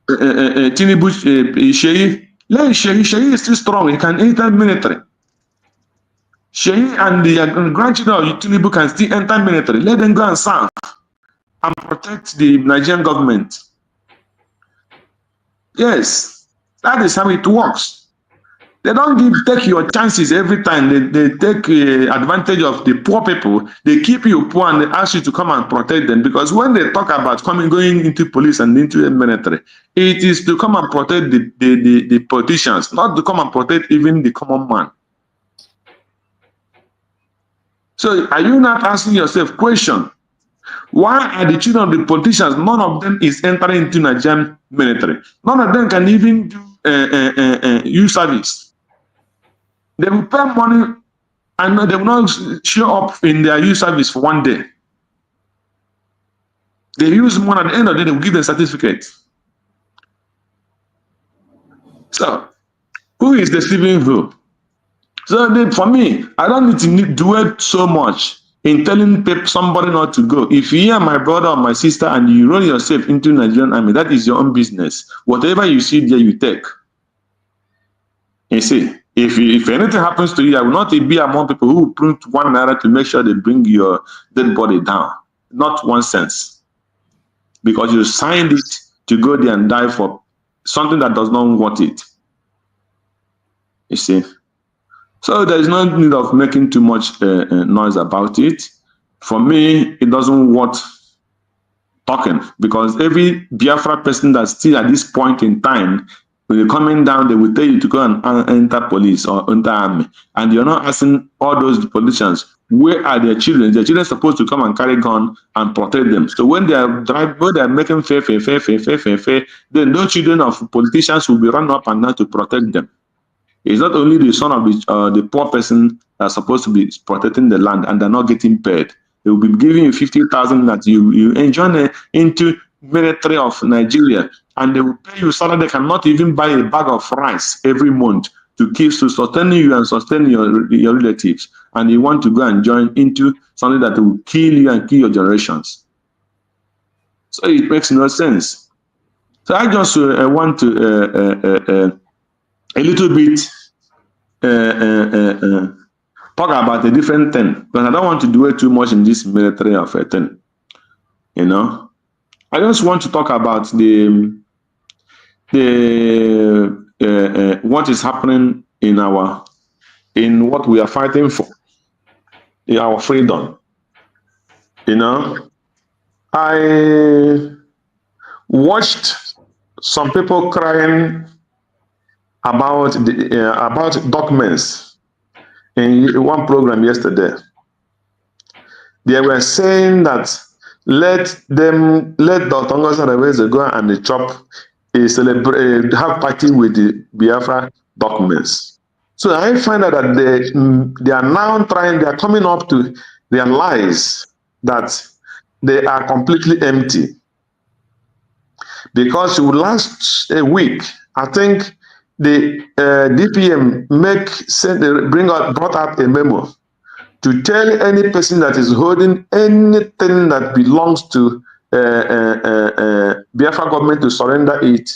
Tinubu, Sheyi. Let Sheyi is still strong. He can enter military. Sheyi and the grandchildren of Tinubu can still enter military. Let them go and serve and protect the Nigerian government. Yes, that is how it works. They don't take your chances every time. They take advantage of the poor people. They keep you poor and they ask you to come and protect them. Because when they talk about going into police and into the military, it is to come and protect the politicians, not to come and protect even the common man. So are you not asking yourself question? Why are the children of the politicians, none of them is entering into Nigerian military? None of them can even do youth service. They will pay money and they will not show up in their youth service for one day. They use money, at the end of the day, they will give them certificate. So, who is deceiving who? So, for me, I don't need to do it so much in telling somebody not to go. If you are my brother or my sister and you roll yourself into Nigerian army, that is your own business. Whatever you see there, you take. You see, if anything happens to you, I will not be among people who will print 1 naira to make sure they bring your dead body down. Not 1 cent. Because you signed it to go there and die for something that does not want it. You see. So there is no need of making too much noise about it. For me, it doesn't worth talking, because every Biafra person that's still at this point in time, when you're coming down, they will tell you to go and enter police or enter army. And you're not asking all those politicians, where are their children? Their children are supposed to come and carry gun and protect them. So when they are making fair, then those children of politicians will be run up and down to protect them. It's not only the son of the poor person that's supposed to be protecting the land and they're not getting paid. They will be giving you 50,000 that you enjoy into military of Nigeria, and they will pay you so that they cannot even buy a bag of rice every month to sustain you and sustain your relatives. And you want to go and join into something that will kill you and kill your generations. So it makes no sense. So I just want to a little bit talk about a different thing, but I don't want to dwell too much in this military of a thing. You know, I just want to talk about what is happening in what we are fighting for, in our freedom. You know, I watched some people crying about documents in one program yesterday. They were saying that let Dr. NgoziOrabueze go and have party with the Biafra documents. So I find out that they are now they are coming up to realize that they are completely empty. Because last week, I think the DPM brought out a memo to tell any person that is holding anything that belongs to Biafra government to surrender it,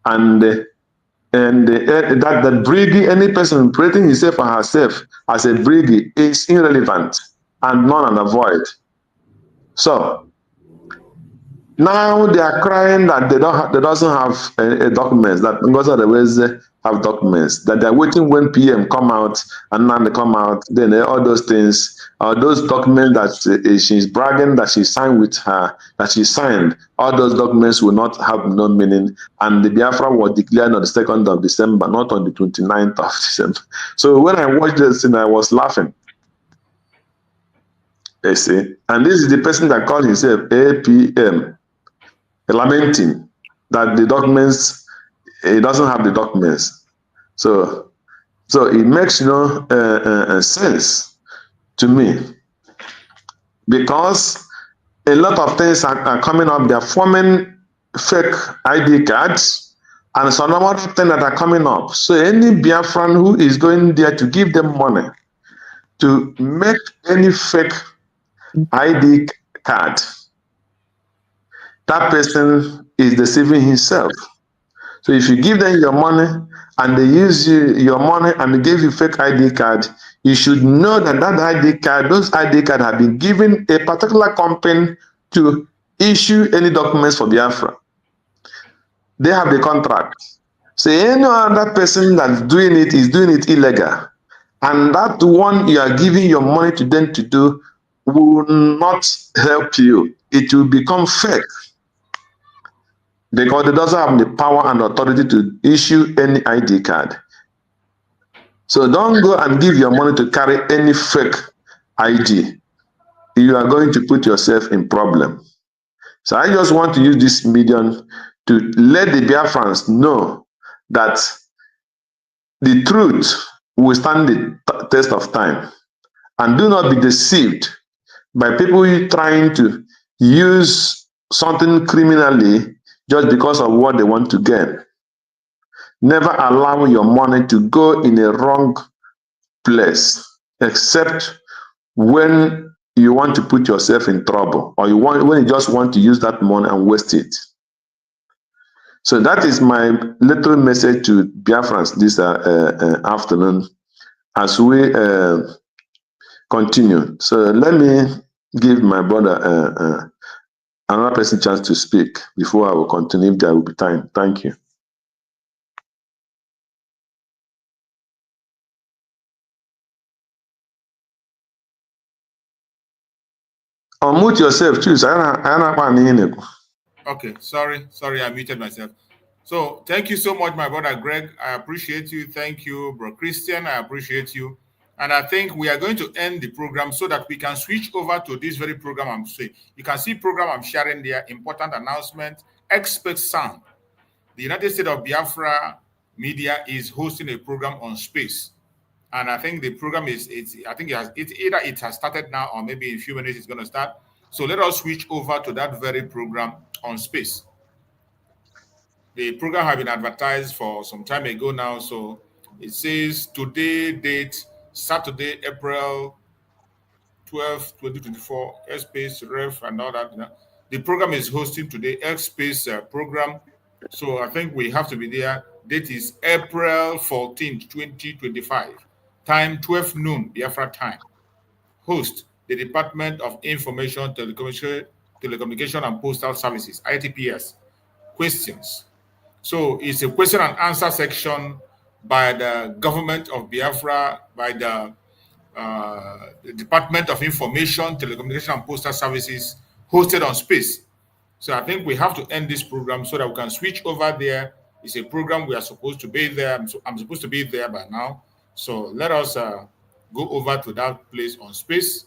and that briggy, any person operating himself or herself as a briggy is irrelevant and null and void. So now they are crying that they doesn't have documents, that NgoziOrabueze have documents, that they're waiting when PM come out and Nnamdi come out, then all those things, those documents that she's bragging that she signed with her, that she signed, all those documents will not have no meaning, and the Biafra was declared on the 2nd of December, not on the 29th of December. So when I watched this thing, I was laughing. You see, and this is the person that calls himself APM, lamenting that the documents, he doesn't have the documents. So it makes no sense to me, because a lot of things are coming up. They're forming fake ID cards and some other things that are coming up. So any Biafran who is going there to give them money to make any fake ID card, that person is deceiving himself. So if you give them your money and they use your money and they give you fake ID card, you should know that ID card, those ID cards have been given a particular company to issue any documents for Biafra. They have the contract. So any other person that's doing it is doing it illegal. And that one you are giving your money to them to do will not help you. It will become fake, because it doesn't have the power and authority to issue any ID card. So don't go and give your money to carry any fake ID. You are going to put yourself in problem. So I just want to use this medium to let the Biafrans know that the truth will stand the test of time. And do not be deceived by people trying to use something criminally just because of what they want to gain. Never allow your money to go in a wrong place, except when you want to put yourself in trouble, or when you just want to use that money and waste it. So that is my little message to Biafrans this afternoon as we continue. So let me give my brother another person chance to speak before I will continue if there will be time. Thank you. Unmute yourself, choose. Okay, sorry, I muted myself. So thank you so much, my brother Greg. I appreciate you. Thank you, bro Christian. I appreciate you. And I think we are going to end the program so that we can switch over to this very program I'm saying. You can see program I'm sharing there, important announcement, expert sound. The United States of Biafra media is hosting a program on space. And I think the program is, either it has started now or maybe in a few minutes it's going to start. So let us switch over to that very program on space. The program has been advertised for some time ago now. So it says today date, Saturday, April 12, 2024, Airspace, Ref, and all that. The program is hosting today, Airspace program. So I think we have to be there. Date is April 14, 2025. Time 12 noon, Biafra time. Host, the Department of Information, Telecommunication and Postal Services, ITPS. Questions. So it's a question and answer section by the government of Biafra, by the Department of Information, Telecommunication and Postal Services, hosted on space. So I think we have to end this program so that we can switch over there. It's a program we are supposed to be there. I'm supposed to be there by now. So let us go over to that place on space.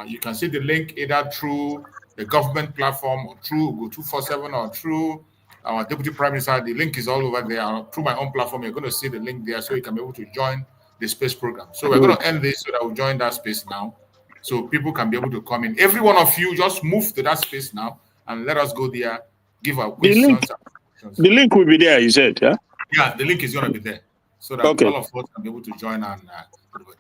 You can see the link either through the government platform or through Go247 or through our Deputy Prime Minister. The link is all over there. Through my own platform, you're going to see the link there so you can be able to join the space program. So we're going to end this so that we'll join that space now so people can be able to come in. Every one of you just move to that space now and let us go there, give our questions. The link will be there, you said, yeah? Yeah, the link is going to be there so that all of us can be able to join. And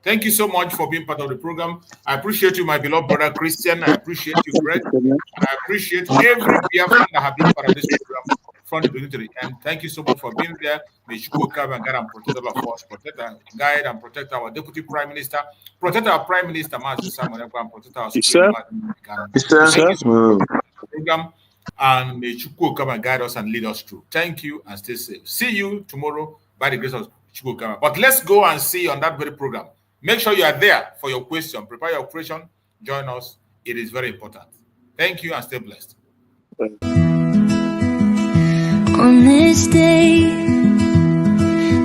thank you so much for being part of the program. I appreciate you, my beloved brother Christian. I appreciate you, Greg. And I appreciate every Biafran that have been part of this program from the beginning to the end. Thank you so much for being there. May you come and guide and protect all of us. Protect and guide and protect our Deputy Prime Minister. Protect our Prime Minister, Master Simon, and protect our program. And may Chukwu come and guide us and lead us through. Thank you and stay safe. See you tomorrow by the grace of Chukwu Kama. But let's go and see on that very program. Make sure you are there for your question. Prepare your question. Join us. It is very important. Thank you and stay blessed. On this day,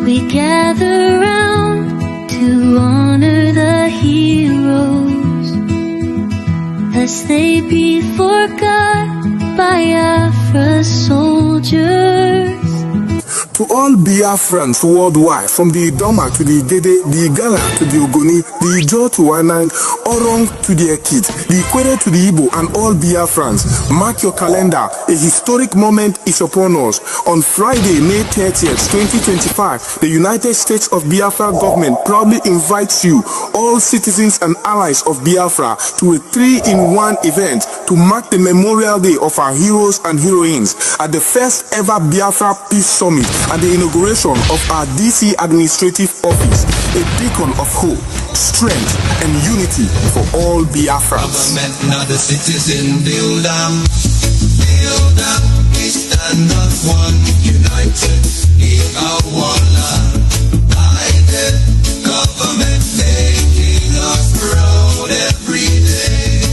we gather round to honor the heroes, lest they be forgot by Biafra soldiers. To all Biafrans worldwide, from the Idoma to the Dede, the Igala to the Ogoni, the Ijo to Wanang, Orong to the Ekit, the Ikwere to the Igbo, and all Biafrans, mark your calendar. A historic moment is upon us. On Friday, May 30th, 2025, the United States of Biafra government proudly invites you, all citizens and allies of Biafra, to a 3-in-1 event to mark the Memorial Day of our heroes and heroines at the first ever Biafra Peace Summit and the inauguration of our DC administrative office, a beacon of hope, strength, and unity for all Biafrans. Government, not the citizen, build them. We stand as one, united in our land. By the government making us proud every day,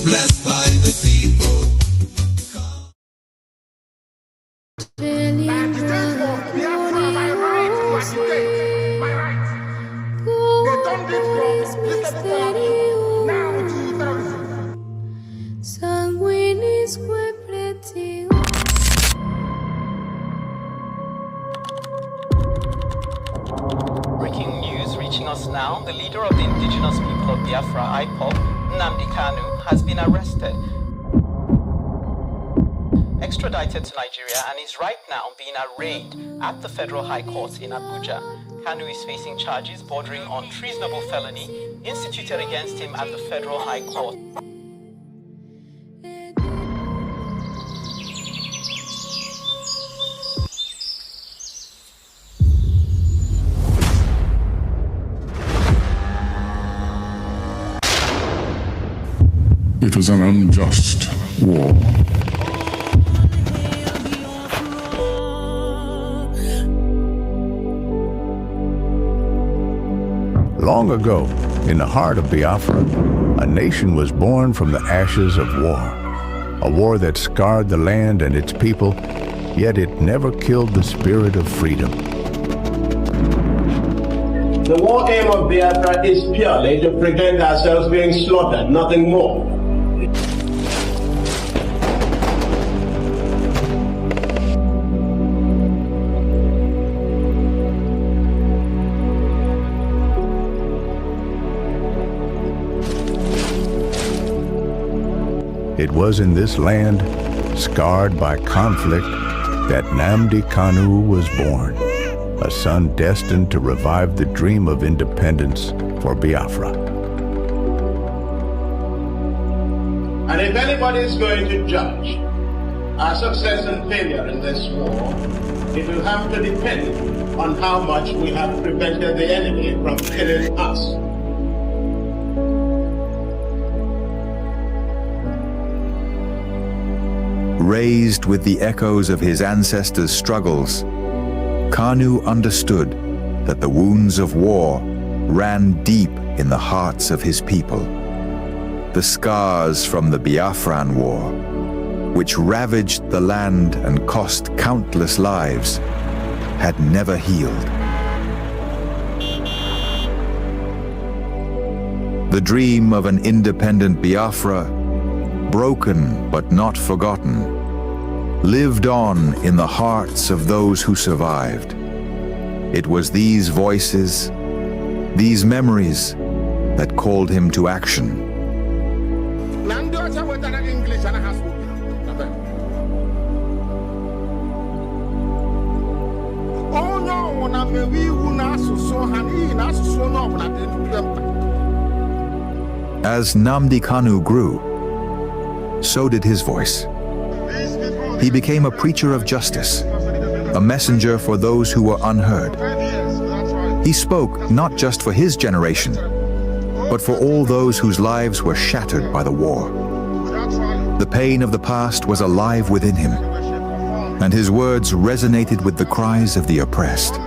blessed by the people. Breaking news reaching us now, the leader of the indigenous people of Biafra, IPOB, Nnamdi Kanu, has been arrested, extradited to Nigeria, and is right now being arraigned at the Federal High Court in Abuja. Kanu is facing charges bordering on treasonable felony instituted against him at the Federal High Court. It was an unjust war. Long ago, in the heart of Biafra, a nation was born from the ashes of war. A war that scarred the land and its people, yet it never killed the spirit of freedom. The war aim of Biafra is purely to prevent ourselves being slaughtered, nothing more. It was in this land, scarred by conflict, that Nnamdi Kanu was born, a son destined to revive the dream of independence for Biafra. And if anybody is going to judge our success and failure in this war, it will have to depend on how much we have prevented the enemy from killing us. Raised with the echoes of his ancestors' struggles, Kanu understood that the wounds of war ran deep in the hearts of his people. The scars from the Biafran War, which ravaged the land and cost countless lives, had never healed. The dream of an independent Biafra, broken but not forgotten, lived on in the hearts of those who survived. It was these voices, these memories, that called him to action. As Nnamdi Kanu grew, so did his voice. He became a preacher of justice, a messenger for those who were unheard. He spoke not just for his generation, but for all those whose lives were shattered by the war. The pain of the past was alive within him, and his words resonated with the cries of the oppressed.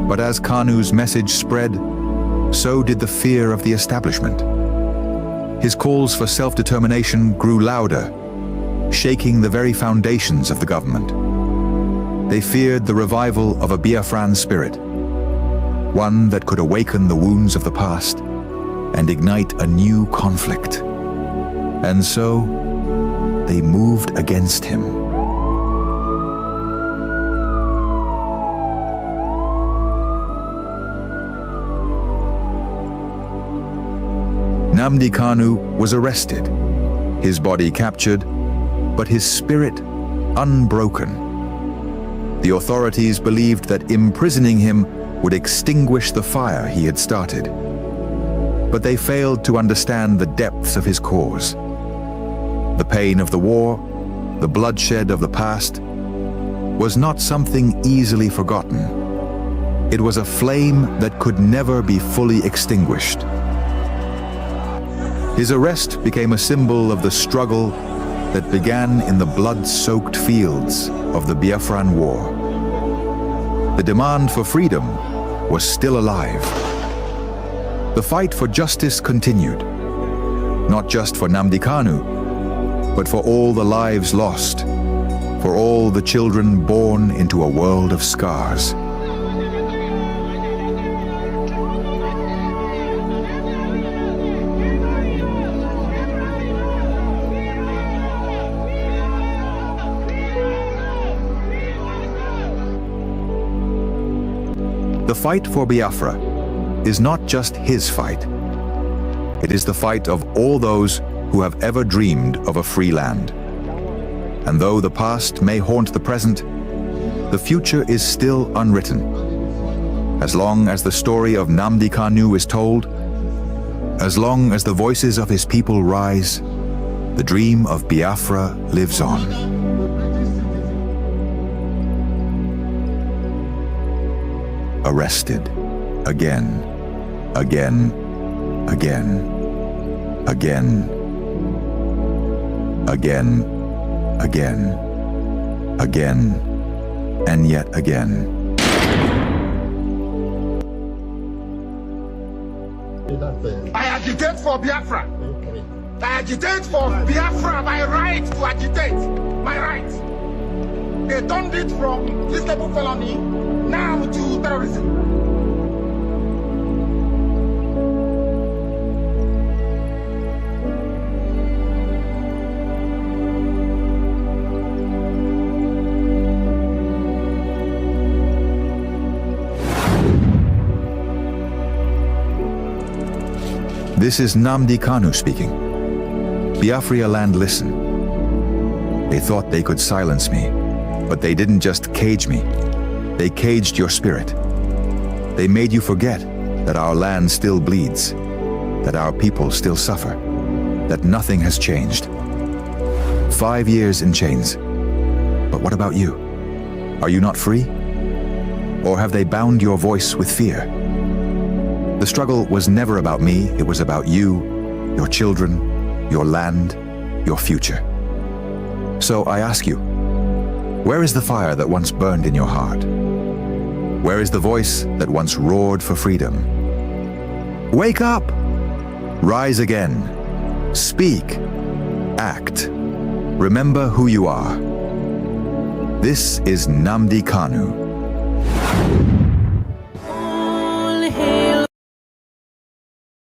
But as Kanu's message spread, so did the fear of the establishment. His calls for self-determination grew louder, shaking the very foundations of the government. They feared the revival of a Biafran spirit, one that could awaken the wounds of the past and ignite a new conflict. And so, they moved against him. Nnamdi Kanu was arrested, his body captured, but his spirit unbroken. The authorities believed that imprisoning him would extinguish the fire he had started. But they failed to understand the depths of his cause. The pain of the war, the bloodshed of the past, was not something easily forgotten. It was a flame that could never be fully extinguished. His arrest became a symbol of the struggle that began in the blood-soaked fields of the Biafran War. The demand for freedom was still alive. The fight for justice continued, not just for Nnamdi Kanu, but for all the lives lost, for all the children born into a world of scars. The fight for Biafra is not just his fight. It is the fight of all those who have ever dreamed of a free land. And though the past may haunt the present, the future is still unwritten. As long as the story of Nnamdi Kanu is told, as long as the voices of his people rise, the dream of Biafra lives on. Arrested, again, again, again, again, again, again, and yet again. I agitate for Biafra. I agitate for Biafra, my right to agitate, my right. They turned it from reasonable felony now to terrorism. This is Nnamdi Kanu speaking. Biafra land, listen. They thought they could silence me, but they didn't just cage me. They caged your spirit. They made you forget that our land still bleeds, that our people still suffer, that nothing has changed. 5 years in chains. But what about you? Are you not free? Or have they bound your voice with fear? The struggle was never about me, it was about you, your children, your land, your future. So I ask you, where is the fire that once burned in your heart? Where is the voice that once roared for freedom? Wake up! Rise again. Speak. Act. Remember who you are. This is Nnamdi Kanu.